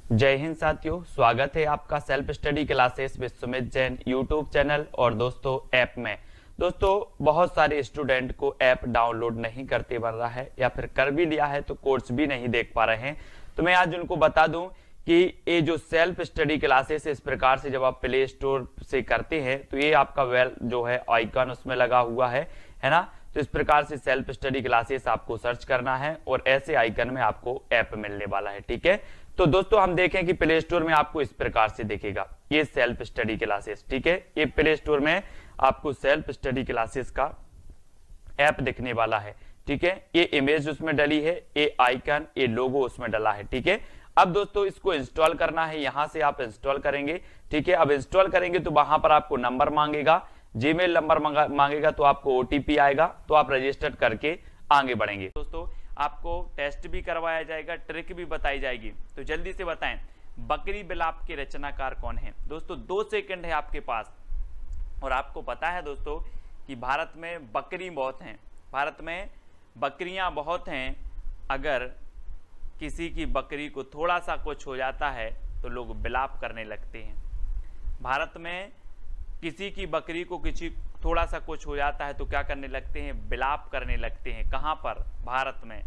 जय हिंद साथियों, स्वागत है आपका self study classes with Sumit Jain YouTube channel और दोस्तों ऐप में। दोस्तों बहुत सारे स्टूडेंट को ऐप डाउनलोड नहीं करते बन रहा है या फिर कर भी लिया है तो कोर्स भी नहीं देख पा रहे हैं। तो मैं आज उनको बता दूं कि ये जो सेल्फ स्टडी क्लासेस इस प्रकार से जब आप प्ले स्टोर से करते हैं तो ये आपका वेल जो है आइकन उसमें लगा हुआ है ना। तो इस प्रकार से सेल्फ स्टडी क्लासेस आपको सर्च करना है और ऐसे आइकन में आपको ऐप मिलने वाला है। ठीक है, तो दोस्तों हम देखें कि प्ले स्टोर में आपको इस प्रकार से दिखेगा ये सेल्फ स्टडी क्लासेस। ठीक है, ये प्ले स्टोर में आपको सेल्फ स्टडी क्लासेस का ऐप दिखने वाला है। ठीक है, ये इमेज उसमें डली है, ये आइकन, ये लोगो उसमें डला है। ठीक है, अब दोस्तों इसको इंस्टॉल करना है, यहां से आप इंस्टॉल करेंगे। ठीक है, अब इंस्टॉल करेंगे तो वहां पर आपको नंबर मांगेगा, जीमेल नंबर मांगेगा, तो आपको ओटीपी आएगा, तो आप रजिस्टर करके आगे बढ़ेंगे। दोस्तों आपको टेस्ट भी करवाया जाएगा, ट्रिक भी बताई जाएगी। तो जल्दी से बताएं, बकरी बिलाप के रचनाकार कौन है? दोस्तों 2 सेकंड है आपके पास। और आपको पता है दोस्तों कि भारत में बकरी बहुत हैं, भारत में बकरियां बहुत हैं। अगर किसी की बकरी को थोड़ा सा कुछ हो जाता है तो लोग बिलाप करने लगते हैं। भारत में किसी की बकरी को किसी थोड़ा सा कुछ हो जाता है तो क्या करने लगते हैं? बिलाप करने लगते हैं। कहाँ पर? भारत में।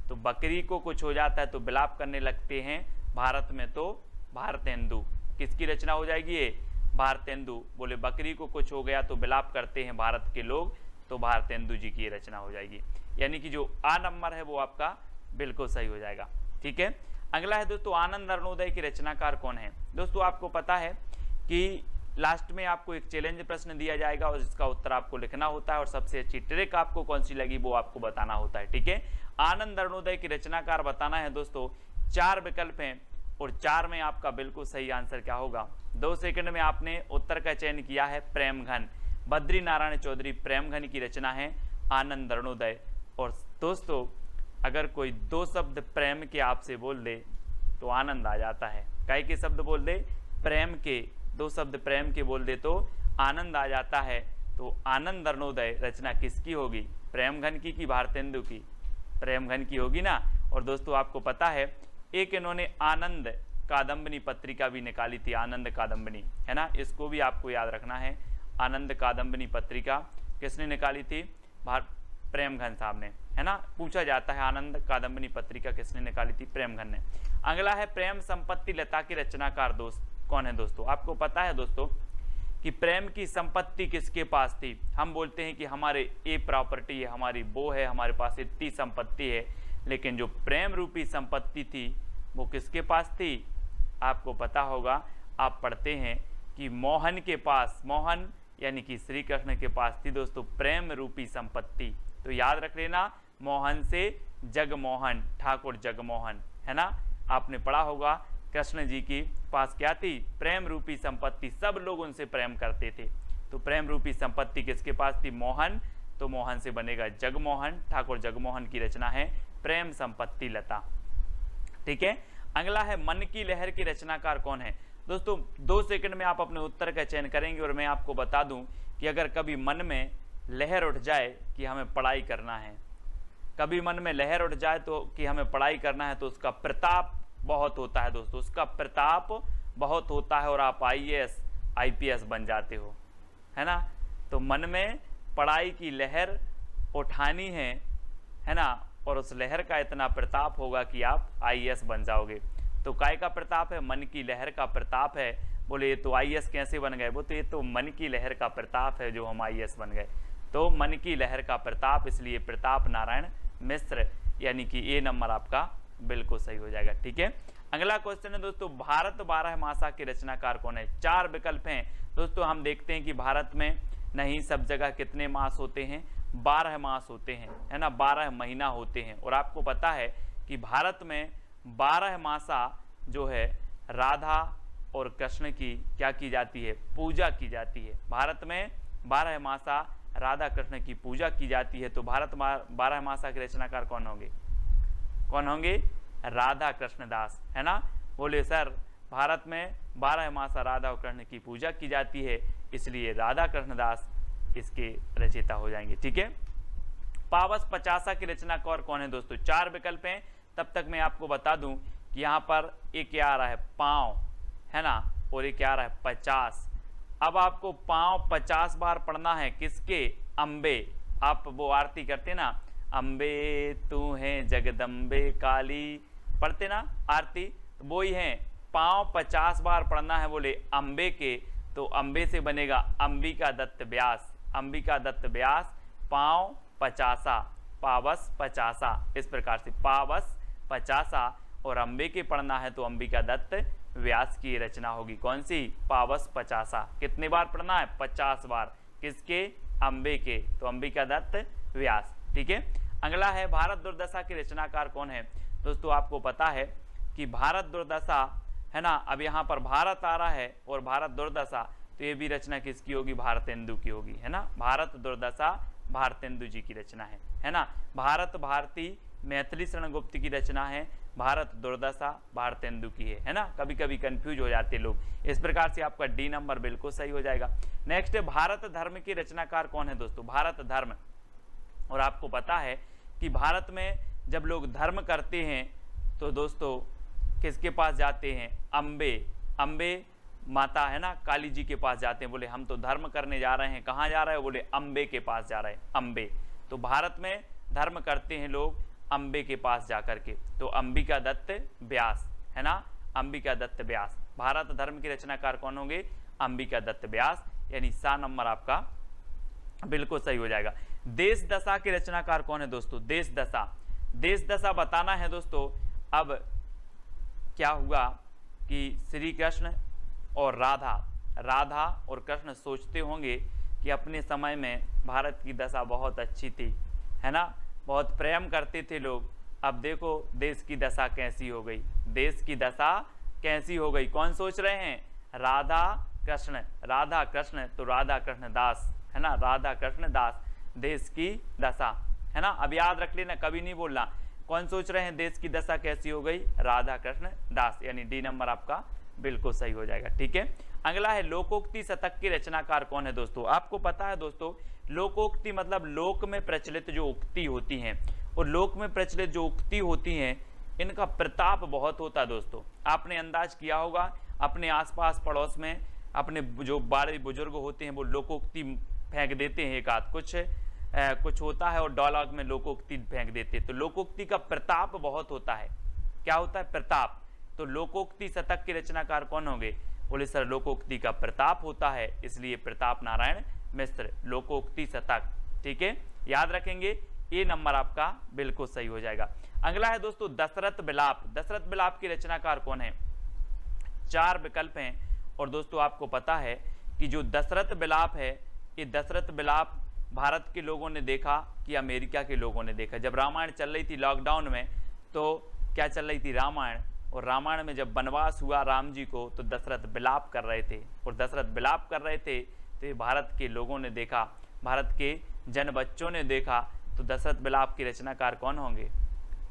तो बकरी को कुछ हो जाता है तो बिलाप करने लगते हैं भारत में। तो भारतेंदु किसकी रचना हो जाएगी? ये भारतेंदु। बोले बकरी को कुछ हो गया तो बिलाप करते हैं भारत के लोग, तो भारतेंदु जी की रचना हो जाएगी। यानी कि जो आ नंबर है वो आपका बिल्कुल सही हो जाएगा। ठीक है, अगला है दोस्तों आनंद अरुणोदय की रचनाकार कौन है? दोस्तों आपको पता है कि लास्ट में आपको एक चैलेंज प्रश्न दिया जाएगा और इसका उत्तर आपको लिखना होता है और सबसे अच्छी ट्रिक आपको कौन सी लगी वो आपको बताना होता है। ठीक है, आनंद अरुणोदय की रचनाकार बताना है दोस्तों। 4 विकल्प हैं और 4 में आपका बिल्कुल सही आंसर क्या होगा? 2 सेकंड में आपने उत्तर का चयन किया है प्रेमघन। बद्री नारायण चौधरी प्रेमघन की रचना है आनंद अरुणोदय। और दोस्तों अगर कोई 2 शब्द प्रेम के आपसे बोल दे तो आनंद आ जाता है। काय के शब्द बोल दे? प्रेम के 2 शब्द प्रेम के बोल दे तो आनंद आ जाता है। तो आनंद अरुणोदय रचना किसकी होगी? प्रेमघन की भारतेंदु की? प्रेमघन की होगी ना। और दोस्तों आपको पता है एक इन्होंने आनंद कादम्बनी पत्रिका भी निकाली थी, आनंद कादम्बनी, है ना। इसको भी आपको याद रखना है। आनंद कादम्बनी पत्रिका किसने निकाली थी? प्रेमघन साहब ने, है ना। पूछा जाता है आनंद कादम्बनी पत्रिका किसने निकाली थी? प्रेमघन ने। अगला है प्रेम संपत्ति लता की रचनाकार दोस्त कौन है? दोस्तों आपको पता है दोस्तों कि प्रेम की संपत्ति किसके पास थी? हम बोलते हैं कि हमारे ये प्रॉपर्टी है, हमारी वो है, हमारे पास इतनी संपत्ति है, लेकिन जो प्रेम रूपी संपत्ति थी वो किसके पास थी? आपको पता होगा, आप पढ़ते हैं कि मोहन के पास, मोहन यानी कि श्री कृष्ण के पास थी दोस्तों प्रेम रूपी संपत्ति। तो याद रख लेना, मोहन से जगमोहन, ठाकुर जगमोहन, है ना। आपने पढ़ा होगा कृष्ण जी की पास क्या थी? प्रेम रूपी संपत्ति। सब लोग उनसे प्रेम करते थे। तो प्रेम रूपी संपत्ति किसके पास थी? मोहन। तो मोहन से बनेगा जगमोहन। ठाकुर जगमोहन की रचना है प्रेम संपत्ति लता। ठीक है, अगला है मन की लहर की रचनाकार कौन है? दोस्तों 2 सेकंड में आप अपने उत्तर का चयन करेंगे और मैं आपको बता दूं कि अगर कभी मन में लहर उठ जाए कि हमें पढ़ाई करना है, कभी मन में लहर उठ जाए तो कि हमें पढ़ाई करना है, तो उसका प्रताप बहुत होता है दोस्तों, उसका प्रताप बहुत होता है और आप आईएएस आईपीएस बन जाते हो, है ना। तो मन में पढ़ाई की लहर उठानी है ना, और उस लहर का इतना प्रताप होगा कि आप आईएएस बन जाओगे। तो काय का प्रताप है? मन की लहर का प्रताप है। बोले ये तो आईएएस कैसे बन गए? वो तो ये तो मन की लहर का प्रताप है जो हम आईएएस बन गए। तो मन की लहर का प्रताप, इसलिए प्रताप नारायण मिश्र, यानी कि ये नंबर आपका बिल्कुल सही हो जाएगा। ठीक है, अगला क्वेश्चन है दोस्तों भारत 12 मासा के रचनाकार कौन है? 4 विकल्प हैं दोस्तों। हम देखते हैं कि भारत में नहीं सब जगह कितने मास होते हैं? 12 मास होते हैं, है ना, 12 महीना होते हैं। और आपको पता है कि भारत में 12 मासा जो है राधा और कृष्ण की क्या की जाती है? पूजा की जाती है। भारत में 12 मासा राधा कृष्ण की पूजा की जाती है। तो भारत 12 मासा के रचनाकार कौन होंगे? कौन होंगे? राधा कृष्ण दास, है ना। बोले सर भारत में 12 मासा राधा और कृष्ण की पूजा की जाती है, इसलिए राधा कृष्ण दास इसके रचयिता हो जाएंगे। ठीक है, पावस 50 की रचनाकार कौन है दोस्तों? 4 विकल्प हैं। तब तक मैं आपको बता दूं कि यहाँ पर ये क्या आ रहा है, पाँव, है ना, और ये क्या आ रहा है, 50। अब आपको पाँव 50 बार पढ़ना है, किसके, अम्बे। आप वो आरती करते ना, अम्बे तू है जगदम्बे काली, पढ़ते ना आरती, तो वो ही है, पाँव 50 बार पढ़ना है बोले अम्बे के, तो अम्बे से बनेगा अंबिका दत्त व्यास, अंबिका दत्त व्यास, पाँव 50, पावस 50, इस प्रकार से पावस 50, और अम्बे के पढ़ना है तो अंबिका दत्त व्यास की रचना होगी, कौन सी, पावस 50। कितने बार पढ़ना है, 50 बार, किसके, अम्बे के, तो अंबिका दत्त व्यास। ठीक है, अगला है भारत दुर्दशा के रचनाकार कौन है। दोस्तों आपको पता है कि भारत दुर्दशा, है ना, अब यहाँ पर भारत आ रहा है और भारत दुर्दशा, तो ये भी रचना किसकी होगी, भारतेंदु की होगी, है ना, भारत दुर्दशा भारतेंदु जी की रचना है ना। भारत भारती मैथिली शरण गुप्त की रचना है, भारत दुर्दशा भारतेंदु की है ना, कभी कभी कंफ्यूज हो जाते लोग, इस प्रकार से आपका डी नंबर बिल्कुल सही हो जाएगा। नेक्स्ट है भारत धर्म के रचनाकार कौन है दोस्तों, भारत धर्म, और आपको पता है कि भारत में जब लोग धर्म करते हैं तो दोस्तों किसके पास जाते हैं, अम्बे, अम्बे माता, है ना, काली जी के पास जाते हैं, बोले हम तो धर्म करने जा रहे हैं, कहाँ जा रहे हैं, बोले अम्बे के पास जा रहे हैं, अम्बे। तो भारत में धर्म करते हैं लोग अम्बे के पास जाकर के, तो अंबिका दत्त व्यास, है ना, अंबिका दत्त व्यास। भारत धर्म के रचनाकार कौन होंगे, अंबिका दत्त व्यास, यानी सा नंबर आपका बिल्कुल सही हो जाएगा। देश दशा के रचनाकार कौन है दोस्तों, देश दशा, देश दशा बताना है दोस्तों। अब क्या हुआ कि श्री कृष्ण और राधा, राधा और कृष्ण सोचते होंगे कि अपने समय में भारत की दशा बहुत अच्छी थी, है ना, बहुत प्रेम करते थे लोग, अब देखो देश की दशा कैसी हो गई, देश की दशा कैसी हो गई, कौन सोच रहे हैं, राधा कृष्ण, राधा कृष्ण, तो राधा कृष्ण दास, है ना, राधा कृष्ण दास, देश की दशा, है ना। अब याद रख लेना, कभी नहीं बोलना, कौन सोच रहे हैं देश की दशा कैसी हो गई, राधा कृष्ण दास, यानी डी नंबर आपका बिल्कुल सही हो जाएगा। ठीक है, अगला है लोकोक्ति शतक के रचनाकार कौन है दोस्तों। आपको पता है दोस्तों, लोकोक्ति मतलब लोक में प्रचलित जो उक्ति होती हैं, और लोक में प्रचलित जो उक्ति होती हैं इनका प्रताप बहुत होता है दोस्तों। आपने अंदाज किया होगा अपने आसपास पड़ोस में अपने जो बड़े बुजुर्ग होते हैं वो लोकोक्ति फेंक देते हैं, एक आध कुछ होता है और डायलॉग में लोकोक्ति फेंक देते हैं, तो लोकोक्ति का प्रताप बहुत होता है। क्या होता है, प्रताप। तो लोकोक्ति शतक के रचनाकार कौन होंगे, बोले सर लोकोक्ति का प्रताप होता है, इसलिए प्रताप नारायण मिश्र, लोकोक्ति शतक। ठीक है, याद रखेंगे, ये नंबर आपका बिल्कुल सही हो जाएगा। अगला है दोस्तों दशरथ विलाप, दशरथ विलाप के रचनाकार कौन है, 4 विकल्प हैं, और दोस्तों आपको पता है कि जो दशरथ विलाप है, ये दशरथ विलाप भारत के लोगों ने देखा कि अमेरिका के लोगों ने देखा। जब रामायण चल रही थी लॉकडाउन में, तो क्या चल रही थी, रामायण, और रामायण में जब वनवास हुआ राम जी को तो दशरथ विलाप कर रहे थे, और दशरथ विलाप कर रहे थे तो ये भारत के लोगों ने देखा, भारत के जन बच्चों ने देखा, तो दशरथ विलाप के रचनाकार कौन होंगे,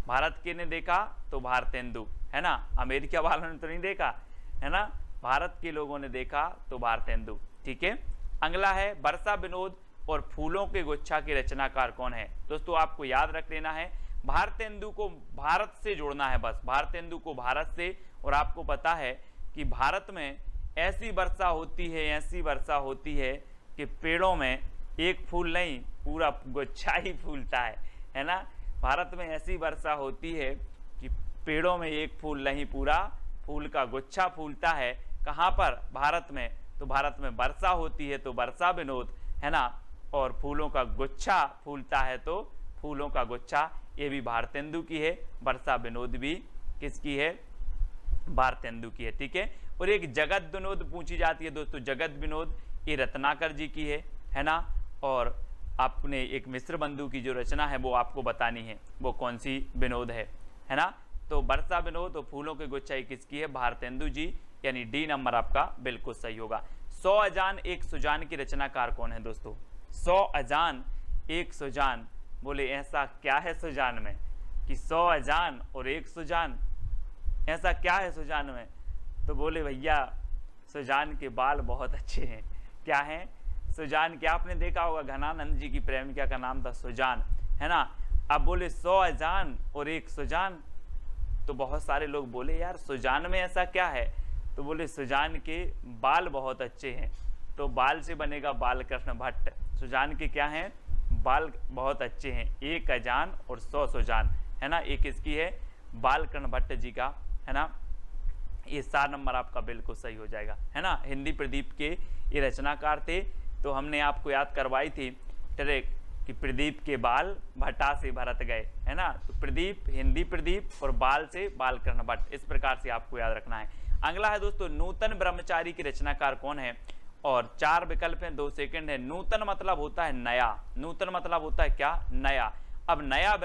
भारत के ने देखा तो भारतेंदु, है ना, अमेरिका वालों ने तो नहीं देखा, है ना, भारत के लोगों ने देखा तो भारतेंदु। ठीक है, अगला है वर्षा विनोद और फूलों के गुच्छा के रचनाकार कौन है। दोस्तों आपको याद रख लेना है, भारतेंदु को भारत से जोड़ना है, बस भारतेंदु को भारत से। और आपको पता है कि भारत में ऐसी वर्षा होती है, ऐसी वर्षा होती है कि पेड़ों में एक फूल नहीं पूरा गुच्छा ही फूलता है ना। भारत में ऐसी वर्षा होती है कि पेड़ों में एक फूल नहीं पूरा फूल का गुच्छा फूलता है। कहाँ पर, भारत में। तो भारत में वर्षा होती है तो वर्षा विनोद, है ना, और फूलों का गुच्छा फूलता है तो फूलों का गुच्छा, ये भी भारतेंदु की है, वर्षा विनोद भी किसकी है, भारतेंदु की है। ठीक है, और एक जगत विनोद पूछी जाती है दोस्तों, जगत विनोद ये रत्नाकर जी की है ना, और आपने एक मिश्र बंधु की जो रचना है वो आपको बतानी है, वो कौन सी विनोद है ना। तो वर्षा विनोद और फूलों के गुच्छा किसकी है, भारतेंदु जी, यानी डी नंबर आपका बिल्कुल सही होगा। 100 अजान एक सुजान की रचनाकार कौन है दोस्तों, 100 अजान एक सुजान, बोले ऐसा क्या है सुजान में कि 100 अजान और एक सुजान, ऐसा क्या है सुजान में, तो बोले भैया सुजान के बाल बहुत अच्छे हैं। क्या हैं, सुजान, क्या आपने देखा होगा घनानंद जी की प्रेमिका का नाम था सुजान, है ना। अब बोले 100 अजान और एक सुजान, तो बहुत सारे लोग बोले यार सुजान में ऐसा क्या है, तो बोले सुजान के बाल बहुत अच्छे हैं, तो बाल से बनेगा बालकृष्ण भट्ट। सुजान के क्या हैं, बाल बहुत अच्छे हैं, 1 अजान और 100 सुजान, है ना। एक इसकी है बालकृष्ण भट्ट जी का, है ना। ये 4 नंबर आपका बिल्कुल सही हो जाएगा, है ना। हिंदी प्रदीप के ये रचनाकार थे। तो हमने आपको याद करवाई थी ट्रिक कि प्रदीप के बाल भट्टा से भरत गए, है ना। तो प्रदीप, हिंदी प्रदीप और बाल से बालकृष्ण भट्ट, इस प्रकार से आपको याद रखना है। अगला है दोस्तों नूतन ब्रह्मचारी के रचनाकार कौन है, और 4 विकल्प हैं, 2 सेकंड है। नूतन मतलब होता है नया, नूतन मतलब होता है क्या, नया। अब नया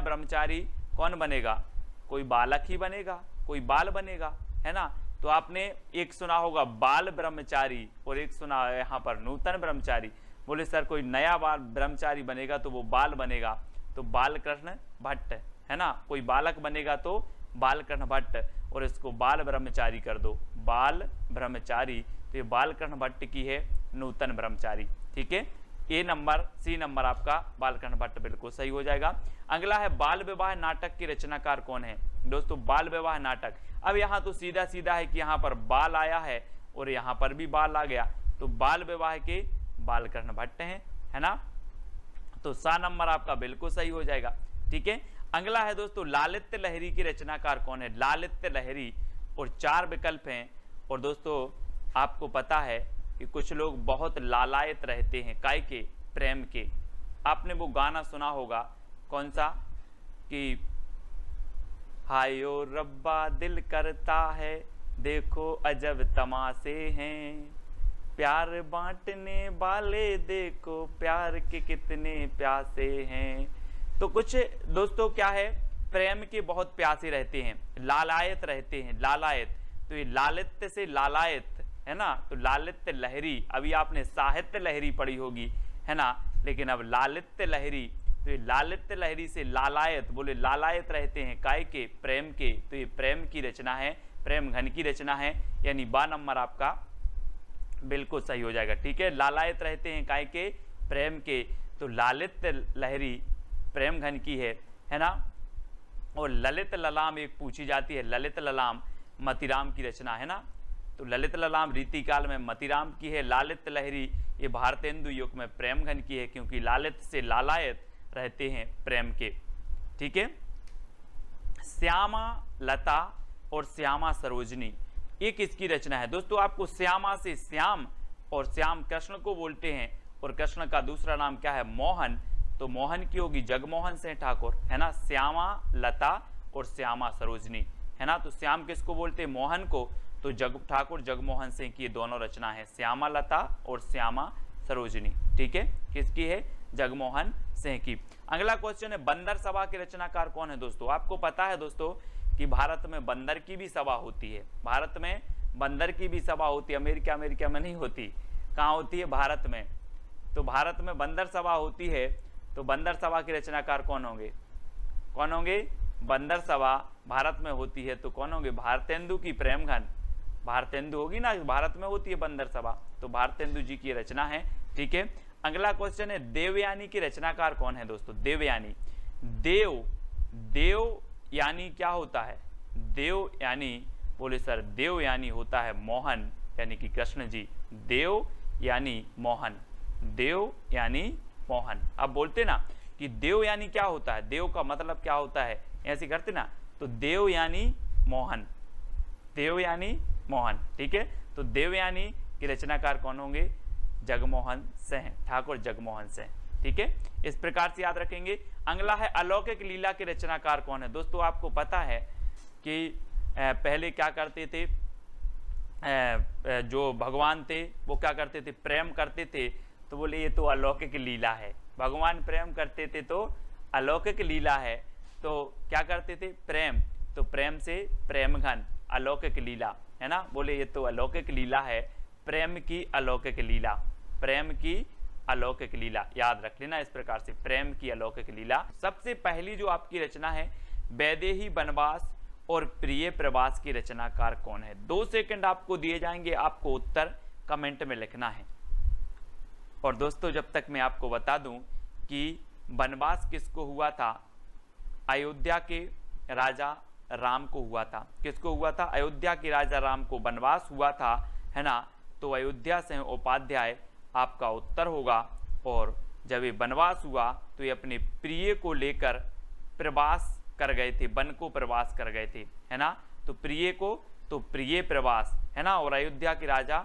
ब्रह्मचारी कौन बनेगा, कोई बालक ही बनेगा, कोई बाल बनेगा, है ना। तो आपने एक सुना होगा बाल ब्रह्मचारी और एक सुना है यहाँ पर नूतन ब्रह्मचारी। बोले सर कोई नया बाल ब्रह्मचारी बनेगा तो वो बाल बनेगा, तो बालकृष्ण भट्ट, है ना। कोई बालक बनेगा तो बालकृष्ण भट्ट, और इसको बाल ब्रह्मचारी कर दो, बाल ब्रह्मचारी। तो ये बालकृष्ण भट्ट की है नूतन ब्रह्मचारी, ठीक है। ए नंबर, सी नंबर आपका बालकृष्ण भट्ट बिल्कुल सही हो जाएगा। अगला है बाल विवाह नाटक के रचनाकार कौन है दोस्तों, बाल विवाह नाटक। अब यहाँ तो सीधा सीधा है कि यहाँ पर बाल आया है और यहाँ पर भी बाल आ गया, तो बाल विवाह के बालकृष्ण भट्ट हैं, है ना। तो सा नंबर आपका बिल्कुल सही हो जाएगा, ठीक है। अगला है दोस्तों लालित्य लहरी के रचनाकार कौन है, लालित्य लहरी, और 4 विकल्प हैं। और दोस्तों आपको पता है कि कुछ लोग बहुत लालायत रहते हैं, काय के, प्रेम के। आपने वो गाना सुना होगा, कौन सा, कि हायो रब्बा दिल करता है देखो अजब तमाशे हैं, प्यार बांटने वाले देखो प्यार के कितने प्यासे हैं। तो कुछ दोस्तों क्या है, प्रेम के बहुत प्यासे रहते हैं, लालायत रहते हैं, लालायत। तो ये लालित्य से लालायत, है ना। तो लालित्य लहरी, अभी आपने साहित्य लहरी पढ़ी होगी, है ना, लेकिन अब लालित्य लहरी। तो ये लालित्य लहरी से लालायत, बोले लालायत रहते हैं काय के, प्रेम के। तो ये प्रेम की रचना है, प्रेम घन की रचना है, यानी बा नंबर आपका बिल्कुल सही हो जाएगा, ठीक है। लालायत रहते हैं काय के, प्रेम के। तो लालित्य लहरी प्रेम घन की है ना। और ललित ललाम एक पूछी जाती है, ललित ललाम मतीराम की रचना, है ना। तो ललित ललाम रीतिकाल में मतीराम की है। लालित लहरी ये भारतेंदु युग में प्रेम घन की है, क्योंकि लालित से लालायत रहते हैं प्रेम के, ठीक है। श्यामा लता और श्यामा सरोजनी एक इसकी रचना है दोस्तों। आपको श्यामा से श्याम, और श्याम कृष्ण को बोलते हैं, और कृष्ण का दूसरा नाम क्या है, मोहन। तो मोहन की होगी जगमोहन सिंह ठाकुर, है ना। श्यामा लता और श्यामा सरोजनी, है ना। तो श्याम किसको बोलते हैं, मोहन को। तो ठाकुर जगमोहन सिंह की दोनों रचना है, श्यामा लता और श्यामा सरोजनी, ठीक है। किसकी है, जगमोहन सिंह की। अगला क्वेश्चन है बंदर सभा के रचनाकार कौन है दोस्तों। आपको पता है दोस्तों कि भारत में बंदर की भी सभा होती है, भारत में बंदर की भी सभा होती है। अमेरिका में नहीं होती, कहाँ होती है, भारत में। तो भारत में बंदर सभा होती है, तो बंदर सभा के रचनाकार कौन होंगे, कौन होंगे, बंदर सभा भारत में होती है तो कौन होंगे, भारतेंदु की प्रेम घन, भारतेंदु होगी ना, भारत में होती है बंदर सभा, तो भारतेंदु जी की रचना है, ठीक है। अगला क्वेश्चन है देवयानी की रचनाकार कौन है दोस्तों। देवयानी, देव यानी क्या होता है, देव यानी, बोले सर देव यानी होता है मोहन, यानी कि कृष्ण जी। देव यानी मोहन, देव यानी मोहन। अब बोलते ना कि देव यानी क्या होता है, देव का मतलब क्या होता है, ऐसे करते ना। तो देव यानी मोहन, देव यानी मोहन, ठीक है। तो देवयानी के रचनाकार कौन होंगे, जगमोहन सिंह, ठाकुर जगमोहन सिंह, ठीक है। इस प्रकार से याद रखेंगे। अगला है अलौकिक लीला के रचनाकार कौन है दोस्तों। आपको पता है कि पहले क्या करते थे, जो भगवान थे वो क्या करते थे, प्रेम करते थे, तो बोले ये तो अलौकिक लीला है। भगवान प्रेम करते थे तो अलौकिक लीला है। तो क्या करते थे, प्रेम, तो प्रेम से प्रेम घन, अलौकिक लीला, है ना। बोले ये तो अलौकिक लीला है, प्रेम की अलौकिक लीला, प्रेम की अलौकिक लीला, याद रख लेना इस प्रकार से, प्रेम की अलौकिक लीला। सबसे पहली जो आपकी रचना है वैदेही वनवास और प्रिय प्रवास की रचनाकार कौन है। 2 सेकंड आपको दिए जाएंगे, आपको उत्तर कमेंट में लिखना है। और दोस्तों जब तक मैं आपको बता दूं कि वनवास किसको हुआ था, अयोध्या के राजा राम को हुआ था। किसको हुआ था? अयोध्या के राजा राम को वनवास हुआ था, है ना। तो अयोध्या से उपाध्याय आपका उत्तर होगा। और जब ये वनवास हुआ तो ये अपने प्रिय को लेकर प्रवास कर गए थे, वन को प्रवास कर गए थे, है ना। तो प्रिय को, तो प्रिय प्रवास, है ना। और अयोध्या के राजा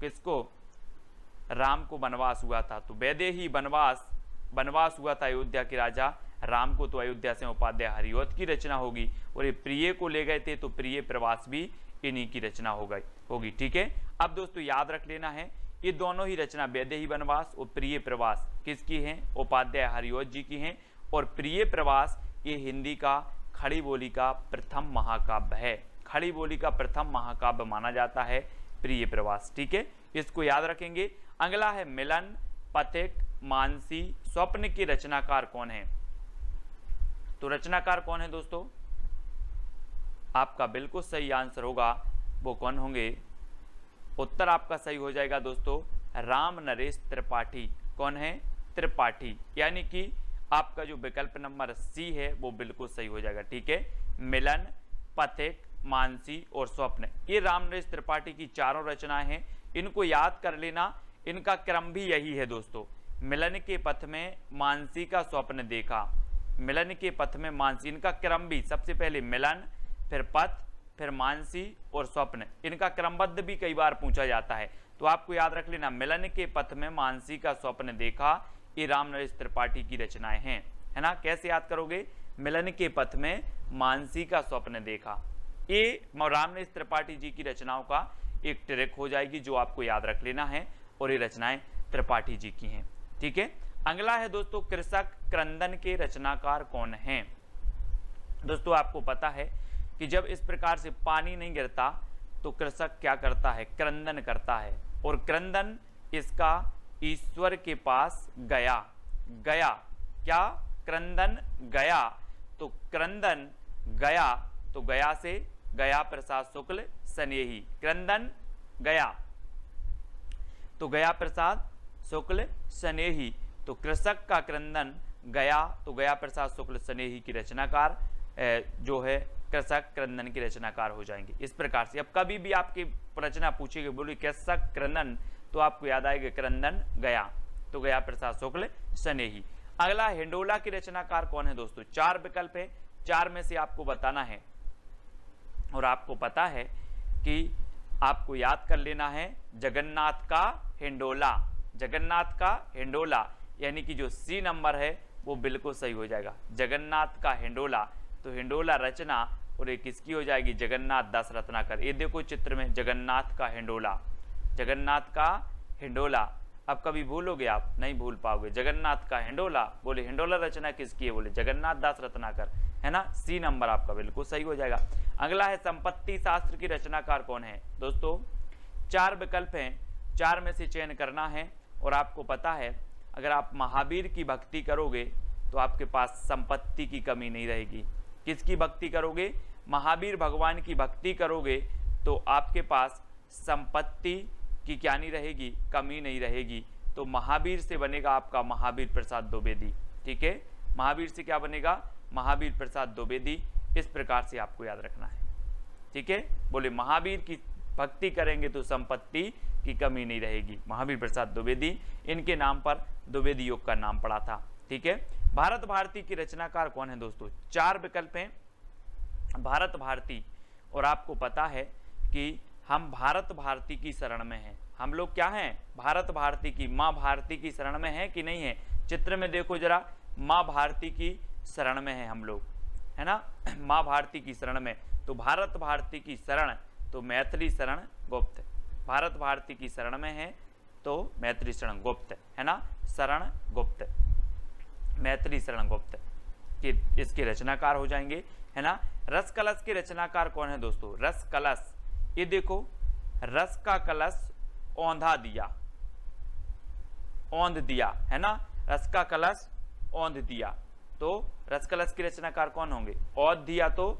किसको? राम को वनवास हुआ था, तो वैदेही वनवास हुआ था अयोध्या के राजा राम को, तो अयोध्या से उपाध्याय हरिऔध की रचना होगी। और ये प्रिय को ले गए थे, तो प्रिय प्रवास भी इन्हीं की रचना होगी। ठीक है, अब दोस्तों याद रख लेना है, ये दोनों ही रचना वैदेही वनवास और प्रिय प्रवास किसकी हैं? उपाध्याय हरिऔध जी की हैं। और प्रिय प्रवास ये हिंदी का खड़ी बोली का प्रथम महाकाव्य है। खड़ी बोली का प्रथम महाकाव्य माना जाता है प्रिय प्रवास। ठीक है, इसको याद रखेंगे। अगला है मिलन, पथिक, मानसी, स्वप्न के रचनाकार कौन है? तो रचनाकार कौन है दोस्तों? आपका बिल्कुल सही आंसर होगा, वो कौन होंगे? उत्तर आपका सही हो जाएगा दोस्तों, राम नरेश त्रिपाठी। कौन है? त्रिपाठी। यानी कि आपका जो विकल्प नंबर सी है वो बिल्कुल सही हो जाएगा। ठीक है, मिलन, पथिक, मानसी और स्वप्न, ये राम नरेश त्रिपाठी की चारों रचनाएं हैं। इनको याद कर लेना, इनका क्रम भी यही है दोस्तों। मिलन के पथ में मानसी का स्वप्न देखा, मिलन के पथ में मानसी, इनका क्रम भी सबसे पहले मिलन, फिर पथ, फिर मानसी और स्वप्न, इनका क्रमबद्ध भी कई बार पूछा जाता है। तो आपको याद रख लेना, मिलन के पथ में मानसी का स्वप्न देखा, ये राम नरेश त्रिपाठी की रचनाएं हैं, है ना। कैसे याद करोगे? मिलन के पथ में मानसी का स्वप्न देखा, ये राम नरेश त्रिपाठी जी की रचनाओं का एक ट्रिक हो जाएगी जो आपको याद रख लेना है। और ये रचनाएं त्रिपाठी जी की हैं। ठीक है, अगला है दोस्तों कृषक क्रंदन के रचनाकार कौन हैं? दोस्तों आपको पता है कि जब इस प्रकार से पानी नहीं गिरता तो कृषक क्या करता है? क्रंदन करता है। और क्रंदन इसका ईश्वर के पास गया, गया क्या? क्रंदन गया, तो क्रंदन गया, तो गया से गया प्रसाद शुक्ल स्नेही, क्रंदन गया, तो गया प्रसाद शुक्ल स्नेही, तो कृषक का क्रंदन गया, तो गया प्रसाद शुक्ल स्नेही की रचनाकार जो है कृषक क्रंदन की रचनाकार हो जाएंगे। इस प्रकार से अब कभी भी आपकी रचना पूछेगी, बोली कृषक क्रंदन, तो आपको याद आएगा क्रंदन गया, तो गया प्रसाद शुक्ल स्नेही। अगला हिंडोला की रचनाकार कौन है दोस्तों? चार विकल्प है, चार में से आपको बताना है। और आपको पता है कि आपको याद कर लेना है जगन्नाथ का हिंडोला, जगन्नाथ का हिंडोला, यानी कि जो सी नंबर है वो बिल्कुल सही हो जाएगा, जगन्नाथ का हिंडोला। तो हिंडोला रचना और ये किसकी हो जाएगी? जगन्नाथ दास रत्नाकर। ये देखो चित्र में जगन्नाथ का हिंडोला, जगन्नाथ का हिंडोला। अब कभी भूलोगे आप? नहीं भूल पाओगे। जगन्नाथ का हिंडोला, बोले हिंडोला रचना किसकी है? बोले जगन्नाथ दास रत्नाकर, है ना। सी नंबर आपका बिल्कुल सही हो जाएगा। अगला है संपत्ति शास्त्र की रचनाकार कौन है? दोस्तों चार विकल्प हैं, चार में से चयन करना है। और आपको पता है अगर आप महावीर की भक्ति करोगे तो आपके पास संपत्ति की कमी नहीं रहेगी। किसकी भक्ति करोगे? महावीर भगवान की भक्ति करोगे तो आपके पास संपत्ति की क्या नहीं रहेगी? कमी नहीं रहेगी। तो महावीर से बनेगा आपका महावीर प्रसाद द्विवेदी। ठीक है, महावीर से क्या बनेगा? महावीर प्रसाद द्विवेदी। इस प्रकार से आपको याद रखना है। ठीक है, बोले महावीर की भक्ति करेंगे तो संपत्ति की कमी नहीं रहेगी। महावीर प्रसाद द्विवेदी, इनके नाम पर द्विवेदी योग का नाम पड़ा था। ठीक है, भारत भारती की रचनाकार कौन है दोस्तों? चार विकल्प हैं भारत भारती। और आपको पता है कि हम भारत भारती की शरण में हैं। हम लोग क्या हैं? भारत भारती की, माँ भारती की शरण में है कि नहीं है? चित्र में देखो जरा, माँ भारती की शरण में है हम लोग, है ना, माँ भारती की शरण में। तो भारत भारती की शरण, तो मैथिली शरण गुप्त, भारत भारती की शरण में है तो मैथिली शरण गुप्त, है ना, शरण गुप्त, मैथिली शरण गुप्त कि इसके रचनाकार हो जाएंगे, है ना। रस कलश के रचनाकार कौन है दोस्तों? रस कलश, ये देखो रस का कलश औंधा दिया, औंध दिया, है ना, रस का कलश औंध दिया। तो रस कलश की रचनाकार कौन होंगे? औंध दिया तो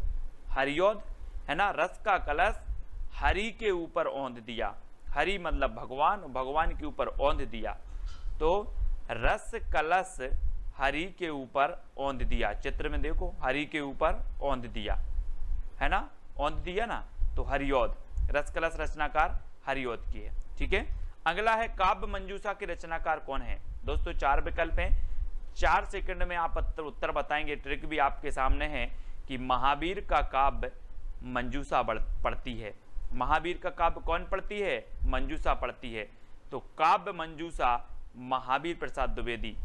हरिऔध, है ना। रस का कलश हरि के ऊपर औंध दिया, हरि मतलब भगवान, भगवान के ऊपर औंध दिया। तो रस कलश हरि के ऊपर औंध दिया। चित्र में देखो, हरि के ऊपर औंध दिया, है ना, औंध दिया ना, तो हरिऔध, रसकलश रचनाकार हरिऔध की है। ठीक है, अगला है काव्य मंजूषा के रचनाकार कौन है। दोस्तों 4 विकल्प हैं, 4 सेकंड में आप उत्तर बताएंगे। ट्रिक भी आपके सामने है कि महावीर का काव्य मंजूषा पढ़ती है। महावीर का काव्य कौन पढ़ती है, मंजूषा पढ़ती है। तो काव्य मंजूषा महावीर प्रसाद द्विवेदी,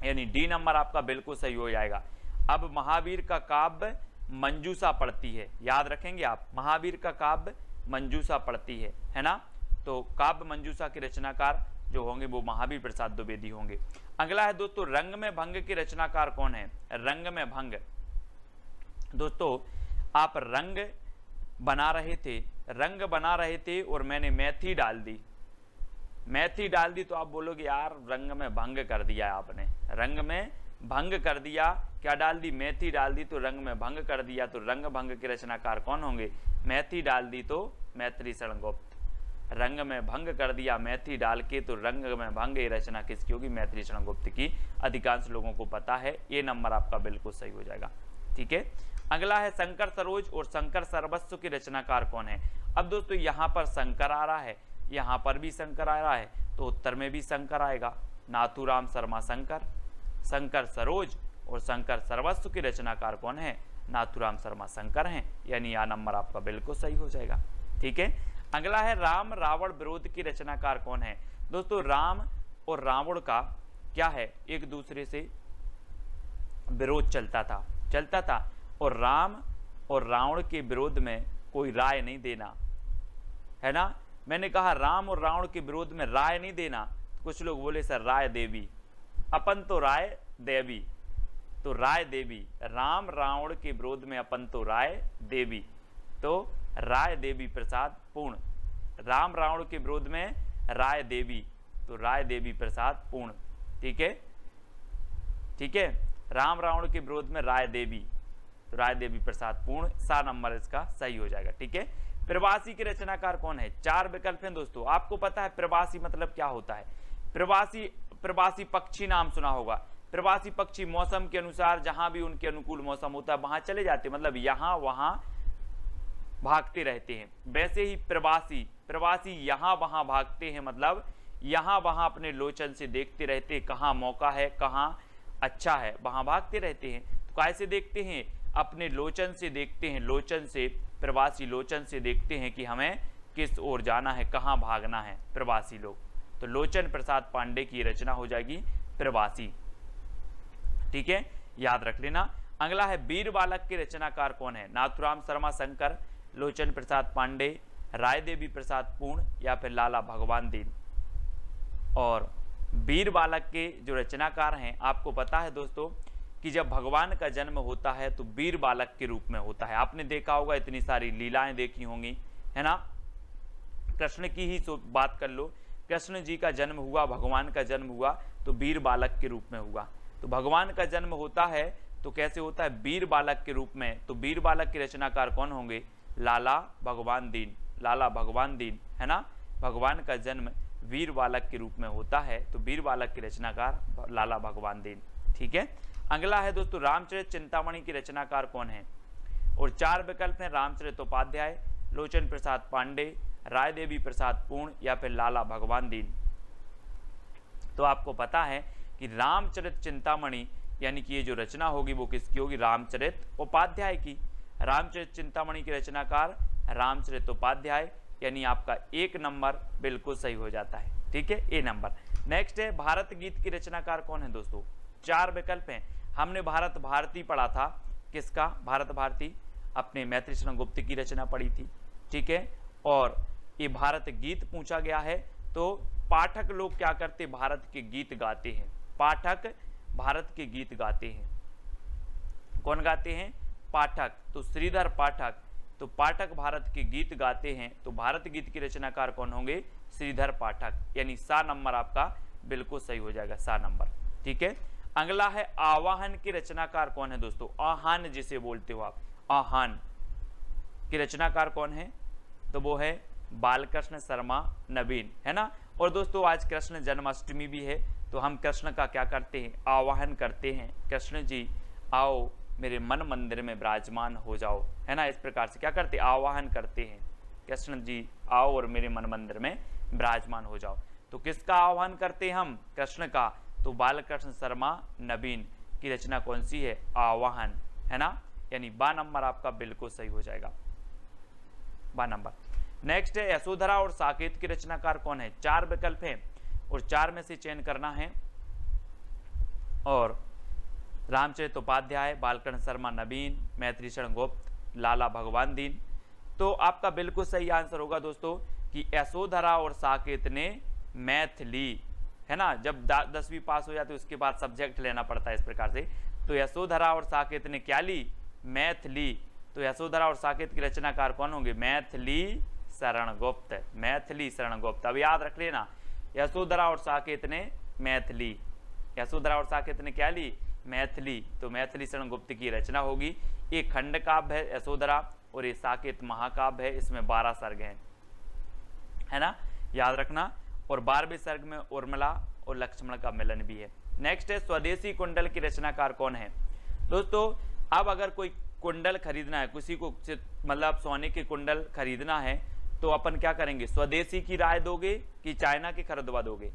यानी डी नंबर आपका बिल्कुल सही हो जाएगा। अब महावीर का काव्य मंजूषा पढ़ती है, याद रखेंगे आप, महावीर का काव्य मंजूषा पढ़ती है ना। तो काव्य मंजूषा के रचनाकार जो होंगे वो महावीर प्रसाद द्विवेदी होंगे। अगला है दोस्तों रंग में भंग के रचनाकार कौन है। रंग में भंग, दोस्तों आप रंग बना रहे थे और मैंने मेथी डाल दी, मेथी डाल दी, तो आप बोलोगे यार रंग में भंग कर दिया आपने, रंग में भंग कर दिया, क्या डाल दी, मेथी डाल दी, तो रंग में भंग कर दिया। तो रंग भंग के रचनाकार कौन होंगे, मेथी डाल दी तो मैथिली शरण गुप्त। रंग में भंग कर दिया मेथी डाल के, तो रंग में भंग ये रचना किसकी होगी, मैथिली शरण गुप्त की। अधिकांश लोगों को पता है, ये नंबर आपका बिल्कुल सही हो जाएगा। ठीक है, अगला है शंकर सरोज और शंकर सर्वस्व के रचनाकार कौन है। अब दोस्तों यहाँ पर शंकर आ रहा है, यहाँ पर भी शंकर आ रहा है, तो उत्तर में भी शंकर आएगा। नाथूराम शर्मा शंकर, शंकर सरोज और शंकर सर्वस्व के रचनाकार कौन है, नाथूराम शर्मा शंकर हैं, यानी यह नंबर आपका बिल्कुल सही हो जाएगा। ठीक है, अगला है राम रावण विरोध की रचनाकार कौन है। दोस्तों राम और रावण का क्या है, एक दूसरे से विरोध चलता था, और राम और रावण के विरोध में कोई राय नहीं देना, है ना। मैंने कहा राम और रावण के विरोध में राय नहीं देना, तो कुछ लोग बोले सर राय देवी, अपन तो राय देवी, तो राय देवी, राम रावण के विरोध में अपन तो राय देवी, तो राय देवी प्रसाद पूर्ण। राम रावण के विरोध में राय देवी, तो राय देवी प्रसाद पूर्ण। ठीक है, ठीक है, राम रावण के विरोध में राय देवी, तो राय देवी प्रसाद पूर्ण, सा नंबर इसका सही हो जाएगा। ठीक है, प्रवासी के रचनाकार कौन है। 4 विकल्प हैं दोस्तों। आपको पता है प्रवासी मतलब क्या होता है। प्रवासी पक्षी नाम सुना होगा। प्रवासी पक्षी मौसम के अनुसार जहां भी उनके अनुकूल मौसम होता है वहां चले जाते, मतलब यहां वहां भागते रहते हैं। वैसे ही प्रवासी यहां वहां भागते हैं, मतलब यहां वहां अपने लोचन से देखते रहते हैं, कहां मौका है कहां अच्छा है वहां भागते रहते हैं। तो कैसे देखते हैं, अपने लोचन से देखते हैं, लोचन से, प्रवासी लोचन से देखते हैं कि हमें किस ओर जाना है, कहां भागना है प्रवासी लोग। तो लोचन प्रसाद पांडे की रचना हो जाएगी प्रवासी। ठीक है, याद रख लेना। अगला है वीर बालक के रचनाकार कौन है। नाथूराम शर्मा शंकर, लोचन प्रसाद पांडे, राय देवी प्रसाद पूर्ण या फिर लाला भगवान दीन। और वीर बालक के जो रचनाकार हैं, आपको पता है दोस्तों कि जब भगवान का जन्म होता है तो वीर बालक के रूप में होता है। आपने देखा होगा, इतनी सारी लीलाएं देखी होंगी, है ना। कृष्ण की ही बात कर लो, कृष्ण जी का जन्म हुआ, भगवान का जन्म हुआ तो वीर बालक के रूप में हुआ। तो भगवान का जन्म होता है तो कैसे होता है, वीर बालक के रूप में। तो वीर बालक के रचनाकार कौन होंगे, लाला भगवान दीन, लाला भगवान दीन, है ना। भगवान का जन्म वीर बालक के रूप में होता है, तो वीर बालक के रचनाकार लाला भगवान दीन। ठीक है, अगला है दोस्तों रामचरित चिंतामणि की रचनाकार कौन है। और 4 विकल्प हैं, रामचरित उपाध्याय, लोचन प्रसाद पांडे, राय देवी प्रसाद पूर्ण या फिर लाला भगवान दीन। तो आपको पता है कि रामचरित चिंतामणि यानी कि ये जो रचना होगी वो किसकी होगी, रामचरित उपाध्याय की। रामचरित चिंतामणि के रचनाकार रामचरित उपाध्याय, यानी आपका 1 नंबर बिल्कुल सही हो जाता है। ठीक है, ए नंबर। नेक्स्ट है भारत गीत की रचनाकार कौन है दोस्तों। 4 विकल्प हैं। हमने भारत भारती पढ़ा था, किसका, भारत भारती, अपने मैथिली शरण गुप्त की रचना पढ़ी थी। ठीक है, और ये भारत गीत पूछा गया है, तो पाठक लोग क्या करते, भारत के गीत गाते हैं। पाठक भारत के गीत गाते हैं। कौन गाते हैं, पाठक, तो श्रीधर पाठक। तो पाठक भारत के गीत गाते हैं, तो भारत गीत की रचनाकार कौन होंगे, श्रीधर पाठक, यानी सा नंबर आपका बिल्कुल सही हो जाएगा, सा नंबर। ठीक है, अगला है आवाहन की रचनाकार कौन है दोस्तों। आहान जिसे बोलते हो आप, आहान की रचनाकार कौन है, तो वो है बालकृष्ण शर्मा नवीन, है ना। और दोस्तों आज कृष्ण जन्माष्टमी भी है, तो हम कृष्ण का क्या करते हैं, आवाहन करते हैं, कृष्ण जी आओ मेरे मन मंदिर में विराजमान हो जाओ, है ना। इस प्रकार से क्या करते, आवाहन करते हैं, कृष्ण जी आओ और मेरे मन मंदिर में विराजमान हो जाओ। तो किसका आह्वान करते हैं हम, कृष्ण का। तो बालकृष्ण शर्मा नवीन की रचना कौन सी है, आवाहन, है ना। यानी बा नंबर आपका बिल्कुल सही हो जाएगा, बा नंबर। नेक्स्ट है यशोधरा और साकेत की रचनाकार कौन है। 4 विकल्प हैं और 4 में से चयन करना है। और रामचरित उपाध्याय, बालकृष्ण शर्मा नवीन, मैथिली शरण गुप्त, लाला भगवान दीन। तो आपका बिल्कुल सही आंसर होगा दोस्तों कि यशोधरा और साकेत ने मैथिली, है ना। जब 10वीं पास हो जाती है उसके बाद सब्जेक्ट लेना पड़ता है इस प्रकार से। तो यशोधरा और साकेत ने क्या ली, मैथिली। तो यशोधरा और साकेत की रचनाकार कौन होंगे, मैथिली शरण गुप्त, मैथिली शरण गुप्त। अब याद रख लेना, यशोधरा और साकेत ने मैथिली, यशोधरा और साकेत ने क्या ली, मैथिली। तो मैथिली शरण गुप्त की रचना होगी। ये खंड काव्य है यशोधरा और ये साकेत महाकाव्य है, इसमें 12 सर्ग हैं, है ना, याद रखना। और 12वें सर्ग में उर्मिला और लक्ष्मण का मिलन भी है। नेक्स्ट है स्वदेशी कुंडल की रचनाकार कौन है। दोस्तों अब अगर कोई कुंडल खरीदना है, किसी को मतलब सोने के कुंडल खरीदना है, तो अपन क्या करेंगे, स्वदेशी की राय दोगे कि चाइना की खरीदवा दोगे।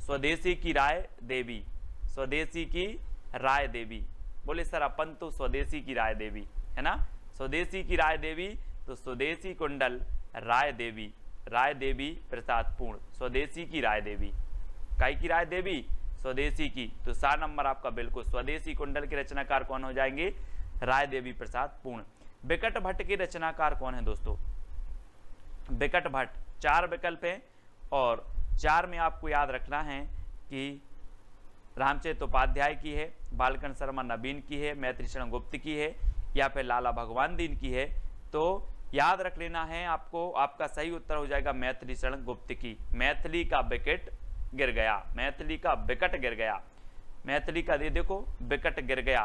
स्वदेशी की राय देवी, स्वदेशी की राय देवी। बोले सर अपन तो स्वदेशी की राय देवी, है ना, स्वदेशी की राय देवी। तो स्वदेशी कुंडल राय देवी, राय देवी प्रसाद पूर्ण, स्वदेशी की राय देवी। काय की राय देवी, स्वदेशी की। तो 7 नंबर आपका बिल्कुल स्वदेशी कुंडल के रचनाकार कौन हो जाएंगे, राय देवी प्रसाद पूर्ण। बिकट भट्ट के रचनाकार कौन है दोस्तों, बिकट भट्ट। 4 विकल्प हैं और 4 में आपको याद रखना है कि रामचरित उपाध्याय की है, बालकृष्ण शर्मा नवीन की है, मैथिली शरण गुप्त की है या फिर लाला भगवान दीन की है। तो याद रख लेना है आपको, आपका सही उत्तर हो जाएगा मैथिली शरण गुप्त की। मैथिली का विकेट गिर गया, मैथिली का विकट गिर गया, मैथिली का दे देखो विकट गिर गया।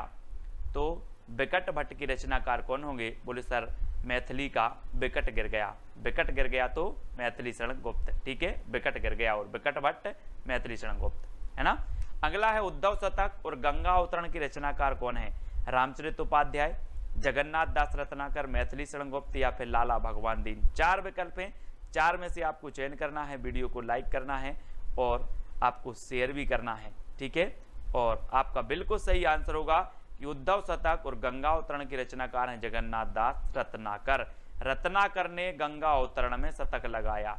तो बिकट भट्ट की रचनाकार कौन होंगे, बोले सर मैथिली का विकट गिर गया, विकट गिर गया तो मैथिली शरण गुप्त, ठीक है, विकट गिर गया और बिकट भट्ट मैथिली शरण गुप्त, है ना। अगला है उद्धव शतक और गंगा अवतरण की रचनाकार कौन है। रामचरित उपाध्याय, जगन्नाथ दास रत्नाकर, मैथिली शरण गुप्त या फिर लाला भगवान दीन। 4 विकल्प हैं, 4 में से आपको चयन करना है। वीडियो को लाइक करना है और आपको शेयर भी करना है, ठीक है। और आपका बिल्कुल सही आंसर होगा कि उद्धव शतक और गंगा अवतरण के रचनाकार हैं जगन्नाथ दास रत्नाकर। रत्नाकर ने गंगा अवतरण में शतक लगाया,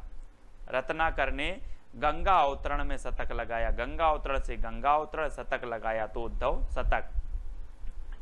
रत्नाकर ने गंगा अवतरण में शतक लगाया, गंगा अवतरण से गंगा अवतरण शतक लगाया तो उद्धव शतक,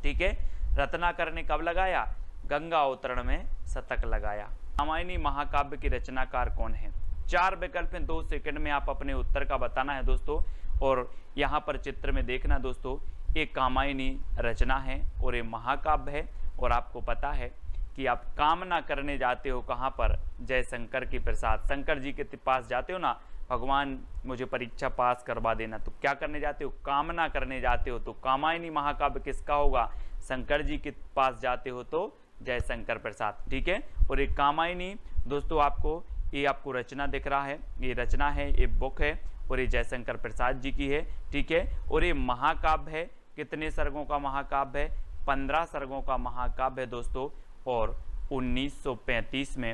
ठीक है। रत्नाकर ने कब लगाया, गंगा अवतरण में शतक लगाया। रामायणी महाकाव्य की रचनाकार कौन है। 4 विकल्प हैं, 2 सेकंड में आप अपने उत्तर का बताना है दोस्तों। और यहाँ पर चित्र में देखना दोस्तों, एक कामायनी रचना है और ये महाकाव्य है। और आपको पता है कि आप कामना करने जाते हो कहाँ पर, जय शंकर की प्रसाद, शंकर जी के पास जाते हो ना, भगवान मुझे परीक्षा पास करवा देना, तो क्या करने जाते हो, कामना करने जाते हो। तो कामायनी महाकाव्य किसका होगा, शंकर जी के पास जाते हो तो जय शंकर प्रसाद, ठीक है। और एक कामायनी दोस्तों आपको ये आपको रचना दिख रहा है, ये रचना है, ये बुक है और ये जयशंकर प्रसाद जी की है, ठीक है। और ये महाकाव्य है, कितने सर्गों का महाकाव्य है, 15 सर्गों का महाकाव्य है दोस्तों। और 1935 में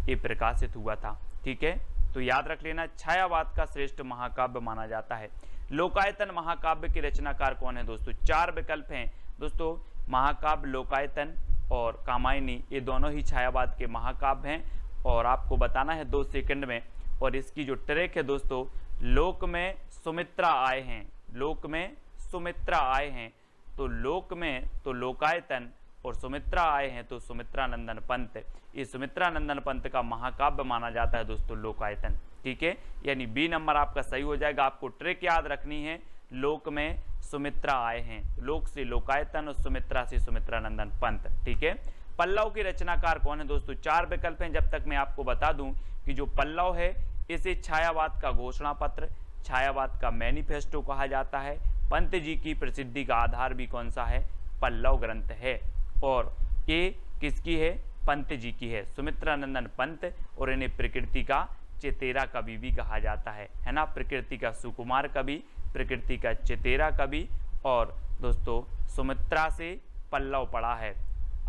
ये प्रकाशित हुआ था, ठीक है। तो याद रख लेना, छायावाद का श्रेष्ठ महाकाव्य माना जाता है। लोकायतन महाकाव्य के रचनाकार कौन है दोस्तों। 4 विकल्प हैं दोस्तों, महाकाव्य लोकायतन और कामायनी, ये दोनों ही छायावाद के महाकाव्य हैं। और आपको बताना है 2 सेकंड में। और इसकी जो ट्रैक है दोस्तों, लोक में सुमित्रा आए हैं, लोक में सुमित्रा आए हैं। तो लोक में तो लोकायतन और सुमित्रा आए हैं तो सुमित्रा नंदन पंत। ये सुमित्रा नंदन पंत का महाकाव्य माना जाता है दोस्तों लोकायतन, ठीक है। यानी बी नंबर आपका सही हो जाएगा। आपको ट्रिक याद रखनी है, लोक में सुमित्रा आए हैं, लोक से लोकायतन और सुमित्रा से सुमित्रा नंदन पंत, ठीक है। पल्लव के रचनाकार कौन है दोस्तों। 4 विकल्प हैं, जब तक मैं आपको बता दूं कि जो पल्लव है इसे छायावाद का घोषणा पत्र, छायावाद का मैनिफेस्टो कहा जाता है। पंत जी की प्रसिद्धि का आधार भी कौन सा है, पल्लव ग्रंथ है। और ये किसकी है, पंत जी की है, सुमित्रा नंदन पंत। और इन्हें प्रकृति का चेतेरा कवि भी कहा जाता है ना। प्रकृति का सुकुमार कवि, प्रकृति का चेतेरा कवि, और दोस्तों सुमित्रा से पल्लव पड़ा है।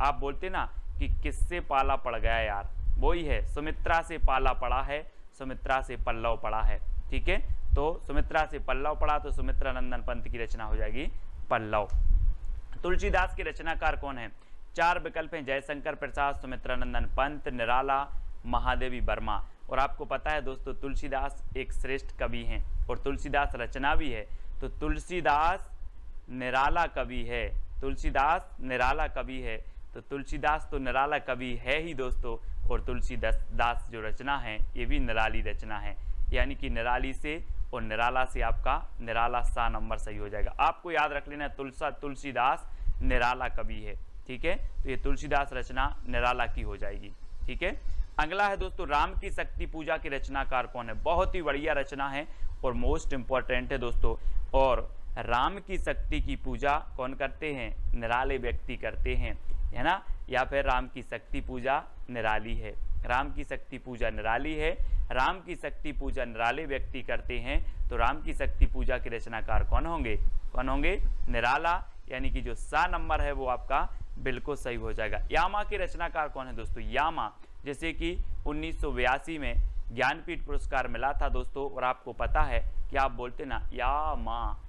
आप बोलते ना कि किससे पाला पड़ गया यार, वही है, सुमित्रा से पाला पड़ा है, सुमित्रा से पल्लव पड़ा है। ठीक है, तो सुमित्रा से पल्लव पड़ा तो सुमित्रा नंदन पंत की रचना हो जाएगी पल्लव। तुलसीदास के रचनाकार कौन है? 4 विकल्प हैं, जयशंकर प्रसाद, सुमित्रा नंदन पंत, निराला, महादेवी वर्मा। और आपको पता है दोस्तों तुलसीदास एक श्रेष्ठ कवि हैं और तुलसीदास रचना भी है, तो तुलसीदास निराला कवि है, तुलसीदास निराला कवि है। तो तुलसीदास तो निराला कवि है ही दोस्तों, और तुलसीदास जो रचना है ये भी निराली रचना है, यानी कि निराली से और निराला से आपका निराला सा नंबर सही हो जाएगा। आपको याद रख लेना तुलसीदास निराला कवि है। ठीक है, तो ये तुलसीदास रचना निराला की हो जाएगी। ठीक है, अगला है दोस्तों राम की शक्ति पूजा के रचनाकार कौन है? बहुत ही बढ़िया रचना है और मोस्ट इंपॉर्टेंट है दोस्तों। और राम की शक्ति की पूजा कौन करते हैं? निराले व्यक्ति करते हैं, है ना। या फिर राम की शक्ति पूजा निराली है, राम की शक्ति पूजा निराली है, राम की शक्ति पूजा निराले व्यक्ति करते हैं। तो राम की शक्ति पूजा के रचनाकार कौन होंगे? कौन होंगे? निराला, यानी कि जो सा नंबर है वो आपका बिल्कुल सही हो जाएगा। यामा के रचनाकार कौन है दोस्तों? यामा, जैसे कि 1982 में ज्ञानपीठ पुरस्कार मिला था दोस्तों, और आपको पता है कि आप बोलते ना या माँ,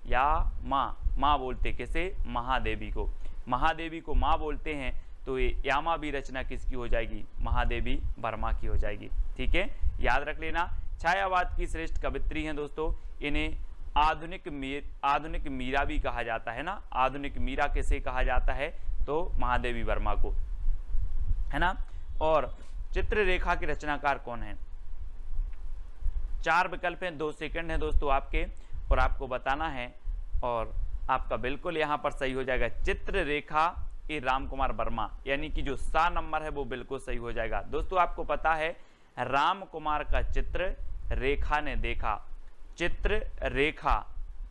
या माँ बोलते किसे? महादेवी को, महादेवी को माँ बोलते हैं। तो ये यामा भी रचना किसकी हो जाएगी? महादेवी वर्मा की हो जाएगी। ठीक है, याद रख लेना। छायावाद की श्रेष्ठ कवित्री हैं दोस्तों, इन्हें आधुनिक मीरा भी कहा जाता है ना। आधुनिक मीरा किसे कहा जाता है? तो महादेवी वर्मा को, है ना। और चित्ररेखा के रचनाकार कौन है? 4 विकल्प हैं, 2 सेकंड है दोस्तों आपके, और आपको बताना है, और आपका बिल्कुल यहाँ पर सही हो जाएगा। चित्ररेखा ए राम कुमार वर्मा, यानी कि जो सा नंबर है वो बिल्कुल सही हो जाएगा। दोस्तों आपको पता है राम कुमार का चित्र रेखा ने देखा, चित्र रेखा,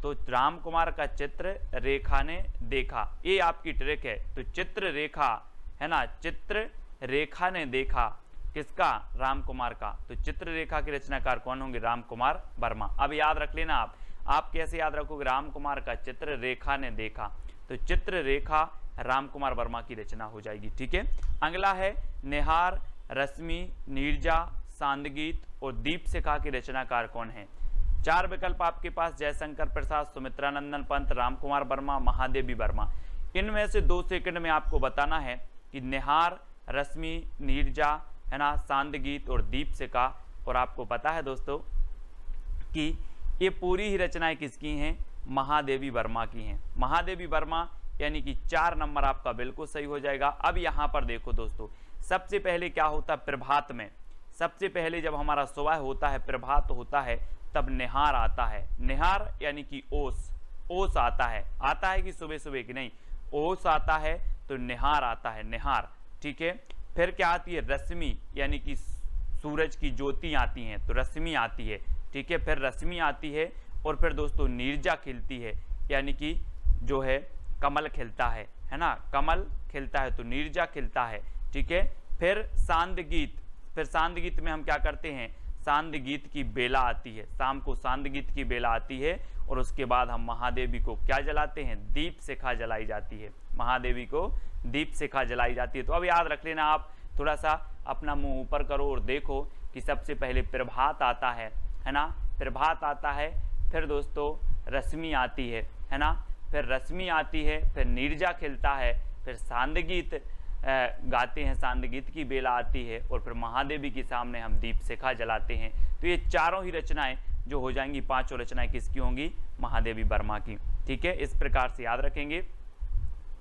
तो राम कुमार का चित्र रेखा ने देखा, ये आपकी ट्रिक है। तो चित्र रेखा, है ना, चित्र रेखा ने देखा, किसका? राम कुमार का। तो चित्र रेखा के रचनाकार कौन होंगे? राम कुमार वर्मा। अब याद रख लेना आप कैसे याद रखोगे? राम कुमार का चित्र रेखा ने देखा, तो चित्र रेखा राम कुमार वर्मा की रचना हो जाएगी। ठीक है, अगला है निहार, रश्मि, नीरजा, सांदगीत और दीपशिखा के रचनाकार कौन है? 4 विकल्प आपके पास, जयशंकर प्रसाद, सुमित्रा नंदन पंत, राम कुमार वर्मा, महादेवी वर्मा। इनमें से 2 सेकंड में आपको बताना है कि निहार, रश्मि, नीरजा, है ना, सांदगीत और दीपशिखा। और आपको पता है दोस्तों कि ये पूरी ही रचनाएं किसकी हैं? महादेवी वर्मा की हैं। महादेवी वर्मा, यानी कि 4 नंबर आपका बिल्कुल सही हो जाएगा। अब यहाँ पर देखो दोस्तों, सबसे पहले क्या होता है प्रभात में? सबसे पहले जब हमारा सुबह होता है, प्रभात होता है, तब निहार आता है। निहार यानी कि ओस आता है कि सुबह सुबह की नहीं, ओस आता है, तो निहार आता है, निहार। ठीक है, फिर क्या आती है? रश्मि, यानी कि सूरज की ज्योति आती हैं, तो रश्मि आती है। ठीक है, फिर रश्मि आती है, और फिर दोस्तों नीरजा खिलती है, यानी कि जो है कमल खिलता है ना, कमल खिलता है, तो नीरजा खिलता है। ठीक है, फिर सांदगीत, फिर सांदगीत में हम क्या करते हैं? सांदगीत की बेला आती है, शाम को सांदगीत की बेला आती है, और उसके बाद हम महादेवी को क्या जलाते हैं? दीपशिखा जलाई जाती है, महादेवी को दीपशिखा जलाई जाती है। तो अब याद रख लेना, आप थोड़ा सा अपना मुंह ऊपर करो और देखो कि सबसे पहले प्रभात आता है ना, प्रभात आता है, फिर दोस्तों रश्मि आती है ना, फिर रश्मि आती है, फिर नीरजा खिलता है, फिर सांदगीत गाते हैं, सांदगीत की बेला आती है, और फिर महादेवी के सामने हम दीपशिखा जलाते हैं। तो ये चारों ही रचनाएं जो हो जाएंगी, 5 रचनाएं किसकी होंगी? महादेवी वर्मा की। ठीक है, इस प्रकार से याद रखेंगे।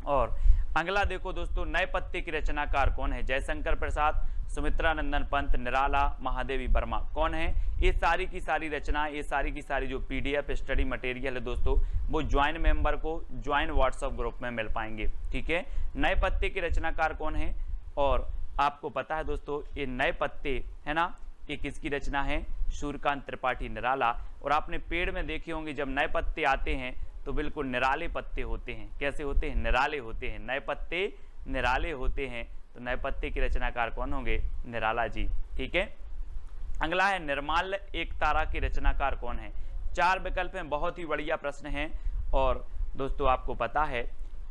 और अगला देखो दोस्तों, नए पत्ते की रचनाकार कौन है? जयशंकर प्रसाद, सुमित्रा नंदन पंत, निराला, महादेवी वर्मा। कौन है? ये सारी की सारी रचनाएं, ये सारी की सारी जो PDF स्टडी मटेरियल है दोस्तों, वो ज्वाइन मेंबर को ज्वाइन व्हाट्सएप ग्रुप में मिल पाएंगे। ठीक है, नए पत्ते के रचनाकार कौन है? और आपको पता है दोस्तों, ये नए पत्ते है ना, ये किसकी रचना है? सूर्यकांत त्रिपाठी, निराला। और आपने पेड़ में देखे होंगे जब नए पत्ते आते हैं तो बिल्कुल निराले पत्ते होते हैं। कैसे होते हैं? निराले होते हैं, नए पत्ते निराले होते हैं। तो नए पत्ते के रचनाकार कौन होंगे? निराला जी। ठीक है, अगला है निर्माल्य एक तारा के रचनाकार कौन है। 4 विकल्प हैं, बहुत ही बढ़िया प्रश्न है। और दोस्तों आपको पता है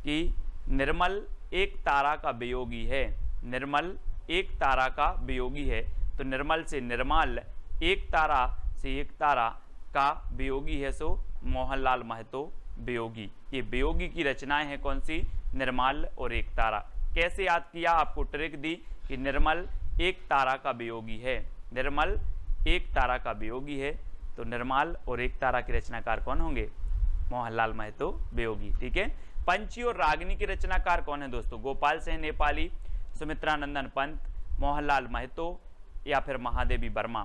कि निर्मल एक तारा का वियोगी है, निर्मल एक तारा का वियोगी है, तो निर्मल से निर्माल्य, एक तारा से एक तारा का वियोगी है, सो मोहनलाल महतो वियोगी। ये वियोगी की रचनाएं हैं कौन सी, निर्मल और एक तारा। कैसे याद किया, आपको ट्रिक दी कि निर्मल एक तारा का वियोगी है, निर्मल एक तारा का वियोगी है, तो निर्मल और एक तारा के रचनाकार कौन होंगे, मोहनलाल महतो वियोगी। ठीक है। पंछी और रागिनी के रचनाकार कौन है दोस्तों, गोपाल सिंह नेपाली, सुमित्रानंदन पंत, मोहनलाल महतो या फिर महादेवी वर्मा।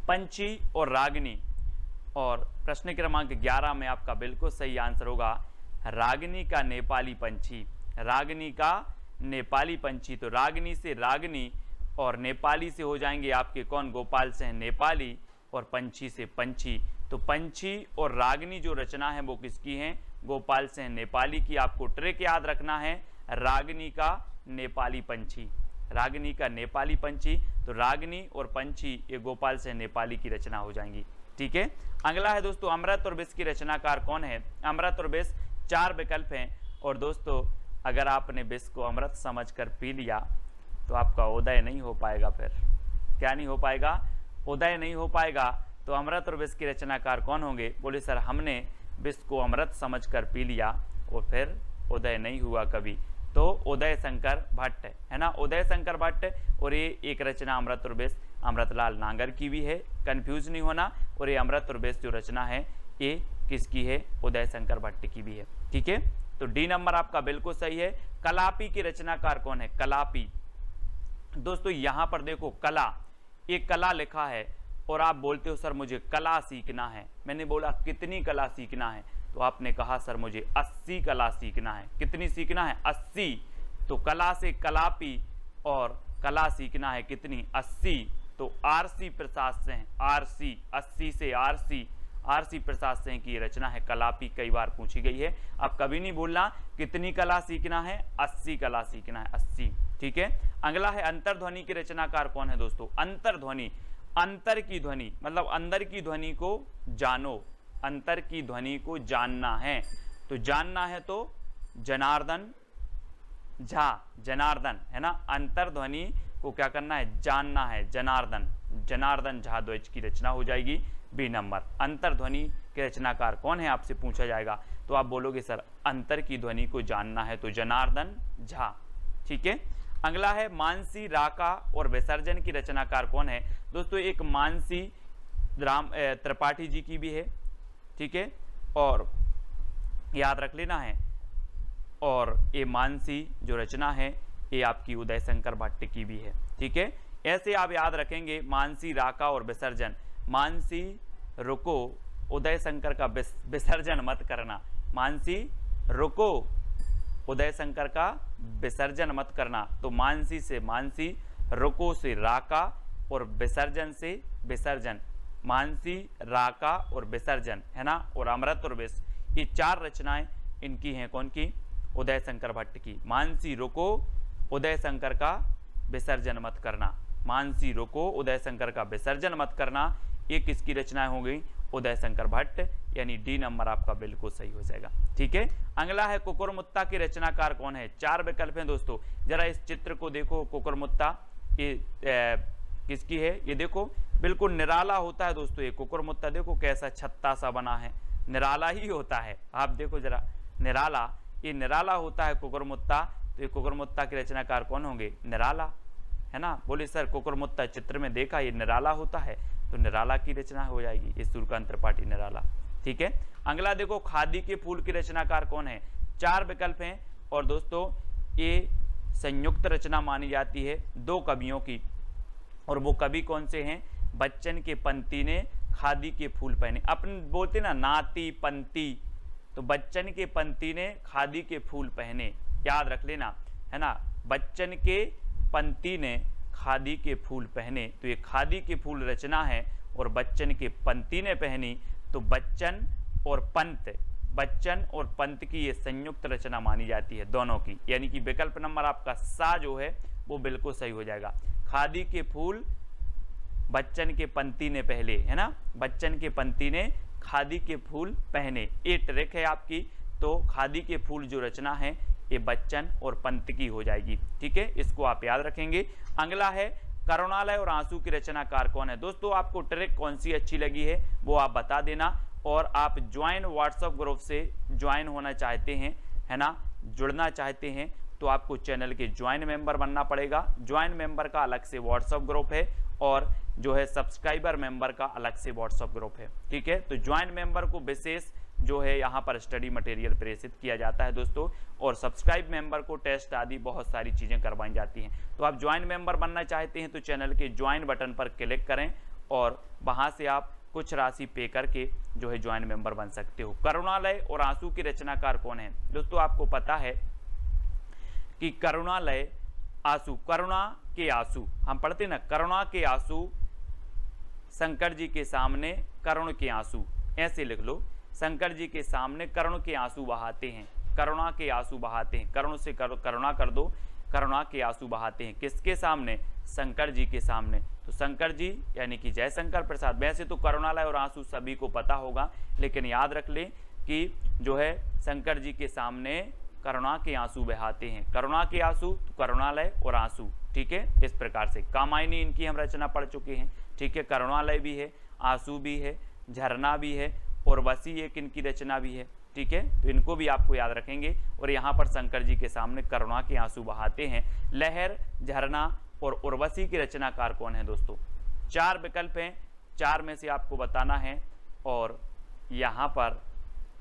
पंछी और रागिनी, और प्रश्न क्रमांक 11 में आपका बिल्कुल सही आंसर होगा रागिनी का नेपाली पंछी, रागिनी का नेपाली पंछी। तो रागिनी से रागिनी और नेपाली से हो जाएंगे आपके कौन, गोपाल सिंह नेपाली, और पंछी से पंछी। तो पंछी और रागिनी जो रचना है वो किसकी है, गोपाल सिंह नेपाली की। आपको ट्रिक याद रखना है, रागिनी का नेपाली पंछी, रागिनी का नेपाली पंछी। तो रागिनी और पंछी ये गोपाल सिंह नेपाली की रचना हो जाएंगी। ठीक है। अगला है दोस्तों अमृत और विष की रचनाकार कौन है। अमृत और विष 4 विकल्प हैं, और दोस्तों अगर आपने विष को अमृत समझकर पी लिया तो आपका उदय नहीं हो पाएगा। फिर क्या नहीं हो पाएगा, उदय नहीं हो पाएगा। तो अमृत और विष के रचनाकार कौन होंगे, बोले सर हमने विष को अमृत समझकर पी लिया और फिर उदय नहीं हुआ कभी। तो उदय शंकर भट्ट है ना, उदय शंकर भट्ट। और ये एक रचना अमृत और विष अमृतलाल नागर की भी है, कंफ्यूज नहीं होना। और ये अमृत और विष जो रचना है ये किसकी है, उदय शंकर भट्ट की भी है। ठीक है। तो डी नंबर आपका बिल्कुल सही है। कलापी के रचनाकार कौन है, कलापी। दोस्तों यहां पर देखो कला, एक कला लिखा है और आप बोलते हो सर मुझे कला सीखना है। मैंने बोला कितनी कला सीखना है, तो आपने कहा सर मुझे 80 कला सीखना है। कितनी सीखना है, 80। तो कला से कलापी और कला सीखना है कितनी, 80। तो आरसी प्रसाद सिंह, आरसी 80 से आरसी प्रसाद सिंह की रचना है कलापी, कई बार पूछी गई है। अब कभी नहीं भूलना कितनी कला सीखना है, 80 कला सीखना है, 80। ठीक है। अगला है अंतर्ध्वनि के रचनाकार कौन है दोस्तों। अंतर्ध्वनि, अंतर की ध्वनि मतलब अंदर की ध्वनि को जानो, अंतर की ध्वनि को जानना है। तो जानना है तो जनार्दन झा, जनार्दन है ना, अंतर्ध्वनि को क्या करना है, जानना है, जनार्दन, जनार्दन झा द्विज की रचना हो जाएगी बी नंबर। अंतर्ध्वनि के रचनाकार कौन है आपसे पूछा जाएगा, तो आप बोलोगे सर अंतर की ध्वनि को जानना है तो जनार्दन झा। ठीक है। अगला है मानसी, राका और विसर्जन की रचनाकार कौन है दोस्तों। एक मानसी राम त्रिपाठी जी की भी है। ठीक है, और याद रख लेना है। और ये मानसी जो रचना है ये आपकी उदय शंकर भट्ट की भी है। ठीक है, ऐसे आप याद रखेंगे मानसी, राका और विसर्जन। मानसी रुको, उदय शंकर का विसर्जन मत करना। मानसी रुको, उदय शंकर का विसर्जन मत करना। तो मानसी से मानसी, रुको से राका और विसर्जन से विसर्जन। मानसी, राका और विसर्जन है ना। और अमृत और विष, ये 4 रचनाएं इनकी हैं कौन की, उदय शंकर भट्ट की। मानसी रुको, उदय शंकर का विसर्जन मत करना। मानसी रुको, उदय शंकर का विसर्जन मत करना, ये किसकी रचनाएं हो गई, उदय शंकर भट्ट, यानी डी नंबर आपका बिल्कुल सही हो जाएगा। ठीक है। अगला है कुकुरमुत्ता के रचनाकार कौन है। 4 विकल्प हैं दोस्तों, जरा इस चित्र को देखो। कुकुरमुत्ता ये किसकी है, ये देखो बिल्कुल निराला होता है दोस्तों। ये कुकुरमुत्ता देखो कैसा छत्ता सा बना है, निराला ही होता है। आप देखो जरा, निराला, ये निराला होता है कुकुरमुत्ता। तो ये कुकुरमुत्ता के रचनाकार कौन होंगे, निराला है ना। बोले सर कुकुरमुत्ता चित्र में देखा ये निराला होता है, तो निराला की रचना हो जाएगी, ये सूर्यकांत त्रिपाठी निराला। ठीक है। अगला देखो खादी के फूल की रचनाकार कौन है। 4 विकल्प हैं और दोस्तों ये संयुक्त रचना मानी जाती है 2 कवियों की। और वो कवि कौन से हैं, बच्चन के पंती ने खादी के फूल पहने। अपन बोलते ना नाती पंती, तो बच्चन के पंती ने खादी के फूल पहने, याद रख लेना है ना। बच्चन के पंती ने खादी के फूल पहने, तो ये खादी के फूल रचना है और बच्चन के पंती ने पहनी। तो बच्चन और पंत, बच्चन और पंत की ये संयुक्त रचना मानी जाती है दोनों की, यानी कि विकल्प नंबर आपका सा जो है वो बिल्कुल सही हो जाएगा। खादी के फूल बच्चन के पंती ने पहले, है ना, बच्चन के पंती ने खादी के फूल पहने, ये ट्रिक है आपकी। तो खादी के फूल जो रचना है ये बच्चन और पंत की हो जाएगी, ठीक है, इसको आप याद रखेंगे। अगला है करुणालय और आंसू की रचनाकार कौन है। दोस्तों आपको ट्रिक कौन सी अच्छी लगी है वो आप बता देना, और आप ज्वाइन व्हाट्सएप ग्रुप से ज्वाइन होना चाहते हैं, है ना, जुड़ना चाहते हैं, तो आपको चैनल के ज्वाइन मेंबर बनना पड़ेगा। ज्वाइन मेंबर का अलग से व्हाट्सएप ग्रुप है और जो है सब्सक्राइबर मेंबर का अलग से व्हाट्सएप ग्रुप है, ठीक है। तो ज्वाइन मेंबर को विशेष जो है यहाँ पर स्टडी मटेरियल प्रेषित किया जाता है दोस्तों, और सब्सक्राइब मेंबर को टेस्ट आदि बहुत सारी चीज़ें करवाई जाती हैं। तो आप ज्वाइन मेंबर बनना चाहते हैं तो चैनल के ज्वाइन बटन पर क्लिक करें और वहाँ से आप कुछ राशि पे करके जो है ज्वाइन मेंबर बन सकते हो। करुणालय और आंसू की रचनाकार कौन है। दोस्तों आपको पता है कि करुणालय आंसू, करुणा के आंसू हम पढ़ते ना, करुणा के आंसू शंकर जी के सामने करुण के आंसू, ऐसे लिख लो, शंकर जी के सामने करुण के आंसू बहाते हैं, करुणा के आंसू बहाते हैं, करुण से करुणा कर दो, करुणा के आंसू बहाते हैं, किसके सामने, शंकर जी के सामने। तो शंकर जी यानी कि जयशंकर प्रसाद। वैसे तो करुणालय और आंसू सभी को पता होगा, लेकिन याद रख लें कि जो है शंकर जी के सामने करुणा के आंसू बहाते हैं, करुणा के आंसू, तो करुणालय और आंसू, ठीक है। इस प्रकार से कामायनी इनकी हम रचना पढ़ चुके हैं, ठीक है। करुणालय भी है, आंसू भी है, झरना भी है, और उर्वशी एक इनकी रचना भी है, ठीक है। तो इनको भी आपको याद रखेंगे। और यहाँ पर शंकर जी के सामने करुणा के आंसू बहाते हैं। लहर, झरना और उर्वशी की रचनाकार कौन है दोस्तों। 4 विकल्प हैं, 4 में से आपको बताना है, और यहाँ पर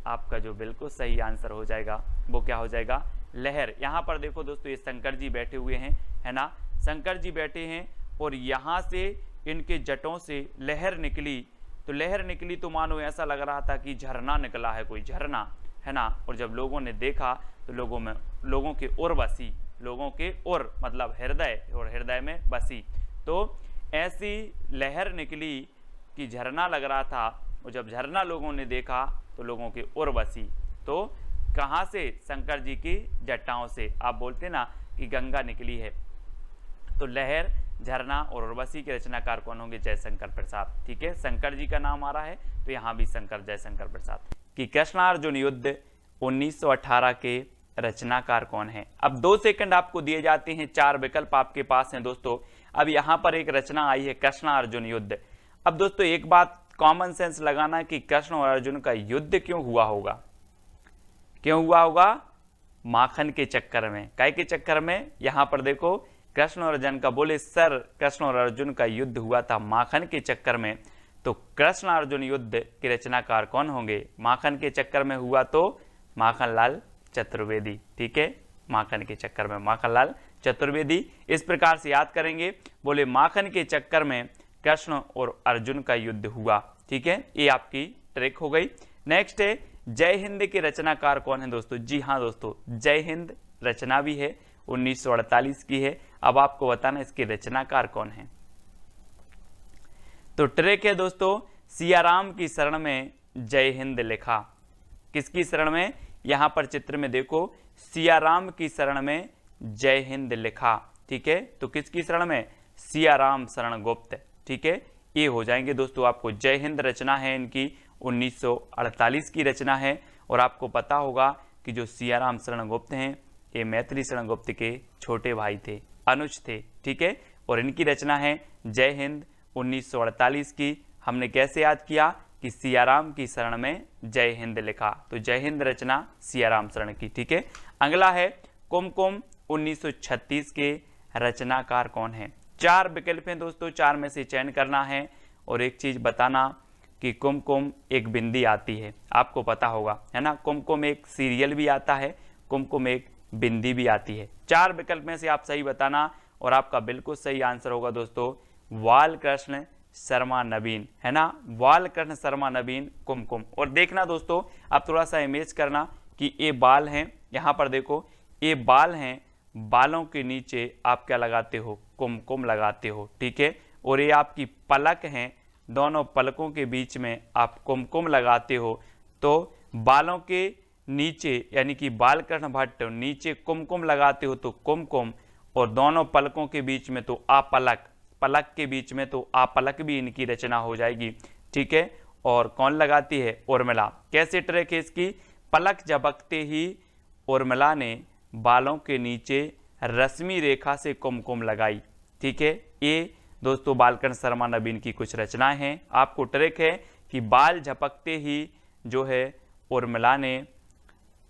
आपका जो बिल्कुल सही आंसर हो जाएगा वो क्या हो जाएगा, लहर। यहाँ पर देखो दोस्तों ये शंकर जी बैठे हुए हैं, है ना, शंकर जी बैठे हैं और यहाँ से इनके जटों से लहर निकली, तो लहर निकली तो मानो ऐसा लग रहा था कि झरना निकला है, कोई झरना, है ना। और जब लोगों ने देखा तो लोगों के उर बसी, लोगों के उर मतलब हृदय, और हृदय में बसी, तो ऐसी लहर निकली कि झरना लग रहा था। और जब झरना लोगों ने देखा तो लोगों के उर बसी, तो कहाँ से, शंकर जी की जटाओं से। आप बोलते ना कि गंगा निकली है। तो लहर, झरना और उर्वशी के रचनाकार कौन होंगे, जयशंकर प्रसाद, ठीक है। शंकर जी का नाम आ रहा है तो यहाँ भी जयशंकर प्रसाद। कि कृष्णार्जुन युद्ध 1918 के रचनाकार कौन है। अब 2 सेकंड आपको दिए जाते हैं, 4 विकल्प आपके पास हैं दोस्तों। अब यहाँ पर एक रचना आई है कृष्णार्जुन युद्ध। अब दोस्तों एक बात कॉमन सेंस लगाना कि कृष्ण और अर्जुन का युद्ध क्यों हुआ होगा, क्यों हुआ होगा, माखन के चक्कर में। काय के चक्कर में, यहाँ पर देखो कृष्ण और अर्जुन का बोले सर, कृष्ण और अर्जुन का युद्ध हुआ था माखन के चक्कर में। तो कृष्ण अर्जुन युद्ध के रचनाकार कौन होंगे, माखन के चक्कर में हुआ तो माखनलाल चतुर्वेदी, ठीक है। माखन के चक्कर में माखनलाल चतुर्वेदी। इस प्रकार से याद करेंगे, बोले माखन के चक्कर में कृष्ण और अर्जुन का युद्ध हुआ, ठीक है। ये आपकी ट्रिक हो गई। नेक्स्ट है जय हिंद के रचनाकार कौन है दोस्तों। जी हाँ दोस्तों, जय हिंद रचना भी है, 1948 की है। अब आपको बताना इसके रचनाकार कौन है। तो ट्रिक है दोस्तों, सियाराम की शरण में जय हिंद लिखा। किसकी शरण में, यहां पर चित्र में देखो, सियाराम की शरण में जय हिंद लिखा, ठीक है। तो किसकी शरण में, सियाराम शरण गुप्त, ठीक है। ये हो जाएंगे दोस्तों आपको। जय हिंद रचना है इनकी 1948 की रचना है। और आपको पता होगा कि जो सियाराम शरण गुप्त हैं ये मैथिली शरण गुप्त के छोटे भाई थे, अनुज थे, ठीक है। और इनकी रचना है जय हिंद 1948 की। हमने कैसे याद किया कि सियाराम की शरण में जय हिंद लिखा, तो जय हिंद रचना सियाराम शरण की, ठीक है। अगला है कुमकुम 1936 के रचनाकार कौन है। 4 विकल्प हैं दोस्तों, 4 में से चयन करना है। और एक चीज बताना कि कुमकुम एक बिंदी आती है, आपको पता होगा, है ना। कुमकुम एक सीरियल भी आता है, कुमकुम एक बिंदी भी आती है। 4 विकल्प में से आप सही बताना, और आपका बिल्कुल सही आंसर होगा दोस्तों बालकृष्ण शर्मा नवीन, है ना। बालकृष्ण शर्मा नवीन कुमकुम। और देखना दोस्तों, आप थोड़ा सा इमेज करना कि ये बाल हैं, यहाँ पर देखो ये बाल हैं, बालों के नीचे आप क्या लगाते हो, कुमकुम लगाते हो, ठीक है। और ये आपकी पलक हैं, दोनों पलकों के बीच में आप कुमकुम लगाते हो। तो बालों के नीचे यानी कि बालकृष्ण भट्ट नीचे कुमकुम लगाते हो तो कुमकुम, और दोनों पलकों के बीच में तो अपलक, पलक के बीच में, तो आपलक भी इनकी रचना हो जाएगी। ठीक है, और कौन लगाती है? उर्मिला। कैसे ट्रिक है इसकी? पलक झपकते ही उर्मिला ने बालों के नीचे रश्मि रेखा से कुमकुम लगाई। ठीक है, ये दोस्तों बालकर्ण शर्मा नवीन की कुछ रचनाएं हैं। आपको ट्रिक है कि बाल झपकते ही जो है उर्मिला ने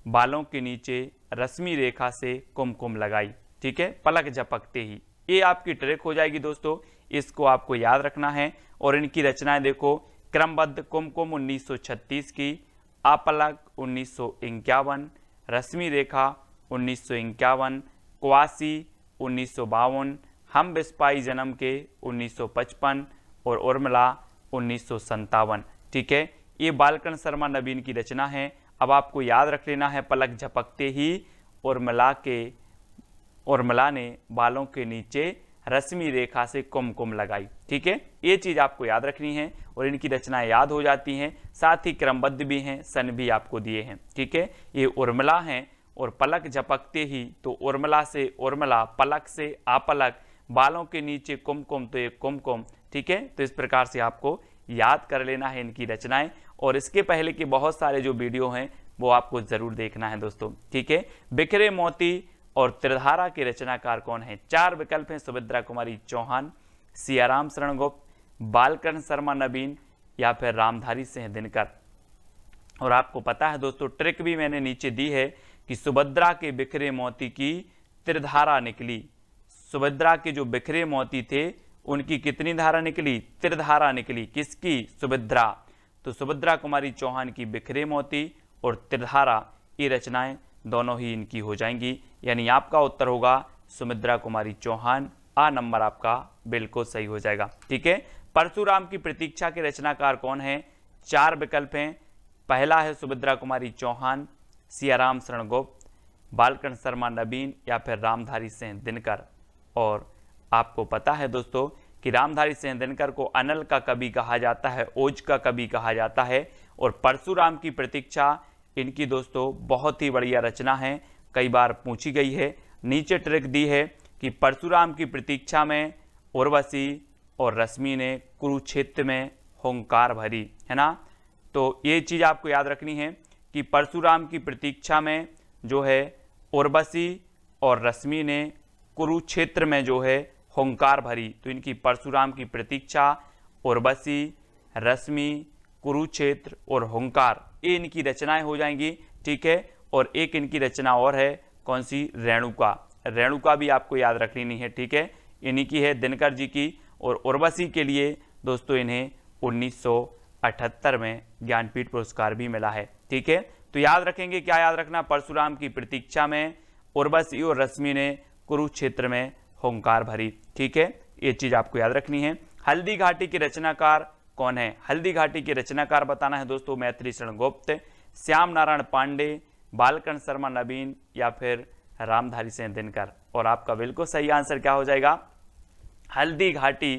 बालों के नीचे रश्मि रेखा से कुमकुम लगाई। ठीक है, पलक झपकते ही, ये आपकी ट्रिक हो जाएगी दोस्तों, इसको आपको याद रखना है। और इनकी रचनाएं देखो, क्रमबद्ध कुमकुम 1936 की, आपलक 1951, रश्मि रेखा 1951, क्वासी 1952, हम बिस्पाई जन्म के 1955 और उर्मिला 1957। ठीक है, ये बालकर्ण शर्मा नवीन की रचना है। अब आपको याद रख लेना है, पलक झपकते ही उर्मिला ने बालों के नीचे रश्मि रेखा से कुमकुम लगाई। ठीक है, ये चीज आपको याद रखनी है और इनकी रचनाएं याद हो जाती हैं, साथ ही क्रमबद्ध भी हैं, सन भी आपको दिए हैं। ठीक है, ये उर्मिला हैं और पलक झपकते ही, तो उर्मिला से उर्मिला, पलक से आपलक, बालों के नीचे कुमकुम, तो ये कुमकुम। ठीक है, तो इस प्रकार से आपको याद कर लेना है इनकी रचनाएं, और इसके पहले के बहुत सारे जो वीडियो हैं वो आपको जरूर देखना है दोस्तों। ठीक है, बिखरे मोती और त्रिधारा के रचनाकार कौन है? 4 विकल्प हैं, सुभद्रा कुमारी चौहान, सियाराम शरण गुप्त, बालकर्ण शर्मा नवीन या फिर रामधारी सिंह दिनकर। और आपको पता है दोस्तों, ट्रिक भी मैंने नीचे दी है कि सुभद्रा के बिखरे मोती की त्रिधारा निकली। सुभद्रा के जो बिखरे मोती थे उनकी कितनी धारा निकली? त्रिधारा निकली। किसकी? सुभद्रा। तो सुभद्रा कुमारी चौहान की बिखरे मोती और त्रिधारा, ये रचनाएं दोनों ही इनकी हो जाएंगी, यानी आपका उत्तर होगा सुभद्रा कुमारी चौहान। आ नंबर आपका बिल्कुल सही हो जाएगा। ठीक है, परशुराम की प्रतीक्षा के रचनाकार कौन है? 4 विकल्प हैं, पहला है सुभद्रा कुमारी चौहान, सियाराम शरण गुप्त, बालकर्ण शर्मा नवीन या फिर रामधारी सिंह दिनकर। और आपको पता है दोस्तों कि रामधारी सिंह दिनकर को अनल का कवि कहा जाता है, ओज का कवि कहा जाता है। और परशुराम की प्रतीक्षा इनकी दोस्तों बहुत ही बढ़िया रचना है, कई बार पूछी गई है। नीचे ट्रिक दी है कि परशुराम की प्रतीक्षा में उर्वशी और रश्मि ने कुरुक्षेत्र में हुंकार भरी, है ना। तो ये चीज़ आपको याद रखनी है कि परशुराम की प्रतीक्षा में जो है उर्वशी और रश्मि ने कुरुक्षेत्र में जो है हुंकार भरी। तो इनकी परशुराम की प्रतीक्षा, उर्वशी, रश्मि, कुरुक्षेत्र और हुंकार, ये इनकी रचनाएं हो जाएंगी। ठीक है, और एक इनकी रचना और है, कौन सी? रेणुका। रेणुका भी आपको याद रख लेनी है। ठीक है, इन्हीं की है, दिनकर जी की। और उर्वशी के लिए दोस्तों इन्हें 1978 में ज्ञानपीठ पुरस्कार भी मिला है। ठीक है, तो याद रखेंगे, क्या याद रखना? परशुराम की प्रतीक्षा में उर्वशी और रश्मि ने कुरुक्षेत्र में हुंकार भरी। ठीक है, ये चीज आपको याद रखनी है। हल्दी घाटी के रचनाकार कौन है? हल्दी घाटी के रचनाकार बताना है दोस्तों, मैथिली शरण गुप्त, श्याम नारायण पांडे, बालकर्ण शर्मा नवीन या फिर रामधारी सिंह दिनकर। और आपका बिल्कुल सही आंसर क्या हो जाएगा? हल्दी घाटी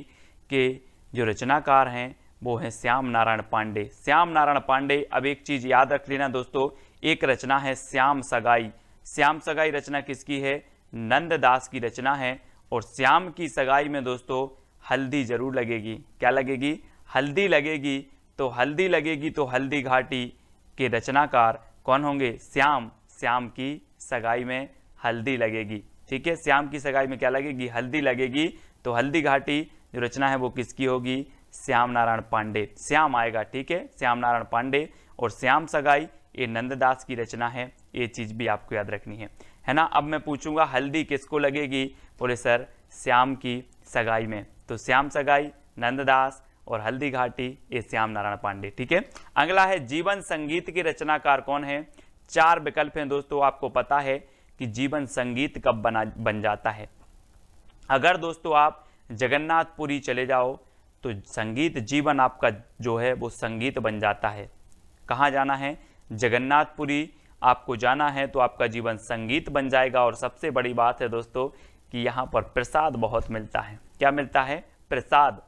के जो रचनाकार हैं वो हैं श्याम नारायण पांडे। श्याम नारायण पांडे। अब एक चीज याद रख लेना दोस्तों, एक रचना है श्याम सगाई। श्याम सगाई रचना किसकी है? नंददास की रचना है। और श्याम की सगाई में दोस्तों हल्दी जरूर लगेगी। क्या लगेगी? हल्दी लगेगी। तो हल्दी लगेगी तो हल्दी घाटी के रचनाकार कौन होंगे? श्याम। श्याम की सगाई में हल्दी लगेगी। ठीक है, श्याम की सगाई में क्या लगेगी? हल्दी लगेगी। तो हल्दी घाटी जो रचना है वो किसकी होगी? श्याम नारायण पांडे। श्याम आएगा। ठीक है, श्याम नारायण पांडे। और श्याम सगाई ये नंददास की रचना है, ये चीज भी आपको याद रखनी है ना। अब मैं पूछूंगा हल्दी किसको लगेगी? बोले सर श्याम की सगाई में। तो श्याम सगाई, नंददास और हल्दी घाटी, ये श्याम नारायण पांडे। ठीक है, अगला है जीवन संगीत के रचनाकार कौन है? 4 विकल्प हैं दोस्तों। आपको पता है कि जीवन संगीत कब बन जाता है? अगर दोस्तों आप जगन्नाथपुरी चले जाओ तो संगीत जीवन आपका जो है वो संगीत बन जाता है। कहाँ जाना है? जगन्नाथपुरी आपको जाना है तो आपका जीवन संगीत बन जाएगा। और सबसे बड़ी बात है दोस्तों कि यहाँ पर प्रसाद बहुत मिलता है। क्या मिलता है? प्रसाद।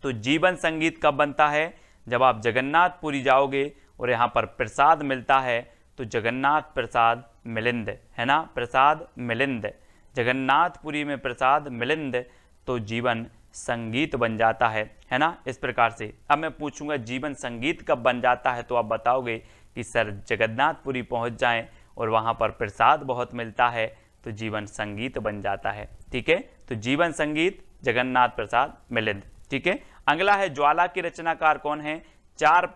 तो जीवन संगीत कब बनता है? जब आप जगन्नाथपुरी जाओगे और यहाँ पर प्रसाद मिलता है, तो जगन्नाथ प्रसाद मिलिंद, है ना। प्रसाद मिलिंद, जगन्नाथपुरी में प्रसाद मिलिंद, तो जीवन संगीत बन जाता है ना। इस प्रकार से अब मैं पूछूंगा जीवन संगीत कब बन जाता है, तो आप बताओगे कि सर जगन्नाथपुरी पहुंच जाएं और वहां पर प्रसाद बहुत मिलता है तो जीवन संगीत बन जाता है। ठीक है, तो जीवन संगीत जगन्नाथ प्रसाद मिलिंद। ठीक है, अगला है ज्वाला के रचनाकार कौन है। 4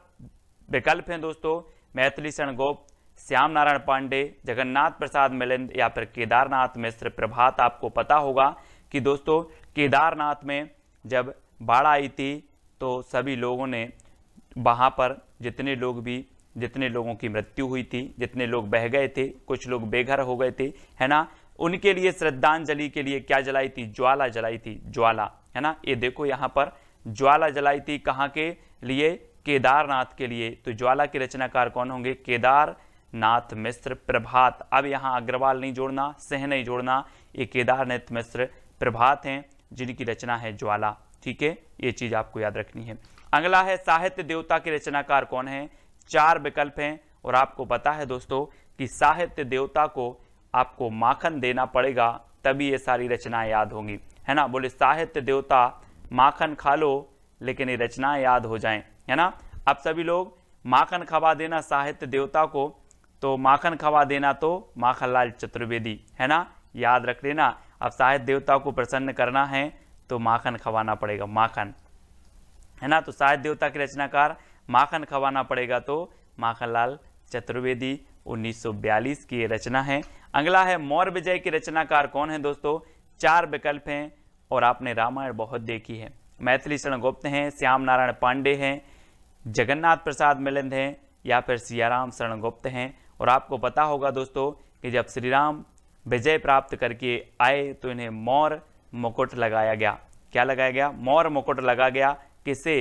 विकल्प हैं दोस्तों, मैथिली शरण गुप्त, श्याम नारायण पांडे, जगन्नाथ प्रसाद मिलिंद या फिर केदारनाथ मिश्र। प्रभात आपको पता होगा कि दोस्तों केदारनाथ में जब बाढ़ आई थी तो सभी लोगों ने वहाँ पर जितने लोगों की मृत्यु हुई थी, जितने लोग बह गए थे, कुछ लोग बेघर हो गए थे, है ना, उनके लिए श्रद्धांजलि के लिए क्या जलाई थी, ज्वाला जलाई थी, ज्वाला, है ना। ये देखो यहाँ पर ज्वाला जलाई थी, कहाँ के लिए, केदारनाथ के लिए। तो ज्वाला के रचनाकार कौन होंगे, केदारनाथ मिश्र। प्रभात, अब यहाँ अग्रवाल नहीं जोड़ना, सिंह नहीं जोड़ना, ये केदारनाथ मिश्र प्रभात हैं जिनकी रचना है ज्वाला। ठीक है, ये चीज आपको याद रखनी है। अगला है साहित्य देवता के रचनाकार कौन है। 4 विकल्प हैं और आपको पता है दोस्तों कि साहित्य देवता को आपको माखन देना पड़ेगा तभी ये सारी रचनाएं याद होंगी, है ना। बोले साहित्य देवता माखन खा लो लेकिन ये रचनाएं याद हो जाएं, है ना। अब सभी लोग माखन खवा देना साहित्य देवता को, तो माखन खवा देना तो माखनलाल चतुर्वेदी, है ना, याद रख लेना। अब साहित्य देवता को प्रसन्न करना है तो माखन खवाना पड़ेगा, माखन, है ना। तो साहित्य देवता के रचनाकार माखन खवाना पड़ेगा तो माखनलाल चतुर्वेदी। 1942 की ये रचना है। अगला है मौर्य विजय के रचनाकार कौन है दोस्तों। 4 विकल्प हैं और आपने रामायण बहुत देखी है। मैथिली शरण गुप्त हैं, श्याम नारायण पांडे हैं, जगन्नाथ प्रसाद मिलिंद हैं या फिर सियाराम शरण गुप्त हैं। और आपको पता होगा दोस्तों कि जब श्री राम विजय प्राप्त करके आए तो इन्हें मौर्य मुकुट लगाया गया। क्या लगाया गया, मौर्य मुकुट लगा गया। किसे,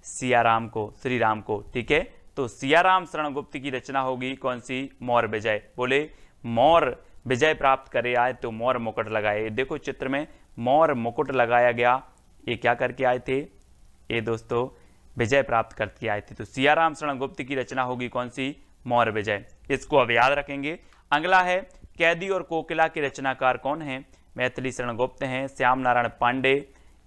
सियाराम को, श्री राम को। ठीक है, तो सियाराम शरण गुप्त की रचना होगी कौन सी, मौर्य विजय। बोले मौर्य विजय प्राप्त करे आए तो मौर्य मुकुट लगाए। देखो चित्र में मौर्य मुकुट लगाया गया, ये क्या करके आए थे, ये दोस्तों विजय प्राप्त करके आए थे। तो सियाराम शरण गुप्त की रचना होगी कौन सी, मौर्य विजय। इसको अब याद रखेंगे। अगला है कैदी और कोकिला के रचनाकार कौन है। मैथिली शरण गुप्त हैं, श्याम नारायण पांडे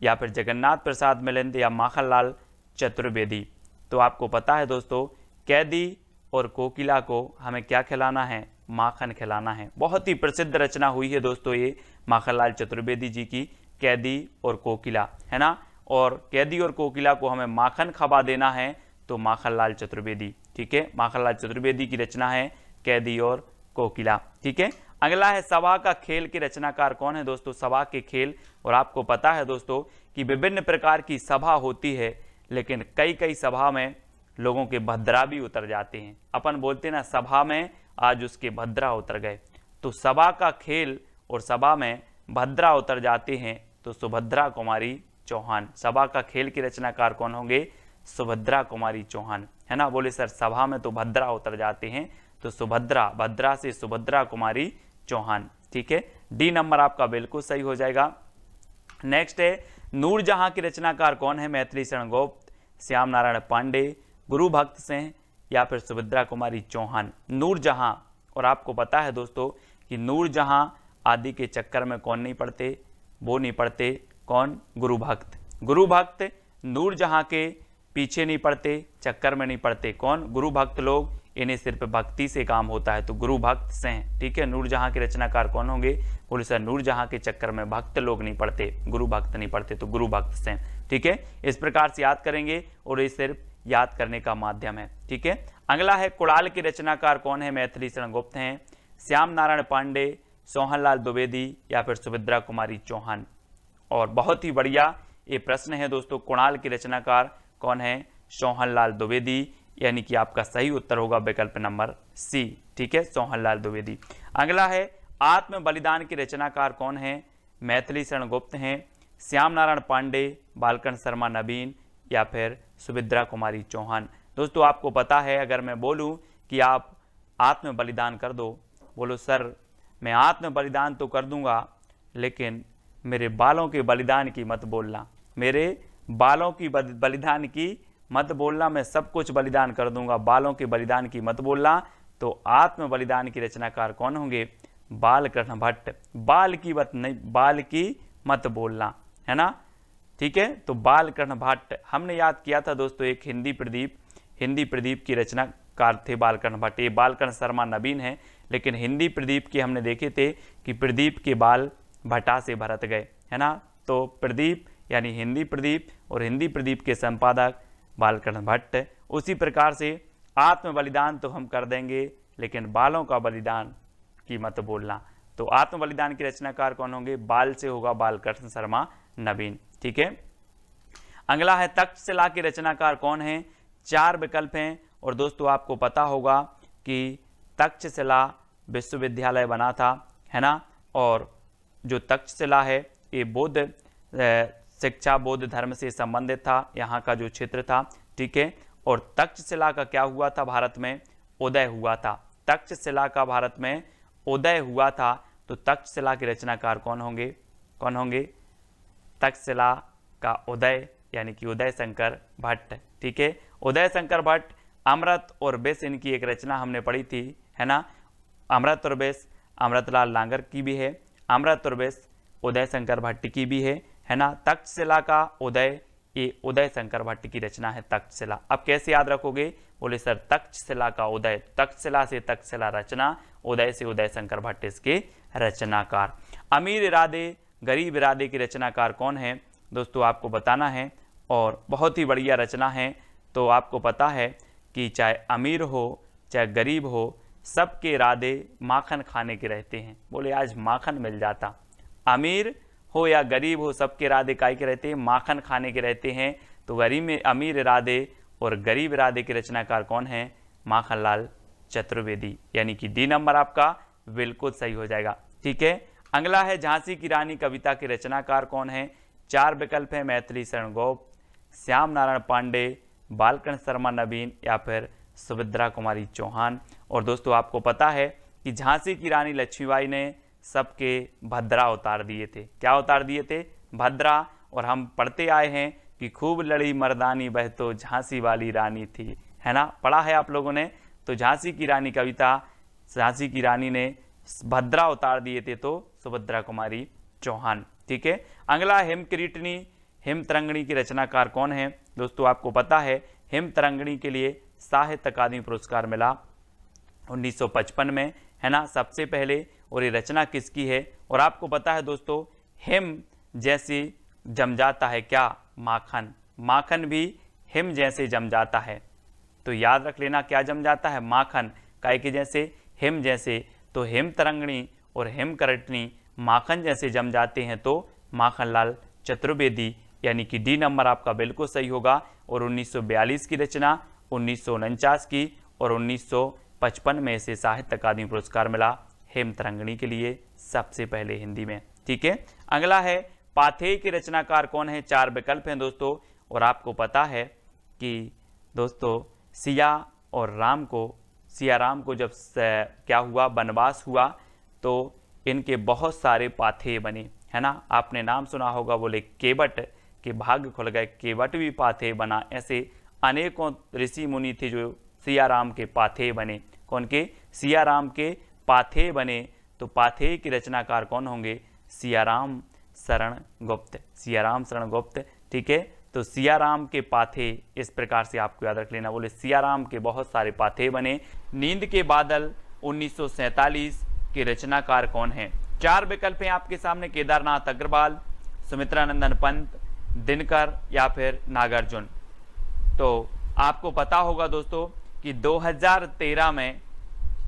या फिर जगन्नाथ प्रसाद मिलिंद या माखनलाल चतुर्वेदी। तो आपको पता है दोस्तों कैदी और कोकिला को हमें क्या खिलाना है, माखन खिलाना है। बहुत ही प्रसिद्ध रचना हुई है दोस्तों ये माखनलाल चतुर्वेदी जी की, कैदी और कोकिला, है ना। और कैदी और कोकिला को हमें माखन खवा देना है तो माखनलाल चतुर्वेदी। ठीक है, माखनलाल चतुर्वेदी की रचना है कैदी और कोकिला। ठीक है, अगला है सभा का खेल के रचनाकार कौन है दोस्तों। सभा के खेल, और आपको पता है दोस्तों कि विभिन्न प्रकार की सभा होती है लेकिन कई सभा में लोगों के भद्रा भी उतर जाते हैं। अपन बोलते ना सभा में आज उसके भद्रा उतर गए। तो सभा का खेल और सभा में भद्रा उतर जाते हैं तो सुभद्रा कुमारी चौहान। सभा का खेल के रचनाकार कौन होंगे, सुभद्रा कुमारी चौहान, है ना। बोले सर सभा में तो भद्रा उतर जाते हैं तो सुभद्रा, भद्रा से सुभद्रा कुमारी चौहान। ठीक है, डी नंबर आपका बिल्कुल सही हो जाएगा। नेक्स्ट है नूरजहां के रचनाकार कौन है। मैथिली शरण गुप्त, श्याम नारायण पांडे, गुरु भक्त सिंह या फिर सुभद्रा कुमारी चौहान। नूरजहां, और आपको पता है दोस्तों कि नूरजहां आदि के चक्कर में कौन नहीं पड़ते, वो नहीं पड़ते, कौन, गुरु भक्त। गुरु भक्त नूरजहां के पीछे नहीं पड़ते, चक्कर में नहीं पड़ते, कौन, गुरु भक्त लोग। इन्हें सिर्फ भक्ति से काम होता है तो गुरु भक्त सिंह। ठीक है, नूरजहां के रचनाकार कौन होंगे, बोले सर नूरजहां के चक्कर में भक्त लोग नहीं पड़ते, गुरु भक्त नहीं पड़ते, तो गुरु भक्त सिंह। ठीक है, इस प्रकार से याद करेंगे और ये सिर्फ याद करने का माध्यम है। ठीक है, अगला है कुड़ाल के रचनाकार कौन है। मैथिली शरण गुप्त हैं, श्याम नारायण पांडे, सोहनलाल द्विवेदी या फिर सुभद्रा कुमारी चौहान। और बहुत ही बढ़िया ये प्रश्न है दोस्तों, कुणाल के रचनाकार कौन है, सोहनलाल द्विवेदी, यानी कि आपका सही उत्तर होगा विकल्प नंबर सी। ठीक है, सोहनलाल द्विवेदी। अगला है आत्म बलिदान के रचनाकार कौन है। मैथिली शरण गुप्त हैं, श्याम नारायण पांडे, बालकन शर्मा नवीन या फिर सुभद्रा कुमारी चौहान। दोस्तों आपको पता है अगर मैं बोलूं कि आप आत्म बलिदान कर दो, बोलो सर मैं आत्म बलिदान तो कर दूंगा लेकिन मेरे बालों के बलिदान की मत बोलना, मेरे बालों की बलिदान की मत बोलना, मैं सब कुछ बलिदान कर दूंगा, बालों के बलिदान की मत बोलना। तो आत्म बलिदान की रचनाकार कौन होंगे, बालकृष्ण भट्ट। बाल की मत नहीं, बाल की मत बोलना, है ना, ठीक है। तो बालकृष्ण भट्ट हमने याद किया था दोस्तों, एक हिंदी प्रदीप की रचनाकार थे बालकृष्ण भट्ट। ये बालकृष्ण शर्मा नवीन है, लेकिन हिंदी प्रदीप के हमने देखे थे कि प्रदीप के बाल भट्टा से भरत गए, है ना। तो प्रदीप यानी हिंदी प्रदीप और हिंदी प्रदीप के संपादक बालकृष्ण भट्ट। उसी प्रकार से आत्म बलिदान तो हम कर देंगे, लेकिन बालों का बलिदान की मत बोलना। तो आत्म बलिदान के रचनाकार कौन होंगे? बाल से होगा बालकृष्ण शर्मा नवीन, ठीक है। अगला है तक्षशिला के रचनाकार कौन है? 4 विकल्प हैं और दोस्तों आपको पता होगा कि तक्षशिला विश्वविद्यालय बना था, है ना। और जो तक्षशिला है ये बौद्ध शिक्षा बौद्ध धर्म से संबंधित था, यहाँ का जो क्षेत्र था, ठीक है। और तक्षशिला का क्या हुआ था? भारत में उदय हुआ था। तक्षशिला का भारत में उदय हुआ था। तो तक्षशिला के रचनाकार कौन होंगे? तक्षशिला का उदय यानी कि उदय शंकर भट्ट, ठीक है। उदय शंकर भट्ट, अमृत और विष इनकी एक रचना हमने पढ़ी थी, है ना। अमृत और विष अमृतलाल लांगर की भी है, अमृत और विष उदय शंकर भट्ट की भी है ना। तक्षशिला का उदय, ये उदय शंकर भट्ट की रचना है तक्षशिला। अब कैसे याद रखोगे? बोले सर तक्षशिला का उदय, तक्षशिला से तक्षशिला रचना, उदय से उदय शंकर भट्ट इसके रचनाकार। अमीर इरादे गरीब इरादे की रचनाकार कौन है? दोस्तों आपको बताना है, और बहुत ही बढ़िया रचना है। तो आपको पता है कि चाहे अमीर हो चाहे गरीब हो, सबके इरादे माखन खाने के रहते हैं। बोले आज माखन मिल जाता। अमीर हो या गरीब हो, सबके इरादे काय के रहते हैं? माखन खाने के रहते हैं। तो गरीब में अमीर इरादे और गरीब इरादे के रचनाकार कौन है? माखनलाल चतुर्वेदी, यानी कि डी नंबर आपका बिल्कुल सही हो जाएगा, ठीक है। अगला है झांसी की रानी कविता के रचनाकार कौन है? 4 विकल्प है, मैथिली शरण गुप्त, श्याम नारायण पांडे, बालकृष्ण शर्मा नवीन या फिर सुभद्रा कुमारी चौहान। और दोस्तों आपको पता है कि झांसी की रानी लक्ष्मीबाई ने सबके भद्रा उतार दिए थे। क्या उतार दिए थे? भद्रा। और हम पढ़ते आए हैं कि खूब लड़ी मर्दानी वह तो झांसी वाली रानी थी, है ना, पढ़ा है आप लोगों ने। तो झांसी की रानी कविता, झांसी की रानी ने भद्रा उतार दिए थे, तो सुभद्रा कुमारी चौहान, ठीक है। अगला हिमकिरीटनी हिमतरंगिणी की रचनाकार कौन है? दोस्तों आपको पता है हिमतरंगिणी के लिए साहित्य अकादमी पुरस्कार मिला 1955 में, है ना, सबसे पहले। और ये रचना किसकी है? और आपको पता है दोस्तों, हिम जैसी जम जाता है क्या? माखन। माखन भी हिम जैसे जम जाता है। तो याद रख लेना क्या जम जाता है? माखन। काय के जैसे? हिम जैसे। तो हिमतरंगिणी और हिमकरटनी माखन जैसे जम जाते हैं, तो माखनलाल चतुर्वेदी, यानी कि डी नंबर आपका बिल्कुल सही होगा। और 1942 की रचना, 1949 की और 1955 में इसे साहित्य अकादमी पुरस्कार मिला हेमतरंगिणी के लिए, सबसे पहले हिंदी में, ठीक है। अगला है पाथेय के रचनाकार कौन है? 4 विकल्प हैं दोस्तों। और आपको पता है कि दोस्तों सिया राम को जब क्या हुआ, वनवास हुआ, तो इनके बहुत सारे पाथेय बने, है ना। आपने नाम सुना होगा, बोले केवट के भाग्य खुल गए, केवट भी पाथेय बना। ऐसे अनेकों ऋषि मुनि थे जो सिया राम के पाथेय बने। कौन के? सिया राम के पाथेय बने। तो पाथेय की रचनाकार कौन होंगे? सियाराम शरण गुप्त, सियाराम शरण गुप्त, ठीक है। तो सियाराम के पाथेय इस प्रकार से आपको याद रख लेना। बोले सियाराम के बहुत सारे पाथेय बने। नींद के बादल 1947 के रचनाकार कौन है? 4 विकल्प हैं आपके सामने, केदारनाथ अग्रवाल, सुमित्रानंदन पंत, दिनकर या फिर नागार्जुन। तो आपको पता होगा दोस्तों कि 2013 में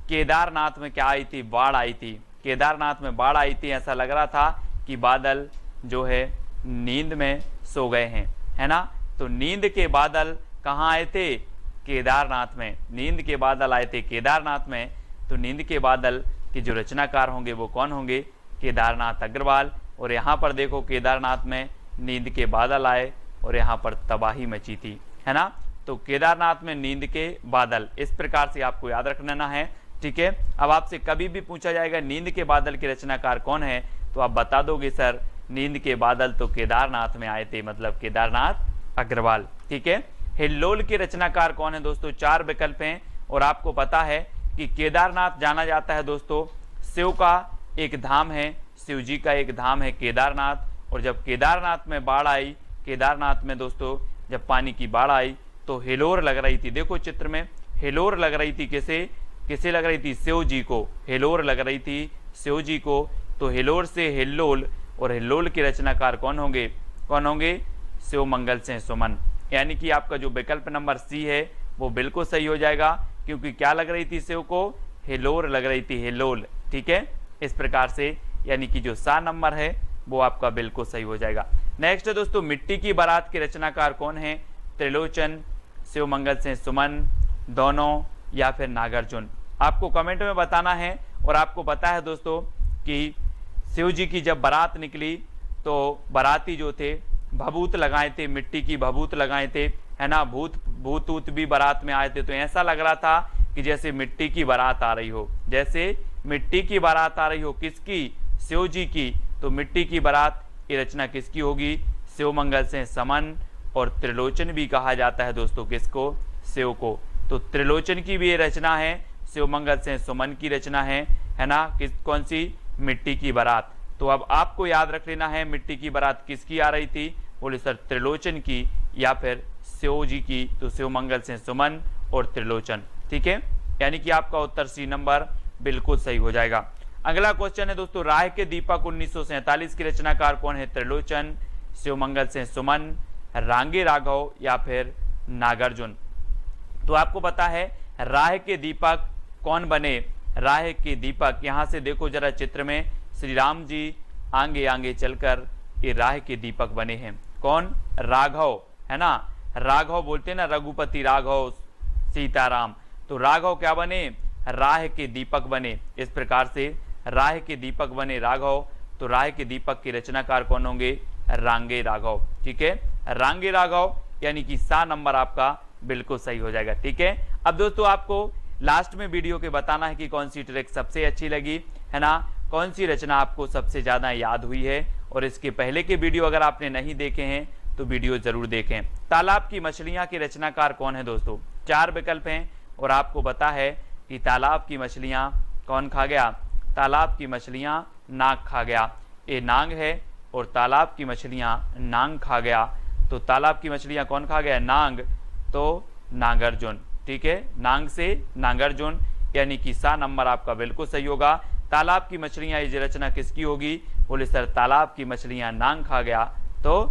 केदारनाथ में क्या आई थी? बाढ़ आई थी। केदारनाथ में बाढ़ आई थी। ऐसा लग रहा था कि बादल जो है नींद में सो गए हैं, है ना। तो नींद के बादल कहाँ आए थे? केदारनाथ में। नींद के बादल आए थे केदारनाथ में। तो नींद के बादल के जो रचनाकार होंगे वो कौन होंगे? केदारनाथ अग्रवाल। और यहाँ पर देखो केदारनाथ में नींद के बादल आए और यहाँ पर तबाही मची थी, है ना। तो केदारनाथ में नींद के बादल, इस प्रकार से आपको याद रखना है, ठीक है। अब आपसे कभी भी पूछा जाएगा नींद के बादल के रचनाकार कौन है, तो आप बता दोगे सर नींद के बादल तो केदारनाथ में आए थे, मतलब केदारनाथ अग्रवाल, ठीक है। हिल्लोल के रचनाकार कौन है दोस्तों? 4 विकल्प हैं। और आपको पता है कि केदारनाथ जाना जाता है दोस्तों, शिव का एक धाम है, शिव जी का एक धाम है केदारनाथ। और जब केदारनाथ में बाढ़ आई, केदारनाथ में दोस्तों जब पानी की बाढ़ आई तो हिलोर लग रही थी। देखो चित्र में हिलोर लग रही थी, किसे लग रही थी? शिव जी को हिलोर लग रही थी, शिव जी को। तो हिलोर से हिल्लोल, और हिल्लोल के रचनाकार कौन होंगे? शिव मंगल सिंह सुमन। यानी कि आपका जो विकल्प नंबर सी है वो बिल्कुल सही हो जाएगा, क्योंकि क्या लग रही थी शिव को? हिलोर लग रही थी, हिलोल। ठीक है, इस प्रकार से यानी कि जो सा नंबर है वो आपका बिल्कुल सही हो जाएगा। नेक्स्ट है दोस्तों, मिट्टी की बारात के रचनाकार कौन है? त्रिलोचन, शिव मंगल सिंह सुमन, दोनों, या फिर नागार्जुन। आपको कमेंट में बताना है। और आपको पता है दोस्तों कि शिव जी की जब बारात निकली तो बाराती जो थे भभूत लगाए थे, मिट्टी की भभूत लगाए थे, है ना, भूत भी बारात में आए थे। तो ऐसा लग रहा था कि जैसे मिट्टी की बारात आ रही हो, जैसे मिट्टी की बारात आ रही हो। किसकी? शिव जी की। तो मिट्टी की बारात ये रचना किसकी होगी? शिव मंगल सिंह सुमन। और त्रिलोचन भी कहा जाता है दोस्तों किसको? शिव को। तो त्रिलोचन की भी ये रचना है, शिव मंगल सिंह सुमन की रचना है ना। कौन सी? मिट्टी की बारात। तो अब आपको याद रख लेना है मिट्टी की बारात किसकी आ रही थी? बोले सर त्रिलोचन की या फिर शिव जी की। तो शिव मंगल सिंह सुमन और त्रिलोचन। ठीक है, यानी कि आपका उत्तर सी नंबर बिल्कुल सही हो जाएगा। अगला क्वेश्चन है दोस्तों, राह के दीपक 1947 की रचनाकार कौन है? त्रिलोचन, शिव मंगल सिंह सुमन, रांगे राघव, या फिर नागार्जुन। तो आपको पता है राह के दीपक कौन बने? राह के दीपक, यहां से देखो जरा चित्र में, श्री राम जी आगे आगे चलकर ये राह के दीपक बने हैं। कौन? राघव, है ना। राघव बोलते हैं ना, रघुपति राघव सीताराम। तो राघव क्या बने? राह के दीपक बने। इस प्रकार से राह के दीपक बने राघव। तो राह के दीपक के रचनाकार कौन होंगे? रांगे राघव। ठीक है, रांगे राघव, यानी कि सा नंबर आपका बिल्कुल सही हो जाएगा। ठीक है, अब दोस्तों आपको लास्ट में वीडियो के बताना है कि कौन सी ट्रिक सबसे अच्छी लगी, है ना, कौन सी रचना आपको सबसे ज्यादा याद हुई है। और इसके पहले के वीडियो अगर आपने नहीं देखे हैं तो वीडियो जरूर देखें। तालाब की मछलियां के रचनाकार कौन है दोस्तों? 4 विकल्प हैं और आपको पता है कि तालाब की मछलियां कौन खा गया? तालाब की मछलियां नाग खा गया। ये नाग है और तालाब की मछलियां नाग खा गया। तो तालाब की मछलियां कौन खा गया? नाग। तो नागार्जुन। ठीक है, नाग से नागार्जुन, यानी कि सा नंबर आपका बिल्कुल सही होगा। तालाब की मछलियां ये रचना किसकी होगी? बोले सर तालाब की मछलियां नाग खा गया। तो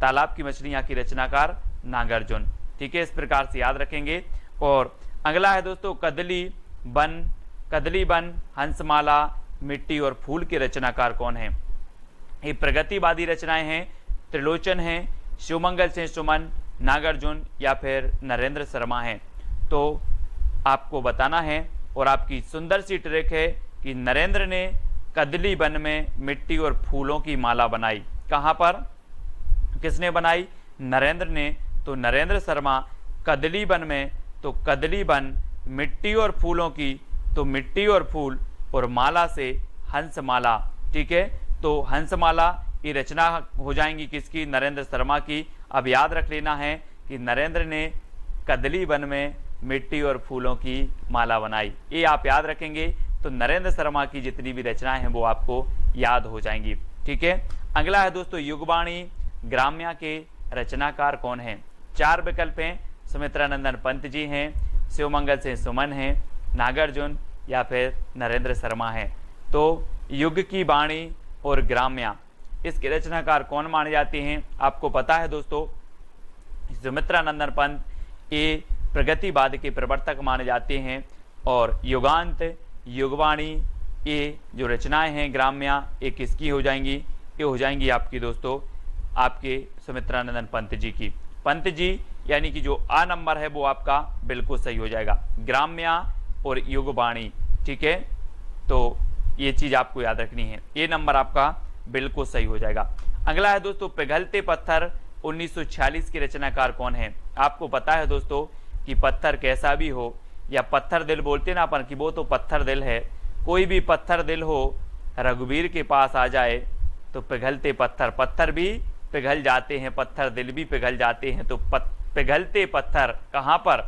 तालाब की मछलियां की रचनाकार नागार्जुन। ठीक है, इस प्रकार से याद रखेंगे। और अगला है दोस्तों, कदली बन, हंसमाला, मिट्टी और फूल के रचनाकार कौन है? ये प्रगतिवादी रचनाएं हैं। त्रिलोचन है, शिवमंगल सिंह सुमन, नागार्जुन, या फिर नरेंद्र शर्मा हैं। तो आपको बताना है और आपकी सुंदर सी ट्रिक है कि नरेंद्र ने कदली वन में मिट्टी और फूलों की माला बनाई। कहां पर? किसने बनाई? नरेंद्र ने। तो नरेंद्र शर्मा कदली वन में, तो कदली वन मिट्टी और फूलों की, तो मिट्टी और फूल और माला से हंसमाला। ठीक है, तो हंसमाला ये रचना हो जाएंगी किसकी? नरेंद्र शर्मा की। अब याद रख लेना है कि नरेंद्र ने कदली वन में मिट्टी और फूलों की माला बनाई। ये आप याद रखेंगे तो नरेंद्र शर्मा की जितनी भी रचनाएं हैं वो आपको याद हो जाएंगी। ठीक है, अगला है दोस्तों, युगवाणी ग्राम्या के रचनाकार कौन है? 4 विकल्प हैं। सुमित्रानंदन पंत जी हैं, शिवमंगल सिंह सुमन हैं, नागार्जुन, या फिर नरेंद्र शर्मा हैं। तो युग की वाणी और ग्राम्या, इसके रचनाकार कौन माने जाते हैं? आपको पता है दोस्तों, सुमित्रानंदन पंत ये प्रगतिवाद के प्रवर्तक माने जाते हैं। और युगांत, युगवाणी, ये जो रचनाएं हैं ग्राम्या, ये किसकी हो जाएंगी? ये हो जाएंगी आपकी दोस्तों आपके सुमित्रानंदन पंत जी की। पंत जी यानी कि जो आ नंबर है वो आपका बिल्कुल सही हो जाएगा, ग्राम्या और युगवाणी। ठीक है, तो ये चीज आपको याद रखनी है, ये नंबर आपका बिल्कुल सही हो जाएगा। अगला है दोस्तों, पिघलते पत्थर 1946 के रचनाकार कौन है? आपको पता है दोस्तों कि पत्थर कैसा भी हो, या पत्थर दिल बोलते ना अपन, कि वो तो पत्थर दिल है। कोई भी पत्थर दिल हो रघुवीर के पास आ जाए तो पिघलते पत्थर भी पिघल जाते हैं, पत्थर दिल भी पिघल जाते हैं। तो पिघलते पत्थर कहाँ पर?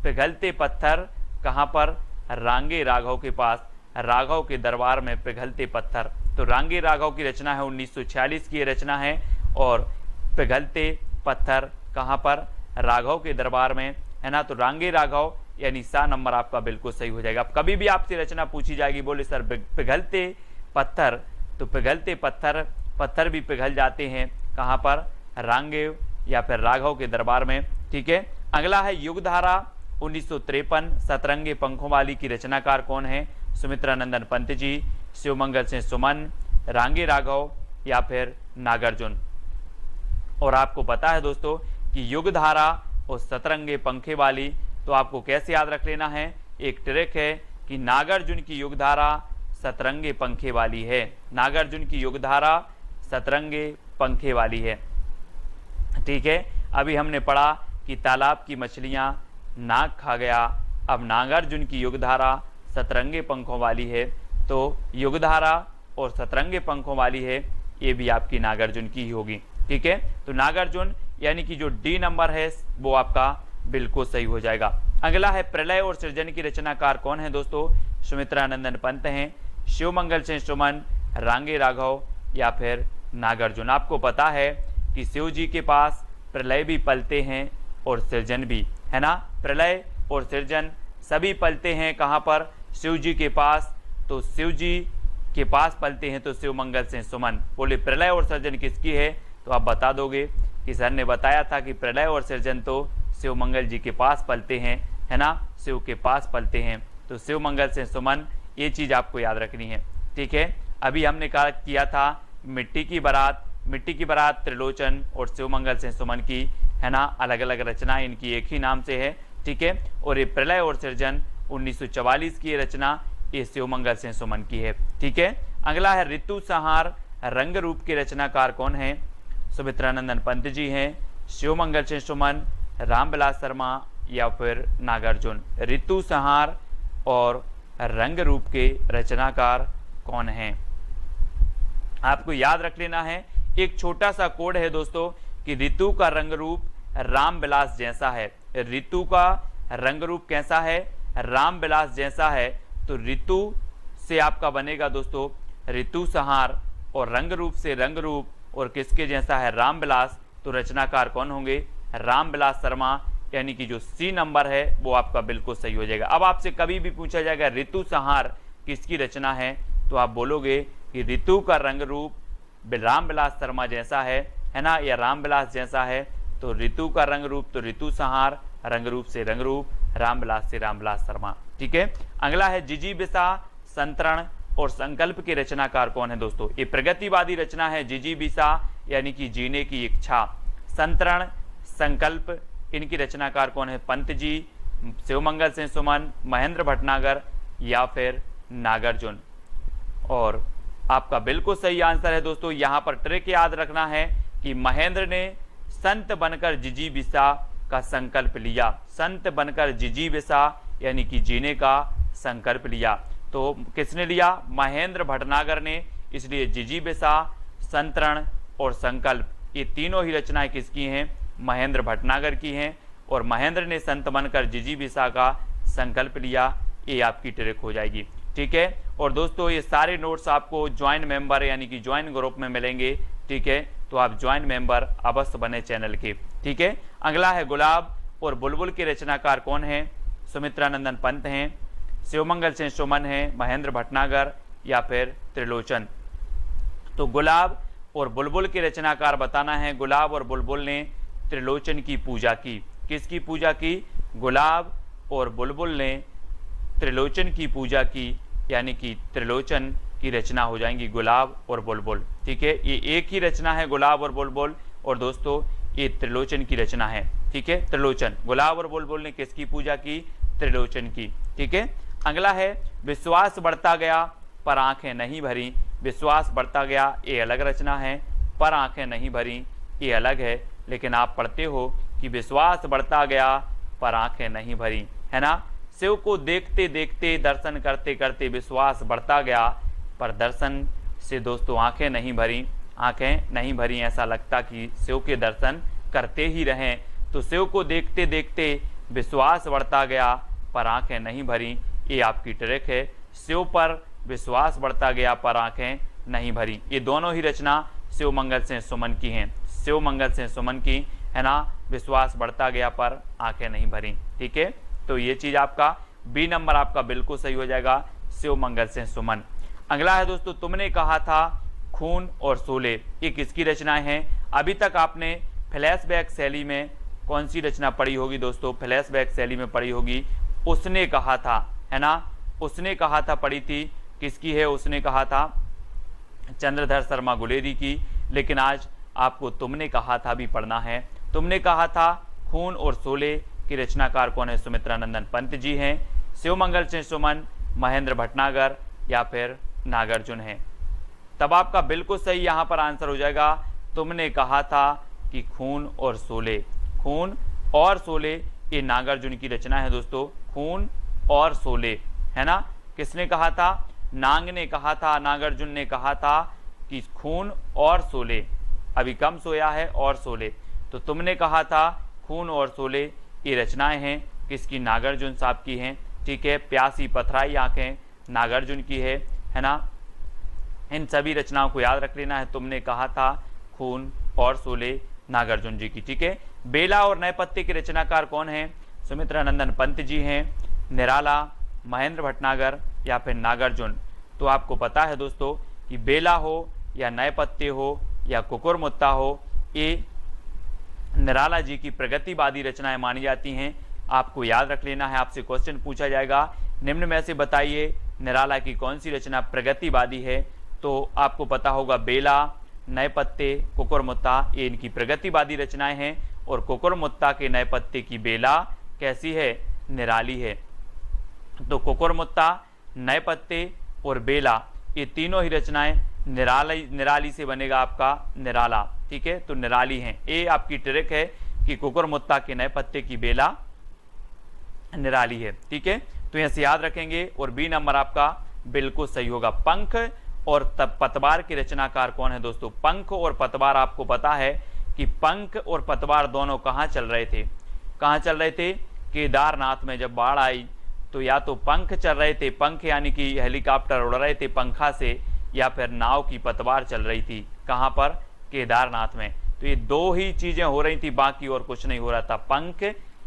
पिघलते पत्थर कहाँ पर? रांगे राघव के पास, राघव के दरबार में पिघलते पत्थर तो रांगे राघव की रचना है 1946 की ये रचना है। और पिघलते पत्थर कहाँ पर, राघव के दरबार में, है ना। तो रांगे राघव यानी सा नंबर आपका बिल्कुल सही हो जाएगा। अब कभी भी आपसे रचना पूछी जाएगी, बोले सर पिघलते पत्थर, तो पिघलते पत्थर भी पिघल जाते हैं कहाँ पर, रांगे या फिर राघव के दरबार में। ठीक है, अगला है युगधारा 1953 सतरंगे पंखों वाली की रचनाकार कौन है, सुमित्रानंदन पंत जी, शिवमंगल सिंह सुमन, रांगे राघव या फिर नागार्जुन। और आपको पता है दोस्तों कि युगधारा और सतरंगे पंखे वाली, तो आपको कैसे याद रख लेना है, एक ट्रिक है कि नागार्जुन की युगधारा सतरंगे पंखे वाली है, नागार्जुन की युगधारा सतरंगे पंखे वाली है। ठीक है, अभी हमने पढ़ा कि तालाब की मछलियां नाग खा गया, अब नागार्जुन की युगधारा सतरंगे पंखों वाली है, तो युगधारा और सतरंगे पंखों वाली है, ये भी आपकी नागार्जुन की ही होगी। ठीक है, तो नागार्जुन यानी कि जो डी नंबर है वो आपका बिल्कुल सही हो जाएगा। अगला है प्रलय और सृजन की रचनाकार कौन है दोस्तों, सुमित्रानंदन पंत हैं, शिवमंगल सिंह सुमन, रांगे राघव या फिर नागार्जुन। आपको पता है कि शिव जी के पास प्रलय भी पलते हैं और सृजन भी, है ना। प्रलय और सृजन सभी पलते हैं कहाँ पर, शिव जी के पास, तो शिव जी के पास पलते हैं तो शिवमंगल सिंह सुमन। बोले प्रलय और सृजन किसकी है, तो आप बता दोगे कि सर ने बताया था कि प्रलय और सृजन तो शिवमंगल जी के पास पलते हैं, है ना, शिव के पास पलते हैं, तो शिवमंगल सिंह सुमन, ये चीज़ आपको याद रखनी है। ठीक है, अभी हमने कहा किया था मिट्टी की बारात त्रिलोचन और शिवमंगल सिंह सुमन की, है ना, अलग अलग रचना इनकी एक ही नाम से है। ठीक है, और ये प्रलय और सृजन 1944 की रचना, ये शिवमंगल सिंह सुमन की है। ठीक है, अगला है ऋतु संहार रंग रूप के रचनाकार कौन है, सुमित्रानंदन पंत जी हैं, शिवमंगल सिंह सुमन, रामविलास शर्मा या फिर नागार्जुन। ऋतु संहार और रंग रूप के रचनाकार कौन हैं, आपको याद रख लेना है। एक छोटा सा कोड है दोस्तों कि ऋतु का रंग रूप रामविलास जैसा है, ऋतु का रंग रूप कैसा है, रामविलास जैसा है, तो ऋतु से आपका बनेगा दोस्तों ऋतु संहार, और रंग रूप से रंग रूप, और किसके जैसा है, रामविलास, तो रचनाकार कौन होंगे, रामविलास शर्मा, यानी कि जो सी नंबर है वो आपका बिल्कुल सही हो जाएगा। अब आपसे कभी भी पूछा जाएगा ऋतु संहार किसकी रचना है, तो आप बोलोगे कि ऋतु का रंग रूप रामविलास शर्मा जैसा है ना, या रामविलास जैसा है, तो ऋतु का रंग रूप तो ऋतु संहार, रंग रूप से रंग रूप, रामविलास से रामविलास शर्मा। ठीक है, अगला है जिजीविषा संतरण और संकल्प के रचनाकार कौन है दोस्तों, ये प्रगतिवादी रचना है। जिजीविषा यानी कि जीने की इच्छा, संतरण संकल्प, इनकी रचनाकार कौन है, पंत जी, शिवमंगल सिंह सुमन, महेंद्र भटनागर या फिर नागार्जुन। और आपका बिल्कुल सही आंसर है दोस्तों, यहाँ पर ट्रिक याद रखना है कि महेंद्र ने संत बनकर जिजीविषा का संकल्प लिया, संत बनकर जिजीविषा यानी कि जीने का संकल्प लिया। तो किसने लिया, महेंद्र भटनागर ने, इसलिए जिजीविषा, संतरण और संकल्प ये तीनों ही रचनाएं किसकी हैं, महेंद्र भटनागर की हैं। और महेंद्र ने संत बनकर जिजीविषा का संकल्प लिया, ये आपकी ट्रिक हो जाएगी। ठीक है, और दोस्तों ये सारे नोट्स आपको ज्वाइन मेंबर यानी कि ज्वाइन ग्रुप में मिलेंगे। ठीक है, तो आप ज्वाइन मेंबर अवश्य बने चैनल के। ठीक है, अगला है गुलाब और बुलबुल के रचनाकार कौन है, सुमित्रानंदन पंत हैं, शिवमंगल सिंह सुमन हैं, महेंद्र भटनागर या फिर त्रिलोचन। तो गुलाब और बुलबुल के रचनाकार बताना है। गुलाब और बुलबुल ने त्रिलोचन की पूजा की, किसकी पूजा की, गुलाब और बुलबुल ने त्रिलोचन की पूजा की, यानी कि त्रिलोचन की रचना हो जाएंगी गुलाब और बुलबुल। ठीक है, ये एक ही रचना है गुलाब और बुलबुल, और दोस्तों ये त्रिलोचन की रचना है। ठीक है, त्रिलोचन, गुलाब और बुलबुल ने किसकी पूजा की, त्रिलोचन की। ठीक है, अगला है विश्वास बढ़ता गया पर आंखें नहीं भरी। विश्वास बढ़ता गया ये अलग रचना है, पर आंखें नहीं भरी ये अलग है, लेकिन आप पढ़ते हो कि विश्वास बढ़ता गया पर आंखें नहीं भरी, है ना। शिव को देखते देखते दर्शन करते करते विश्वास बढ़ता गया, पर दर्शन से दोस्तों आंखें नहीं भरी, आंखें नहीं भरी, ऐसा लगता कि शिव के दर्शन करते ही रहें। तो शिव को देखते देखते विश्वास बढ़ता गया पर आंखें नहीं भरी, ये आपकी ट्रिक है। शिव पर विश्वास बढ़ता गया पर आंखें नहीं भरी। ये दोनों ही रचना शिव मंगल सिंह सुमन की हैं, शिव मंगल सिंह सुमन की, है ना। विश्वास बढ़ता गया पर आंखें नहीं भरी, ठीक है। तो ये चीज आपका बी नंबर आपका बिल्कुल सही हो जाएगा, शिव मंगल सिंह सुमन। अगला है दोस्तों, तुमने कहा था खून और शोले, ये किसकी रचनाएं हैं? अभी तक आपने फ्लैशबैक शैली में कौन सी रचना पढ़ी होगी दोस्तों? फ्लैशबैक शैली में पढ़ी होगी उसने कहा था, है ना। उसने कहा था पढ़ी थी, किसकी है उसने कहा था? चंद्रधर शर्मा गुलेरी की। लेकिन आज आपको तुमने कहा था भी पढ़ना है। तुमने कहा था खून और शोले की रचनाकार कौन है? सुमित्रा नंदन पंत जी हैं, शिव मंगल सिंह सुमन, महेंद्र भटनागर या फिर नागार्जुन है। तब आपका बिल्कुल सही यहाँ पर आंसर हो जाएगा, तुमने कहा था कि खून और शोले। खून और शोले ये नागार्जुन की रचना है दोस्तों, खून और शोले, है ना। किसने कहा था? नांग ने कहा था, नागार्जुन ने कहा था कि खून और शोले, अभी कम सोया है और शोले। तो तुमने कहा था खून और शोले ये रचनाएं हैं किसकी? नागार्जुन साहब की हैं, ठीक है। प्यासी पथराई आंखें नागार्जुन की है ना। इन सभी रचनाओं को याद रख लेना है। तुमने कहा था खून और शोले नागार्जुन जी की, ठीक है। बेला और नए पत्ते के रचनाकार कौन है? सुमित्रा नंदन पंत जी हैं, निराला, महेंद्र भटनागर या फिर नागार्जुन। तो आपको पता है दोस्तों कि बेला हो या नए पत्ते हो या कुकुरमुत्ता हो, ये निराला जी की प्रगतिवादी रचनाएं मानी जाती हैं। आपको याद रख लेना है, आपसे क्वेश्चन पूछा जाएगा निम्न में से बताइए निराला की कौन सी रचना प्रगतिवादी है? तो आपको पता होगा बेला, नए पत्ते, कुकुरमुत्ता ये इनकी प्रगतिवादी रचनाएं हैं। और कुकुरमुत्ता के नए पत्ते की बेला कैसी है? निराली है। तो कुकुरमुत्ता, नए पत्ते और बेला ये तीनों ही रचनाएं निराली से बनेगा आपका निराला, ठीक है। तो निराली हैं। ये आपकी ट्रिक है कि कुकुरमुत्ता के नए पत्ते की बेला निराली है, ठीक है। तो यहां से याद रखेंगे। और बी नंबर आपका बिल्कुल सही होगा। पंख और पतवार के रचनाकार कौन है दोस्तों? पंख और पतवार, आपको पता है कि पंख और पतवार दोनों कहाँ चल रहे थे? कहाँ चल रहे थे? केदारनाथ में जब बाढ़ आई तो या तो पंख चल रहे थे, पंख यानी कि हेलीकॉप्टर उड़ रहे थे पंखा से, या फिर नाव की पतवार चल रही थी। कहाँ पर? केदारनाथ में। तो ये दो ही चीजें हो रही थी, बाकी और कुछ नहीं हो रहा था, पंख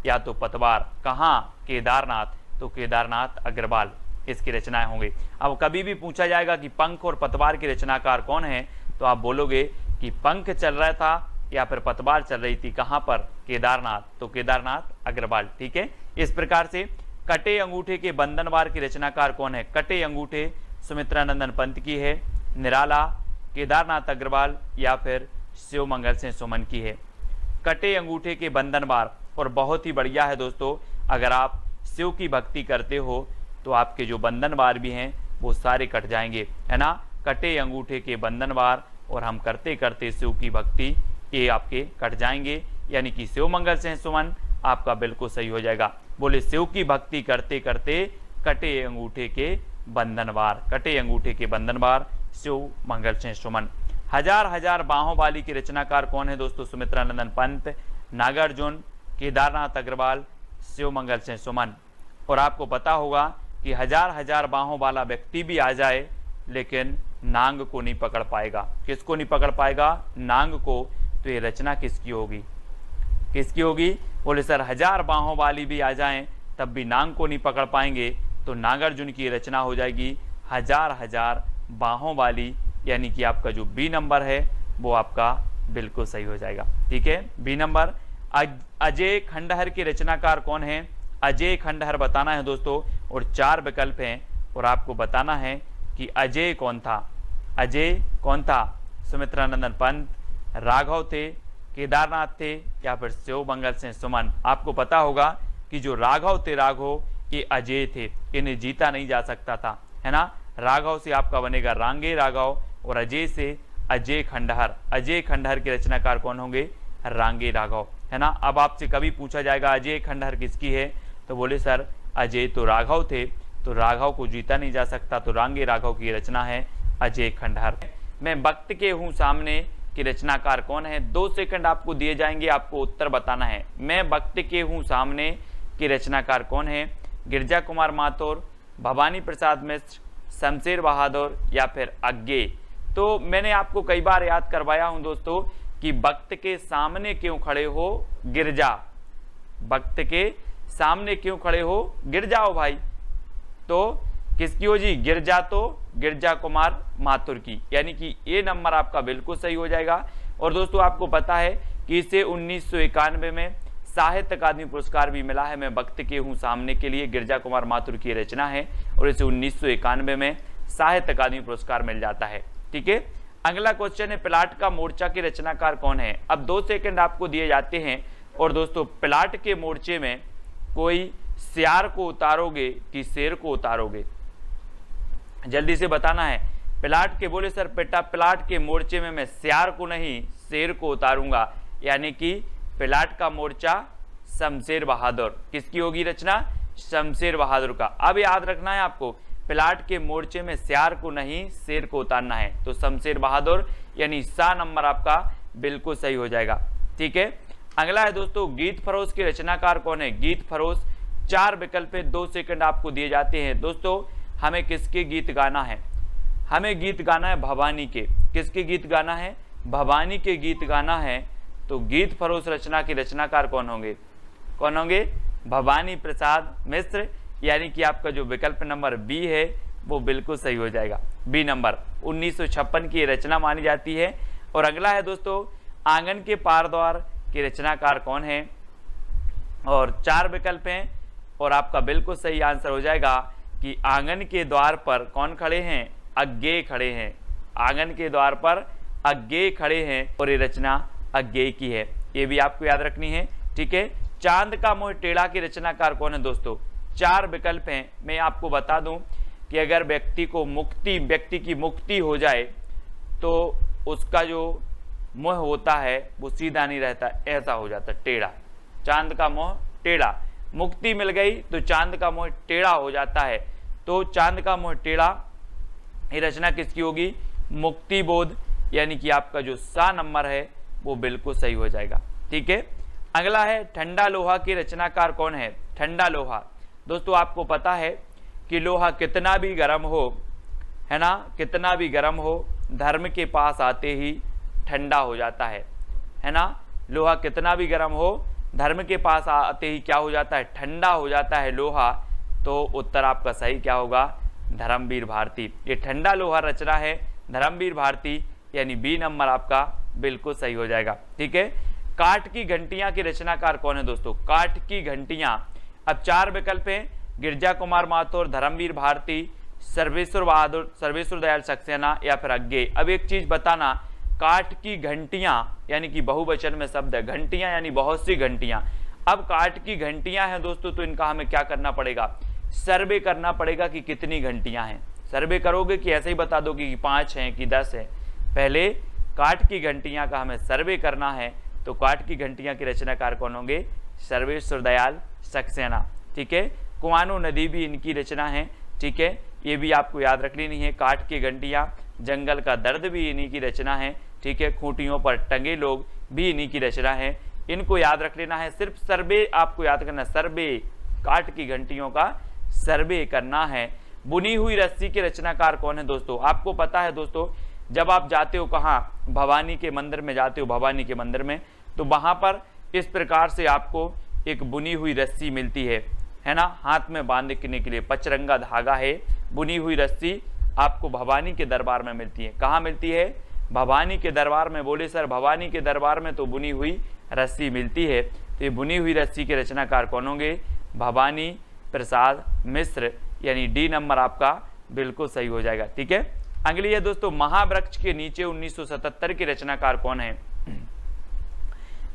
या तो पतवार। कहाँ? केदारनाथ। तो केदारनाथ अग्रवाल इसकी रचनाएं होंगी। अब कभी भी पूछा जाएगा कि पंख और पतवार के रचनाकार कौन है, तो आप बोलोगे कि पंख चल रहा था या फिर पतवार चल रही थी। कहाँ पर? केदारनाथ। तो केदारनाथ अग्रवाल, ठीक है। इस प्रकार से कटे अंगूठे के बंधनवार की रचनाकार कौन है? कटे अंगूठे सुमित्रा नंदन पंत की है, निराला, केदारनाथ अग्रवाल या फिर शिव मंगल सिंह सुमन की है। कटे अंगूठे के बंधनवार, और बहुत ही बढ़िया है दोस्तों, अगर आप शिव की भक्ति करते हो तो आपके जो बंधनवार भी हैं वो सारे कट जाएंगे, है ना। कटे अंगूठे के बंधनवार और हम करते करते शिव की भक्ति, ये आपके कट जाएंगे, यानी कि शिव मंगल सिंह सुमन आपका बिल्कुल सही हो जाएगा। बोले शिव की भक्ति करते करते कटे अंगूठे के बंधनवार, कटे अंगूठे के बंधनवार शिव मंगल सिंह सुमन। हजार हजार बाहों वाली की रचनाकार कौन है दोस्तों? सुमित्रा नंदन पंत, नागार्जुन, केदारनाथ अग्रवाल, शिव मंगल सिंह सुमन। और आपको पता होगा कि हजार हजार बाहों वाला व्यक्ति भी आ जाए लेकिन नांग को नहीं पकड़ पाएगा। किसको नहीं पकड़ पाएगा? नांग को। तो ये रचना किसकी होगी? किसकी होगी? बोले सर हजार बाहों वाली भी आ जाएं तब भी नांग को नहीं पकड़ पाएंगे, तो नागार्जुन की रचना हो जाएगी हजार हजार बाहों वाली, यानी कि आपका जो बी नंबर है वो आपका बिल्कुल सही हो जाएगा, ठीक है। B number. अजय खंडहर के रचनाकार कौन है? अजय खंडहर बताना है दोस्तों, और 4 विकल्प हैं और आपको बताना है कि अजय कौन था। अजय कौन था? सुमित्रा नंदन पंत, राघव थे, केदारनाथ थे या फिर शिव मंगल सिंह सुमन। आपको पता होगा कि जो राघव थे, राघव ये अजय थे, इन्हें जीता नहीं जा सकता था, है ना। राघव से आपका बनेगा रांगे राघव और अजय से अजय खंडहर। अजय खंडहर के रचनाकार कौन होंगे? रांगे राघव, है ना। अब आपसे कभी पूछा जाएगा अजय खंडहर किसकी है, तो बोले सर अजय तो राघव थे, तो राघव को जीता नहीं जा सकता, तो रांगे राघव की रचना है अजय खंडहर। मैं वक्त के हूँ सामने की रचनाकार कौन है? 2 सेकंड आपको दिए जाएंगे, आपको उत्तर बताना है। मैं वक्त के हूँ सामने की रचनाकार कौन है? गिरजा कुमार माथुर, भवानी प्रसाद मिश्र, शमशेर बहादुर या फिर अज्ञे। तो मैंने आपको कई बार याद करवाया हूं दोस्तों कि वक्त के सामने क्यों खड़े हो गिरजा, वक्त के सामने क्यों खड़े हो गिर जाओ भाई। तो किसकी हो जी, गिरजा, तो गिरजा कुमार माथुर की, यानी कि ये नंबर आपका बिल्कुल सही हो जाएगा। और दोस्तों आपको पता है कि इसे 1991 में साहित्य अकादमी पुरस्कार भी मिला है। मैं वक्त के हूँ सामने के लिए गिरजा कुमार माथुर की रचना है और इसे 1991 में साहित्य अकादमी पुरस्कार मिल जाता है। ठीक है, अगला क्वेश्चन है प्लाट का मोर्चा के रचनाकार कौन है। अब 2 सेकंड आपको दिए जाते हैं और दोस्तों प्लाट के मोर्चे में कोई सियार को उतारोगे कि शेर को उतारोगे, जल्दी से बताना है। प्लाट के बोले सर बेटा प्लाट के मोर्चे में मैं सियार को नहीं शेर को उतारूंगा, यानी कि प्लाट का मोर्चा शमशेर बहादुर, किसकी होगी रचना, शमशेर बहादुर का। अब याद रखना है आपको, प्लाट के मोर्चे में सियार को नहीं शेर को उतारना है, तो शमशेर बहादुर यानी सा नंबर आपका बिल्कुल सही हो जाएगा। ठीक है, अगला है दोस्तों गीत फरोश के रचनाकार कौन है। गीत फरोश 4 विकल्प है, 2 सेकंड आपको दिए जाते हैं। दोस्तों हमें किसके गीत गाना है, हमें गीत गाना है भवानी के। किसके गीत गाना है, भवानी के गीत गाना है। तो गीत फरोश रचना के रचनाकार कौन होंगे, कौन होंगे, भवानी प्रसाद मिश्र, यानी कि आपका जो विकल्प नंबर बी है वो बिल्कुल सही हो जाएगा। बी नंबर 1956 की रचना मानी जाती है। और अगला है दोस्तों आंगन के पार द्वार के रचनाकार कौन है, और 4 विकल्प हैं और आपका बिल्कुल सही आंसर हो जाएगा कि आंगन के द्वार पर कौन खड़े हैं, अज्ञेय खड़े हैं। आंगन के द्वार पर अज्ञेय खड़े हैं और ये रचना अज्ञेय की है, ये भी आपको याद रखनी है। ठीक है, चांद का मोह टेढ़ा के रचनाकार कौन है दोस्तों। 4 विकल्प हैं। मैं आपको बता दूं कि अगर व्यक्ति की मुक्ति हो जाए तो उसका जो मोह होता है वो सीधा नहीं रहता, ऐसा हो जाता टेढ़ा। चांद का मोह टेढ़ा, मुक्ति मिल गई तो चांद का मोह टेढ़ा हो जाता है। तो चांद का मोह टेढ़ा ये रचना किसकी होगी, मुक्ति बोध, यानी कि आपका जो सा नंबर है वो बिल्कुल सही हो जाएगा। ठीक है, अगला है ठंडा लोहा के रचनाकार कौन है। ठंडा लोहा, दोस्तों आपको पता है कि लोहा कितना भी गर्म हो, है ना, कितना भी गर्म हो, धर्म के पास आते ही ठंडा हो जाता है ना। लोहा कितना भी गर्म हो, धर्म के पास आते ही क्या हो जाता है, ठंडा हो जाता है लोहा। तो उत्तर आपका सही क्या होगा, धर्मवीर भारती। ये ठंडा लोहा रचना है धर्मवीर भारती, यानी बी नंबर आपका बिल्कुल सही हो जाएगा। ठीक है, काठ की घंटियां के रचनाकार कौन है दोस्तों। काठ की घंटियां, अब 4 विकल्प हैं, गिरजा कुमार माथुर, धर्मवीर भारती, सर्वेश्वर बहादुर, सर्वेश्वर दयाल सक्सेना या फिर अज्ञेय। अब एक चीज बताना, काठ की घंटियां यानी कि बहुवचन में शब्द है, घंटियां यानी बहुत सी घंटियां। अब काठ की घंटियां हैं दोस्तों, तो इनका हमें क्या करना पड़ेगा, सर्वे करना पड़ेगा कि कितनी घंटियां हैं। सर्वे करोगे कि ऐसे ही बता दोगे कि 5 हैं कि 10 हैं, पहले काठ की घंटियां का हमें सर्वे करना है। तो काठ की घंटियां के रचनाकार कौन होंगे, सर्वेश्वर दयाल सक्सेना। ठीक है, कुआनो नदी भी इनकी रचना है। ठीक है, ये भी आपको याद रख लेनी है। काठ की घंटियां, जंगल का दर्द भी इन्हीं की रचना है। ठीक है, खूंटियों पर टंगे लोग भी इन्हीं की रचना है, इनको याद रख लेना है। सिर्फ सर्वे आपको याद करना, सर्वे, काठ की घंटियों का सर्वे करना है। बुनी हुई रस्सी के रचनाकार कौन है दोस्तों। आपको पता है दोस्तों, जब आप जाते हो कहाँ, भवानी के मंदिर में जाते हो, भवानी के मंदिर में, तो वहां पर इस प्रकार से आपको एक बुनी हुई रस्सी मिलती है ना, हाथ में बांधने के लिए पचरंगा धागा है, बुनी हुई रस्सी आपको भवानी के दरबार में मिलती है। कहाँ मिलती है, भवानी के दरबार में। बोले सर भवानी के दरबार में तो बुनी हुई रस्सी मिलती है, तो ये बुनी हुई रस्सी के रचनाकार कौन होंगे, भवानी प्रसाद मिश्र, यानी डी नंबर आपका बिल्कुल सही हो जाएगा। ठीक है, अगली है दोस्तों महावृक्ष के नीचे 1977 के रचनाकार कौन है।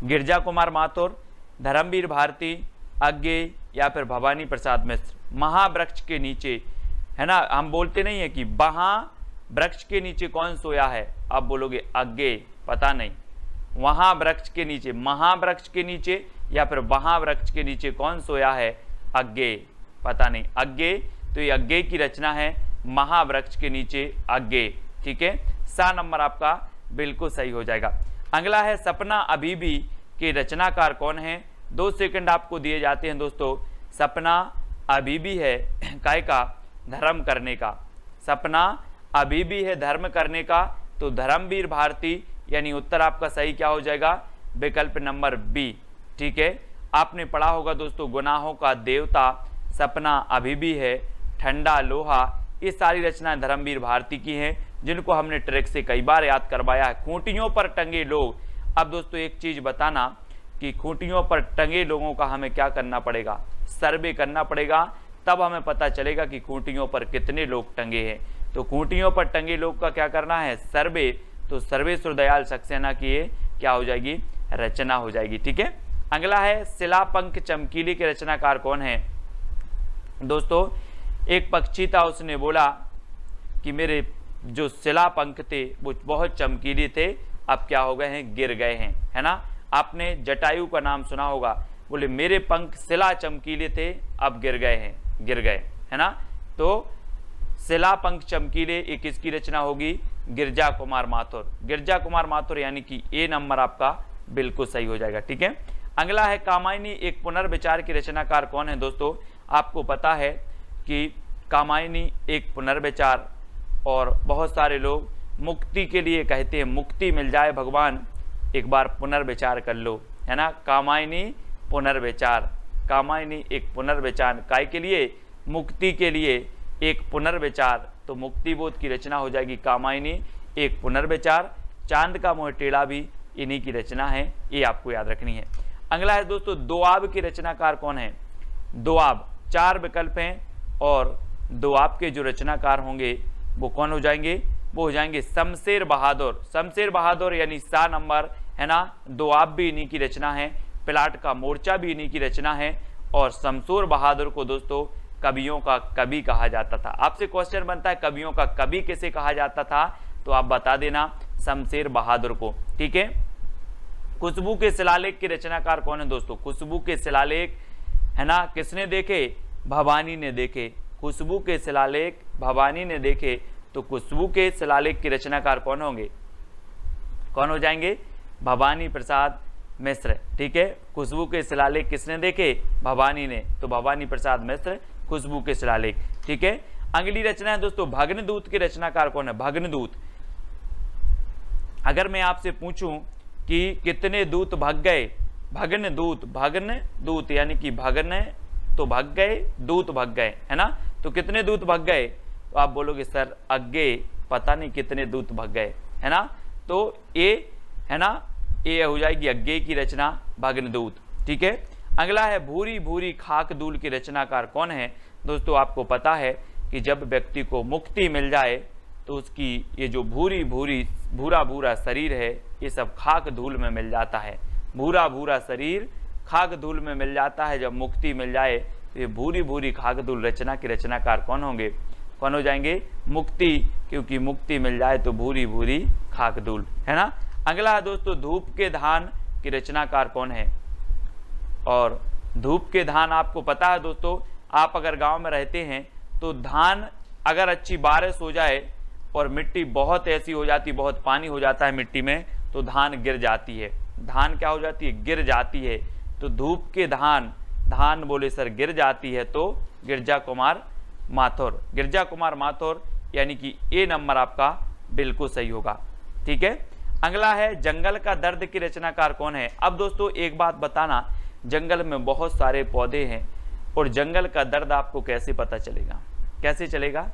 गिरजा कुमार माथुर, धर्मवीर भारती, अज्ञेय या फिर भवानी प्रसाद मिश्र। महावृक्ष के नीचे, है ना, हम बोलते नहीं है कि वहां वृक्ष के नीचे कौन सोया है, आप बोलोगे अज्ञेय, पता नहीं। वहां वृक्ष के नीचे, महावृक्ष के नीचे या फिर वहां वृक्ष के नीचे कौन सोया है, अज्ञेय, पता नहीं। अज्ञेय, तो ये अज्ञेय की रचना है, महावृक्ष के नीचे अज्ञेय। ठीक है, सा नंबर आपका बिल्कुल सही हो जाएगा। अगला है सपना अभी भी के रचनाकार कौन है। 2 सेकंड आपको दिए जाते हैं दोस्तों। सपना अभी भी है काय का, धर्म करने का। सपना अभी भी है धर्म करने का, तो धर्मवीर भारती, यानी उत्तर आपका सही क्या हो जाएगा, विकल्प नंबर बी। ठीक है, आपने पढ़ा होगा दोस्तों, गुनाहों का देवता, सपना अभी भी है, ठंडा लोहा, ये सारी रचनाएं धर्मवीर भारती की हैं, जिनको हमने ट्रिक से कई बार याद करवाया है। खूंटियों पर टंगे लोग, अब दोस्तों एक चीज बताना कि खूंटियों पर टंगे लोगों का हमें क्या करना पड़ेगा, सर्वे करना पड़ेगा, तब हमें पता चलेगा कि खूंटियों पर कितने लोग टंगे हैं। तो खूंटियों पर टंगे लोग का क्या करना है, सर्वे। तो सर्वेश्वर दयाल सक्सेना की ये क्या हो जाएगी, रचना हो जाएगी। ठीक है, अगला है शिलापंख चमकीली के रचनाकार कौन है। दोस्तों एक पक्षी था, उसने बोला कि मेरे जो शिलापंख थे वो बहुत चमकीले थे, अब क्या हो गए हैं, गिर गए हैं, है ना। आपने जटायु का नाम सुना होगा, बोले मेरे पंख शिला चमकीले थे, अब गिर गए हैं, गिर गए, है ना। तो शिलापंख चमकीले ये किसकी रचना होगी, गिरजा कुमार माथुर। गिरजा कुमार माथुर, यानी कि ए नंबर आपका बिल्कुल सही हो जाएगा। ठीक है, अगला है कामायनी एक पुनर्विचार की रचनाकार कौन है। दोस्तों आपको पता है कि कामायनी एक पुनर्विचार, और बहुत सारे लोग मुक्ति के लिए कहते हैं, मुक्ति मिल जाए भगवान, एक बार पुनर्विचार कर लो, है ना। कामायनी पुनर्विचार, कामायनी एक पुनर्विचार, काय के लिए, मुक्ति के लिए एक पुनर्विचार, तो मुक्ति बोध की रचना हो जाएगी कामायनी एक पुनर्विचार। चांद का मोह टेढ़ा भी इन्हीं की रचना है, ये आपको याद रखनी है। अगला है दोस्तों दोआब की रचनाकार कौन है। दोआब, चार विकल्प हैं, और दोआब के जो रचनाकार होंगे वो कौन हो जाएंगे, वो हो जाएंगे शमशेर बहादुर। शमशेर बहादुर यानी सा नंबर, है ना। दोआब भी इन्हीं की रचना है, प्लाट का मोर्चा भी इन्हीं की रचना है, और शमशेर बहादुर को दोस्तों कवियों का कवि कहा जाता था। आपसे क्वेश्चन बनता है कवियों का कवि किसे कहा जाता था, तो आप बता देना, शमशेर बहादुर को। ठीक है, खुशबू के शिलालेख के रचनाकार कौन है दोस्तों। खुशबू के शिलालेख, है ना, किसने देखे, भवानी ने देखे। खुशबू के शिलालेख भवानी ने देखे, तो खुशबू के शिलालेख के रचनाकार कौन होंगे, कौन हो जाएंगे, भवानी प्रसाद मिश्र। ठीक है, खुशबू के शिलालेख किसने देखे, भवानी ने, तो भवानी प्रसाद मिश्र खुशबू के शिलालेख। ठीक है, अगली रचना है दोस्तों भग्नदूत के रचनाकार कौन है। भग्नदूत, अगर मैं आपसे पूछूं कि कितने दूत भग गए, भग्नदूत, भग्नदूत यानी कि भगन तो भग गए, दूत भग गए, है ना। तो कितने दूत भग गए, तो आप बोलोगे सर अग्गे पता नहीं कितने दूत भग गए, है ना। तो ये, है ना, ये हो जाएगी अग्गे की रचना भग्नदूत। ठीक है, अगला है भूरी भूरी खाक धूल की रचनाकार कौन है। दोस्तों आपको पता है कि जब व्यक्ति को मुक्ति मिल जाए तो उसकी ये जो भूरी भूरी भूरा भूरा शरीर है, ये सब खाक धूल में मिल जाता है। भूरा भूरा शरीर खाक धूल में मिल जाता है, जब मुक्ति मिल जाए तो ये भूरी भूरी खाक धूल रचना के रचनाकार कौन होंगे, कौन हो जाएंगे, मुक्ति, क्योंकि मुक्ति मिल जाए तो भूरी भूरी खाक धूल, है ना। अगला है दोस्तों धूप के धान की रचनाकार कौन है। और धूप के धान आपको पता है दोस्तों, आप अगर गांव में रहते हैं तो धान अगर अच्छी बारिश हो जाए और मिट्टी बहुत ऐसी हो जाती, बहुत पानी हो जाता है मिट्टी में, तो धान गिर जाती है। धान क्या हो जाती है, गिर जाती है। तो धूप के धान, धान बोले सर गिर जाती है, तो गिरजा कुमार माथुर। गिरजा कुमार माथुर यानी कि ए नंबर आपका बिल्कुल सही होगा। ठीक है, अगला है जंगल का दर्द की रचनाकार कौन है। अब दोस्तों एक बात बताना, जंगल में बहुत सारे पौधे हैं, और जंगल का दर्द आपको कैसे पता चलेगा, कैसे चलेगा,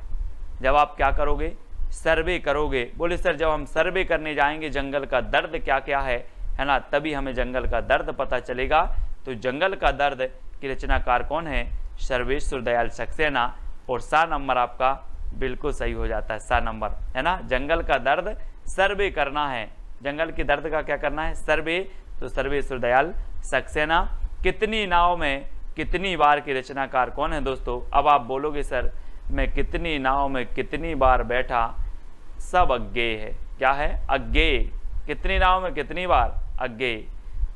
जब आप क्या करोगे, सर्वे करोगे। बोले सर जब हम सर्वे करने जाएंगे जंगल का दर्द क्या क्या है ना, तभी हमें जंगल का दर्द पता चलेगा। तो जंगल का दर्द की रचनाकार कौन है, सर्वेश्वर दयाल सक्सेना, और सा नंबर आपका बिल्कुल सही हो जाता है, सा नंबर, है ना। जंगल का दर्द सर्वे करना है, जंगल के दर्द का क्या करना है, सर्वे, तो सर्वेश्वर दयाल सक्सेना। कितनी नाव में कितनी बार की रचनाकार कौन है दोस्तों। अब आप बोलोगे सर मैं कितनी नाव में कितनी बार बैठा, सब अज्ञेय है। क्या है, अज्ञेय। कितनी नाव में कितनी बार, अज्ञेय।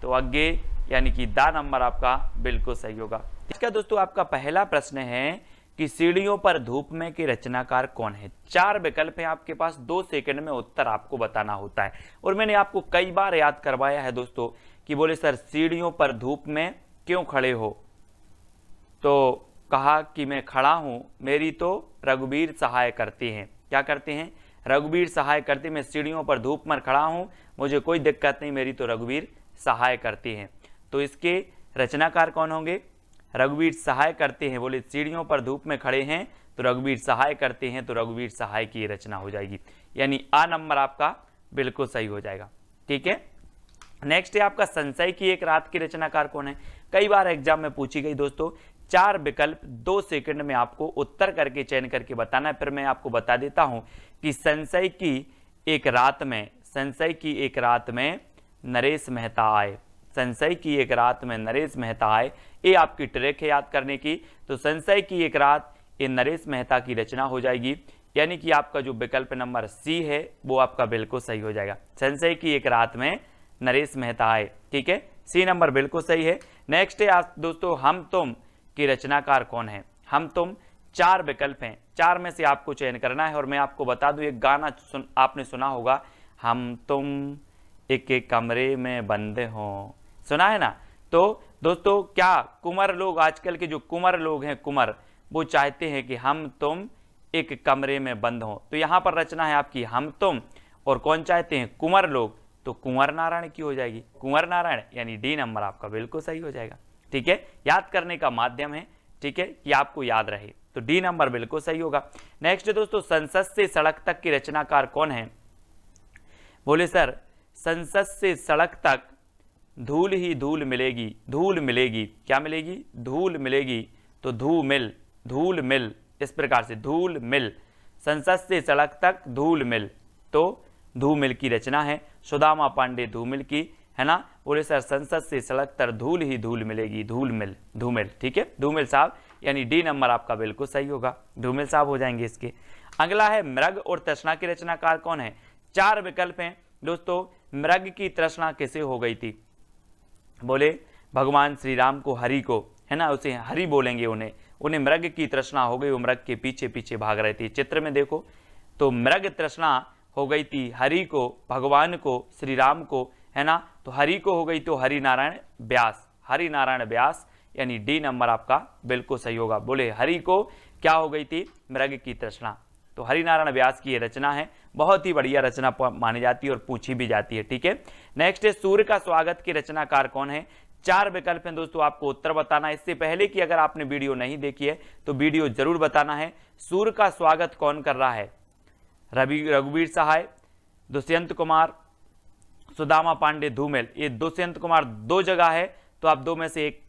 तो अज्ञेय यानी कि दा नंबर आपका बिल्कुल सही होगा। इसका दोस्तों आपका पहला प्रश्न है कि सीढ़ियों पर धूप में के रचनाकार कौन है। चार विकल्प हैं आपके पास, 2 सेकंड में उत्तर आपको बताना होता है। और मैंने आपको कई बार याद करवाया है दोस्तों कि बोले सर सीढ़ियों पर धूप में क्यों खड़े हो, तो कहा कि मैं खड़ा हूं, मेरी तो रघुवीर सहाय करते हैं। क्या करते हैं, रघुवीर सहाय करती, मैं सीढ़ियों पर धूप में खड़ा हूँ, मुझे कोई दिक्कत नहीं, मेरी तो रघुवीर सहाय करती हैं। तो इसके रचनाकार कौन होंगे? रघुवीर सहाय करते हैं, बोले सीढ़ियों पर धूप में खड़े हैं तो रघुवीर सहाय करते हैं, तो रघुवीर सहाय की रचना हो जाएगी, यानी आ नंबर आपका बिल्कुल सही हो जाएगा। ठीक है, नेक्स्ट है आपका संशय की एक रात की रचनाकार कौन है? कई बार एग्जाम में पूछी गई दोस्तों। 4 विकल्प 2 सेकंड में आपको उत्तर करके चयन करके बताना है। फिर मैं आपको बता देता हूं कि संशय की एक रात में, संशय की एक रात में नरेश मेहता आए, संशय की एक रात में नरेश मेहता आए, ये आपकी ट्रिक है याद करने की। तो संशय की एक रात, ये नरेश मेहता की रचना हो जाएगी, यानी कि आपका जो विकल्प नंबर सी है वो आपका बिल्कुल सही हो जाएगा। संशय की एक रात में नरेश मेहता आए, ठीक है, सी नंबर बिल्कुल सही है। नेक्स्ट है आज दोस्तों हम तुम की रचनाकार कौन है? हम तुम 4 विकल्प हैं, 4 में से आपको चयन करना है। और मैं आपको बता दूं एक गाना आपने सुना होगा, हम तुम एक एक कमरे में बंद हों, सुना है ना? तो दोस्तों क्या कुंवर लोग, आजकल के जो कुंवर लोग हैं, कुंवर, वो चाहते हैं कि हम तुम एक कमरे में बंद हों। तो यहां पर रचना है आपकी हम तुम, और कौन चाहते हैं? कुंवर लोग, तो कुंवर नारायण की हो जाएगी, कुंवर नारायण, यानी डी नंबर आपका बिल्कुल सही हो जाएगा। ठीक है, याद करने का माध्यम है, ठीक है, कि आपको याद रहे, तो डी नंबर बिल्कुल सही होगा। नेक्स्ट दोस्तों संसद से सड़क तक की रचनाकार कौन है? बोले सर संसद से सड़क तक धूल ही धूल मिलेगी, धूल मिलेगी, क्या मिलेगी? धूल मिलेगी, तो धूमिल, धूल मिल, इस प्रकार से धूल मिल, संसद से सड़क तक धूल मिल, तो धूमिल की रचना है, सुदामा पांडे धूमिल की, है ना? बोले सर संसद से सड़क तक धूल ही धूल मिलेगी, धूल मिल, धूमिल, ठीक है, धूमिल साहब, यानी डी नंबर आपका बिल्कुल सही होगा, धूमिल साहब हो जाएंगे इसके। अगला है मृग और तृष्णा की रचनाकार कौन है? 4 विकल्प हैं दोस्तों। मृग की तृष्णा किसे हो गई थी? बोले भगवान श्री राम को, हरि को, है ना, उसे हरि बोलेंगे, उन्हें मृग की तृष्णा हो गई, वो मृग के पीछे पीछे भाग रहे थे। चित्र में देखो तो मृग तृष्णा हो गई थी हरि को, भगवान को, श्री राम को, है ना? तो हरि को हो गई तो हरि नारायण व्यास, हरि नारायण व्यास, यानी डी नंबर आपका बिल्कुल सही होगा। बोले हरि को क्या हो गई थी? मृग की तृष्णा, तो हरिनारायण व्यास की ये रचना है, बहुत ही बढ़िया रचना मानी जाती है और पूछी भी जाती है। ठीक है, नेक्स्ट है सूर्य का स्वागत की रचनाकार कौन है? 4 विकल्प हैं दोस्तों, आपको उत्तर बताना है। इससे पहले कि अगर आपने वीडियो नहीं देखी है तो वीडियो जरूर बताना है। सूर्य का स्वागत कौन कर रहा है? रघुवीर सहाय, दुष्यंत कुमार, सुदामा पांडे, धूमिल। ये दुष्यंत कुमार 2 जगह है, तो आप 2 में से एक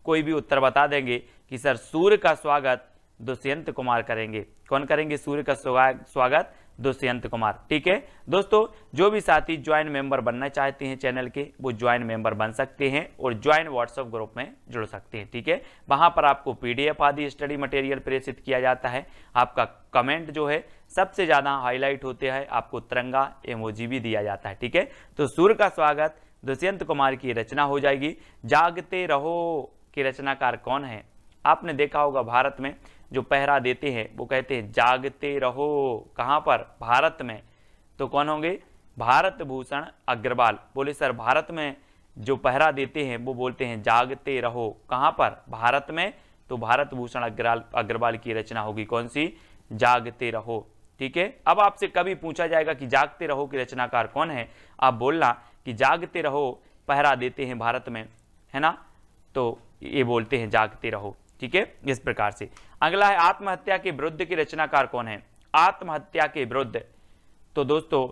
कोई भी उत्तर बता देंगे कि सर सूर्य का स्वागत दुष्यंत कुमार करेंगे। कौन करेंगे सूर्य का स्वागत? दुष्यंत कुमार। ठीक है दोस्तों, जो भी साथी ज्वाइन मेंबर बनना चाहते हैं चैनल के, वो ज्वाइन मेंबर बन सकते हैं और ज्वाइन व्हाट्सएप ग्रुप में जुड़ सकते हैं। ठीक है, वहां पर आपको पीडीएफ आदि स्टडी मटेरियल प्रेषित किया जाता है। आपका कमेंट जो है सबसे ज्यादा हाईलाइट होते हैं, आपको तिरंगा इमोजी भी दिया जाता है। ठीक है, तो सूर्य का स्वागत दुष्यंत कुमार की रचना हो जाएगी। जागते रहो की रचनाकार कौन है? आपने देखा होगा भारत में जो पहरा देते हैं वो कहते हैं जागते रहो, कहां पर? भारत में, तो कौन होंगे? भारत भूषण अग्रवाल। बोले सर भारत में जो पहरा देते हैं वो बोलते हैं जागते रहो, कहां पर? भारत में, तो भारत भूषण अग्रवाल की रचना होगी कौन सी? जागते रहो। ठीक है, अब आपसे कभी पूछा जाएगा कि जागते रहो की रचनाकार कौन है, आप बोलना कि जागते रहो पहरा देते हैं भारत में, है ना, तो ये बोलते हैं जागते रहो। ठीक है, इस प्रकार से। अगला है आत्महत्या के विरुद्ध की रचनाकार कौन है? आत्महत्या के विरुद्ध, तो दोस्तों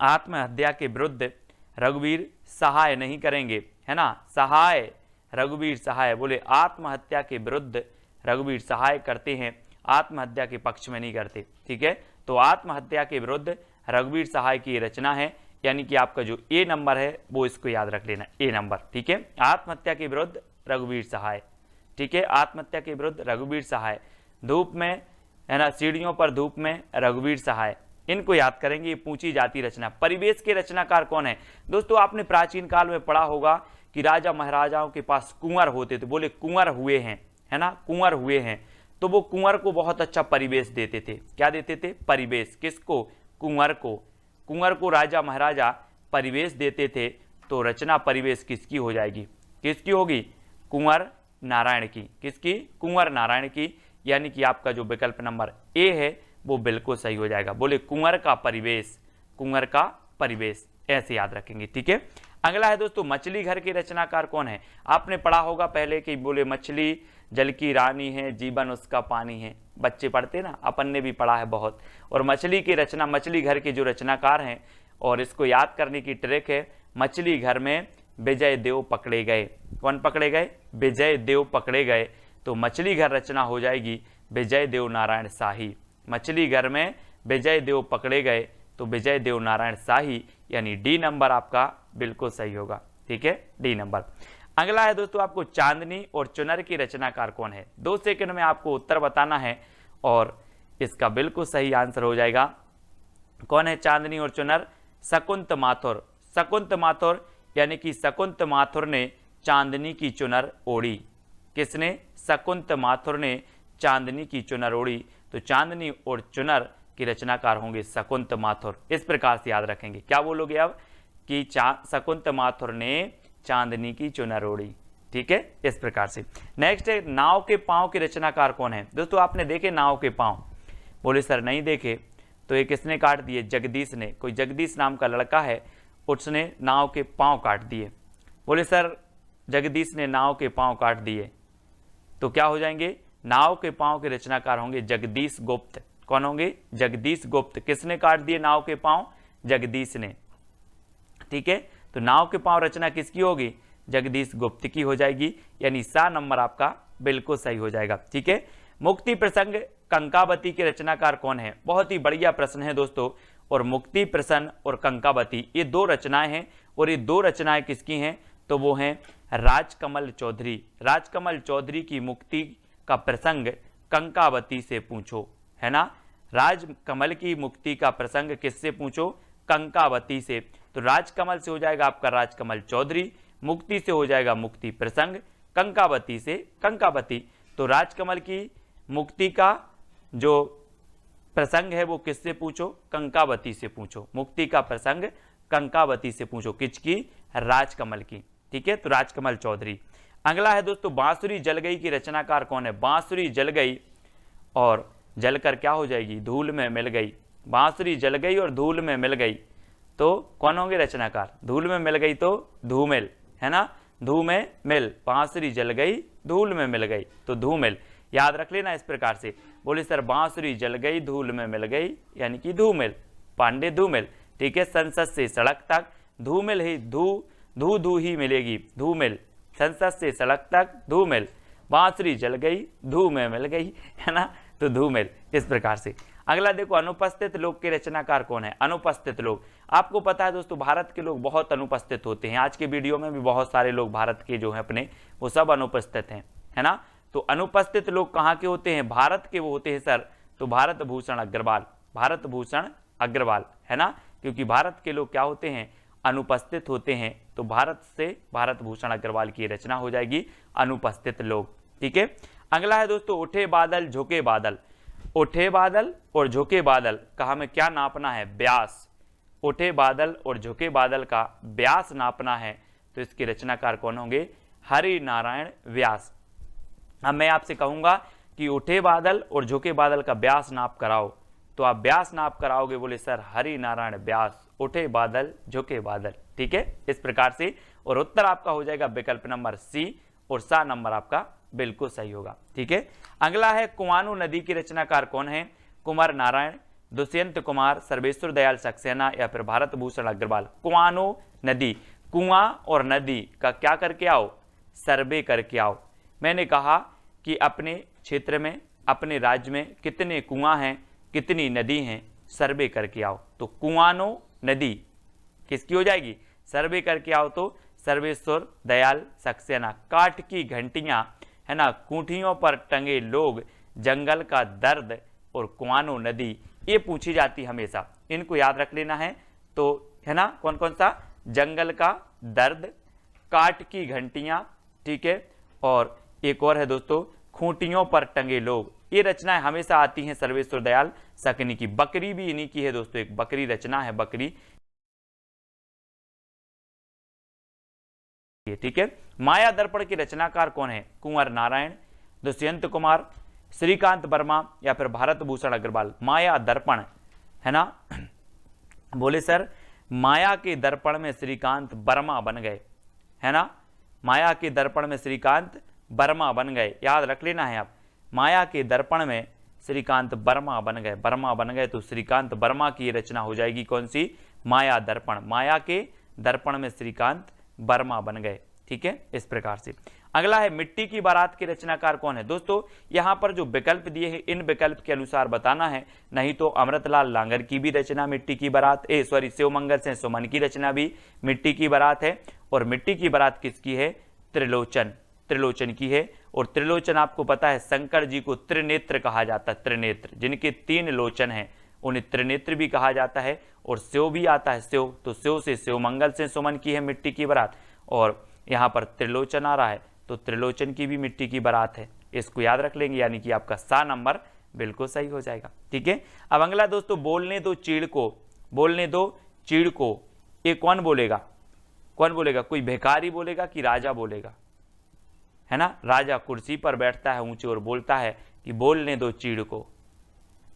आत्महत्या के विरुद्ध रघुवीर सहाय नहीं करेंगे, है ना, सहाय, रघुवीर सहाय। बोले आत्महत्या के विरुद्ध रघुवीर सहाय करते हैं, आत्महत्या के पक्ष में नहीं करते। ठीक है, तो आत्महत्या के विरुद्ध रघुवीर सहाय की रचना है, यानी कि आपका जो ए नंबर है वो इसको याद रख लेना, ए नंबर। ठीक है, आत्महत्या के विरुद्ध रघुवीर सहाय। ठीक है, आत्महत्या के विरुद्ध रघुवीर सहाय। धूप में, है ना, सीढ़ियों पर धूप में रघुवीर सहाय, इनको याद करेंगे। ये पूछी जाती रचना। परिवेश के रचनाकार कौन है? दोस्तों आपने प्राचीन काल में पढ़ा होगा कि राजा महाराजाओं के पास कुंवर होते थे। बोले कुंवर हुए हैं, है ना, कुंवर हुए हैं, तो वो कुंवर को बहुत अच्छा परिवेश देते थे। क्या देते थे? परिवेश। किसको? कुंवर को। कुंवर को राजा महाराजा परिवेश देते थे, तो रचना परिवेश किसकी हो जाएगी? किसकी होगी? कुंवर नारायण की। किसकी? कुंवर नारायण की, यानी कि आपका जो विकल्प नंबर ए है वो बिल्कुल सही हो जाएगा। बोले कुंवर का परिवेश, कुंवर का परिवेश, ऐसे याद रखेंगे। ठीक है, अगला है दोस्तों मछली घर के रचनाकार कौन है। आपने पढ़ा होगा पहले कि बोले मछली जल की रानी है, जीवन उसका पानी है, बच्चे पढ़ते ना, अपन ने भी पढ़ा है बहुत। और मछली की रचना, मछली घर के जो रचनाकार हैं, और इसको याद करने की ट्रिक है, मछली घर में विजय देव पकड़े गए। कौन पकड़े गए? विजय देव पकड़े गए। तो मछली घर रचना हो जाएगी विजय देव नारायण शाही। मछली घर में विजय देव पकड़े गए तो विजय देव नारायण शाही, यानी डी नंबर आपका बिल्कुल सही होगा। ठीक है, डी नंबर। अगला है दोस्तों आपको चांदनी और चुनर की रचनाकार कौन है। 2 सेकंड में आपको उत्तर बताना है और इसका बिल्कुल सही आंसर हो जाएगा। कौन है चांदनी और चुनर? शकुंत माथुर। शकुंत माथुर, यानी कि शकुंत माथुर ने चांदनी की चुनर ओढ़ी। किसने? शकुंत माथुर ने चांदनी की चुनर ओढ़ी। तो चांदनी और चुनर की रचनाकार होंगे शकुंत माथुर। इस प्रकार से याद रखेंगे। क्या बोलोगे अब कि शकुंत माथुर ने चांदनी की चुनर ओढ़ी। ठीक है, इस प्रकार से। नेक्स्ट है नाव के पांव की रचनाकार कौन है। दोस्तों आपने देखे नाव के पांव? बोले सर नहीं देखे। तो ये किसने काट दिए? जगदीश ने। कोई जगदीश नाम का लड़का है, उसने नाव के पांव काट दिए। बोले सर जगदीश ने नाव के पांव काट दिए, तो क्या हो जाएंगे? नाव के पांव के रचनाकार होंगे जगदीश गुप्त। कौन होंगे? जगदीश गुप्त। किसने काट दिए नाव के पांव? जगदीश ने। ठीक है, तो नाव के पांव रचना किसकी होगी? जगदीश गुप्त की हो जाएगी, यानी सा नंबर आपका बिल्कुल सही हो जाएगा। ठीक है, मुक्ति प्रसंग कंकावती के रचनाकार कौन है। बहुत ही बढ़िया प्रश्न है दोस्तों। और मुक्ति प्रसन्न और कंकावती ये 2 रचनाएं हैं, और ये 2 रचनाएं किसकी हैं? तो वो हैं राजकमल चौधरी। राजकमल चौधरी की मुक्ति का प्रसंग कंकावती से पूछो, है ना। राजकमल की मुक्ति का प्रसंग किससे पूछो? कंकावती से। तो राजकमल से हो जाएगा आपका राजकमल चौधरी, मुक्ति से हो जाएगा मुक्ति प्रसंग, कंकावती से कंकावती। तो राजकमल की मुक्ति का जो प्रसंग है वो किससे पूछो? कंकावती से पूछो। मुक्ति का प्रसंग कंकावती से पूछो। किसकी? राजकमल की। ठीक है, तो राजकमल चौधरी। अगला है दोस्तों बांसुरी जल गई की रचनाकार कौन है। बांसुरी जल गई और जलकर क्या हो जाएगी? धूल में मिल गई। बांसुरी जल गई और धूल में मिल गई, तो कौन होंगे रचनाकार? धूल में मिल गई तो धूमिल, है ना। धूमिल, बांसुरी जल गई धूल में मिल गई तो धूमिल, याद रख लेना इस प्रकार से। बोले सर बांसुरी जल गई धूल में मिल गई, यानी कि धूमिल, पांडे धूमिल। ठीक है, संसद से सड़क तक धूमिल ही धू ही मिलेगी, धूमिल। संसद से सड़क तक धूमिल, बांसुरी जल गई धू में मिल गई, है ना, तो धूमिल। इस प्रकार से। अगला देखो अनुपस्थित लोग के रचनाकार कौन है। अनुपस्थित लोग, आपको पता है दोस्तों भारत के लोग बहुत अनुपस्थित होते हैं। आज के वीडियो में भी बहुत सारे लोग भारत के जो हैं अपने, वो सब अनुपस्थित हैं, है ना। तो अनुपस्थित लोग कहाँ के होते हैं? भारत के वो होते हैं सर। तो भारत भूषण अग्रवाल, भारत भूषण अग्रवाल, है ना, क्योंकि भारत के लोग क्या होते हैं? अनुपस्थित होते हैं। तो भारत से भारत भूषण अग्रवाल की रचना हो जाएगी अनुपस्थित लोग। ठीक है, अगला है दोस्तों उठे बादल झुके बादल। उठे बादल और झुके बादल का हमें क्या नापना है? व्यास। उठे बादल और झुके बादल का व्यास नापना है, तो इसके रचनाकार कौन होंगे? हरि नारायण व्यास। अब मैं आपसे कहूंगा कि उठे बादल और झुके बादल का व्यास नाप कराओ, तो आप व्यास नाप कराओगे। बोले सर हरि नारायण व्यास, उठे बादल झुके बादल। ठीक है, इस प्रकार से। और उत्तर आपका हो जाएगा विकल्प नंबर सी, और सा नंबर आपका बिल्कुल सही होगा। ठीक है, अगला है कुआनो नदी की रचनाकार कौन है। कुंवर नारायण, दुष्यंत कुमार, सर्वेश्वर दयाल सक्सेना या फिर भारत भूषण अग्रवाल। कुआनो नदी, कुआं और नदी का क्या करके आओ? सर्वे करके आओ। मैंने कहा कि अपने क्षेत्र में, अपने राज्य में कितने कुआं हैं, कितनी नदी हैं, सर्वे करके आओ। तो कुआनो नदी किसकी हो जाएगी? सर्वे करके आओ। तो सर्वेश्वर दयाल सक्सेना। काठ की घंटियां, है ना, कूठियों पर टंगे लोग, जंगल का दर्द और कुआनो नदी, ये पूछी जाती हमेशा, इनको याद रख लेना है। तो है ना, कौन कौन सा? जंगल का दर्द, काठ की घंटियां, ठीक है, और एक और है दोस्तों खूंटियों पर टंगे लोग। ये रचनाएं हमेशा आती हैं सर्वेश्वर दयाल सक्सेना की। बकरी भी इन्हीं की है दोस्तों, एक बकरी रचना है, बकरी। ठीक है, माया दर्पण के रचनाकार कौन है? कुंवर नारायण, दुष्यंत कुमार, श्रीकांत वर्मा या फिर भारत भूषण अग्रवाल। माया दर्पण, है ना, बोले सर माया के दर्पण में श्रीकांत वर्मा बन गए, है ना, माया के दर्पण में श्रीकांत वर्मा बन गए, याद रख लेना है आप, माया के दर्पण में श्रीकांत वर्मा बन गए, वर्मा बन गए, तो श्रीकांत वर्मा की रचना हो जाएगी कौन सी, माया दर्पण, माया के दर्पण में श्रीकांत वर्मा बन गए। ठीक है, इस प्रकार से। अगला है मिट्टी की बारात के रचनाकार कौन है। दोस्तों यहां पर जो विकल्प दिए हैं इन विकल्प के अनुसार बताना है, नहीं तो अमृतलाल लांगर की भी रचना मिट्टी की बारात, शिवमंगल से सुमन की रचना भी मिट्टी की बारात है। और मिट्टी की बारात किसकी है, त्रिलोचन, त्रिलोचन की है। और त्रिलोचन आपको पता है शंकर जी को त्रिनेत्र कहा जाता है, त्रिनेत्र, जिनके 3 लोचन हैं उन्हें त्रिनेत्र भी कहा जाता है। और शिव भी आता है, शिव, तो शिव से शिवमंगल से सुमन की है मिट्टी की बारात, और यहाँ पर त्रिलोचन आ रहा है तो त्रिलोचन की भी मिट्टी की बारात है। इसको याद रख लेंगे, यानी कि आपका सा नंबर बिल्कुल सही हो जाएगा। ठीक है, अब अगला दोस्तों, बोलने दो चीड़ को, बोलने दो चीड़ को, ये कौन बोलेगा, कौन बोलेगा, कोई भिखारी बोलेगा कि राजा बोलेगा, है ना, राजा कुर्सी पर बैठता है ऊंचे और बोलता है कि बोलने दो चीड़ को,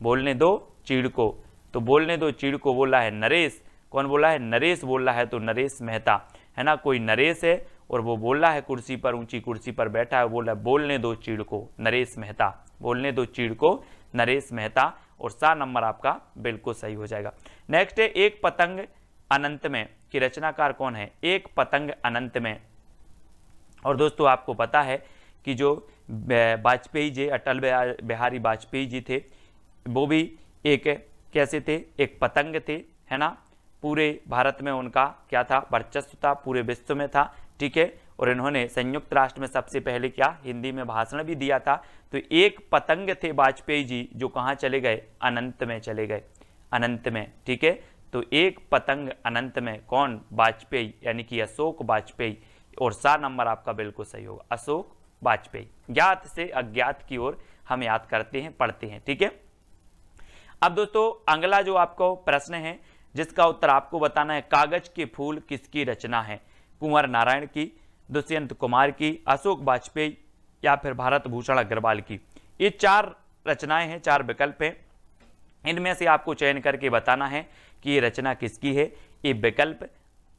बोलने दो चीड़ को, तो बोलने दो चीड़ को बोला है नरेश, कौन बोला है, नरेश बोल रहा है, तो नरेश मेहता, है ना, कोई नरेश है और वो बोल रहा है कुर्सी पर, ऊंची कुर्सी पर बैठा है, बोल रहा है बोलने दो चीड़ को, नरेश मेहता, बोलने दो चीड़ को, नरेश मेहता, और सा नंबर आपका बिल्कुल सही हो जाएगा। नेक्स्ट है एक पतंग अनंत में की रचनाकार कौन है, एक पतंग अनंत में। और दोस्तों आपको पता है कि जो वाजपेयी जी, अटल बिहारी वाजपेयी जी थे, वो भी एक कैसे थे, एक पतंग थे, है ना, पूरे भारत में उनका क्या था, वर्चस्व था, पूरे विश्व में था। ठीक है, और इन्होंने संयुक्त राष्ट्र में सबसे पहले क्या, हिंदी में भाषण भी दिया था। तो एक पतंग थे वाजपेयी जी जो कहाँ चले गए, अनंत में चले गए, अनंत में। ठीक है, तो एक पतंग अनंत में कौन, वाजपेयी, यानी कि अशोक वाजपेयी, और सा नंबर आपका बिल्कुल सही होगा, अशोक वाजपेयी। ज्ञात से अज्ञात की ओर हम याद करते हैं, पढ़ते हैं। ठीक है, अब दोस्तों अगला जो आपको प्रश्न है जिसका उत्तर आपको बताना है, कागज के फूल किसकी रचना है, कुंवर नारायण की, दुष्यंत कुमार की, अशोक वाजपेयी या फिर भारत भूषण अग्रवाल की। ये 4 रचनाएं हैं, 4 विकल्प हैं, इनमें से आपको चयन करके बताना है कि ये रचना किसकी है। ये विकल्प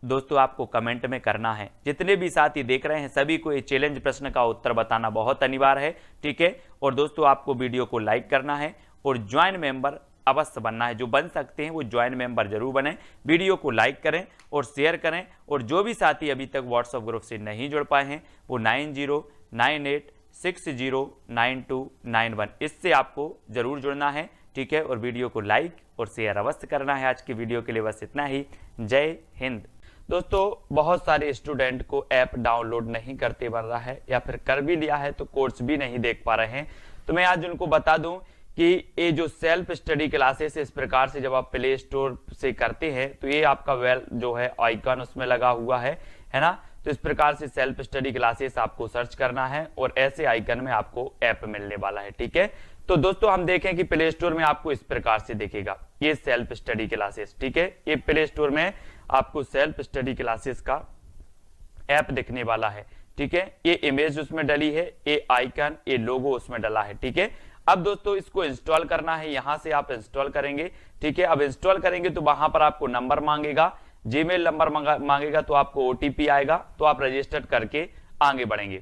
दोस्तों आपको कमेंट में करना है। जितने भी साथी देख रहे हैं सभी को ये चैलेंज प्रश्न का उत्तर बताना बहुत अनिवार्य है। ठीक है, और दोस्तों आपको वीडियो को लाइक करना है और ज्वाइन मेंबर अवश्य बनना है, जो बन सकते हैं वो ज्वाइन मेंबर जरूर बने। वीडियो को लाइक करें और शेयर करें, और जो भी साथी अभी तक व्हाट्सएप ग्रुप से नहीं जुड़ पाए हैं वो 9098609291 इससे आपको जरूर जुड़ना है। ठीक है, और वीडियो को लाइक और शेयर अवश्य करना है। आज की वीडियो के लिए बस इतना ही, जय हिंद। दोस्तों बहुत सारे स्टूडेंट को ऐप डाउनलोड नहीं करते बन रहा है, या फिर कर भी लिया है तो कोर्स भी नहीं देख पा रहे हैं। तो मैं आज उनको बता दूं कि ये जो सेल्फ स्टडी क्लासेस इस प्रकार से जब आप प्ले स्टोर से करते हैं तो ये आपका जो है आइकन उसमें लगा हुआ है ना। तो इस प्रकार से सेल्फ स्टडी क्लासेस आपको सर्च करना है और ऐसे आइकन में आपको ऐप मिलने वाला है। ठीक है, तो दोस्तों हम देखें कि प्ले स्टोर में आपको इस प्रकार से दिखेगा ये सेल्फ स्टडी क्लासेस। ठीक है, ये प्ले स्टोर में आपको सेल्फ स्टडी क्लासेस का ऐप दिखने वाला है। ठीक है, ये इमेज उसमें डली है, ये आइकन, ये लोगो उसमें डला है। ठीक है, अब दोस्तों इसको इंस्टॉल करना है, यहां से आप इंस्टॉल करेंगे। ठीक है, अब इंस्टॉल करेंगे तो वहां पर आपको नंबर मांगेगा, जीमेल नंबर मांगेगा, तो आपको ओटीपी आएगा, तो आप रजिस्टर करके आगे बढ़ेंगे।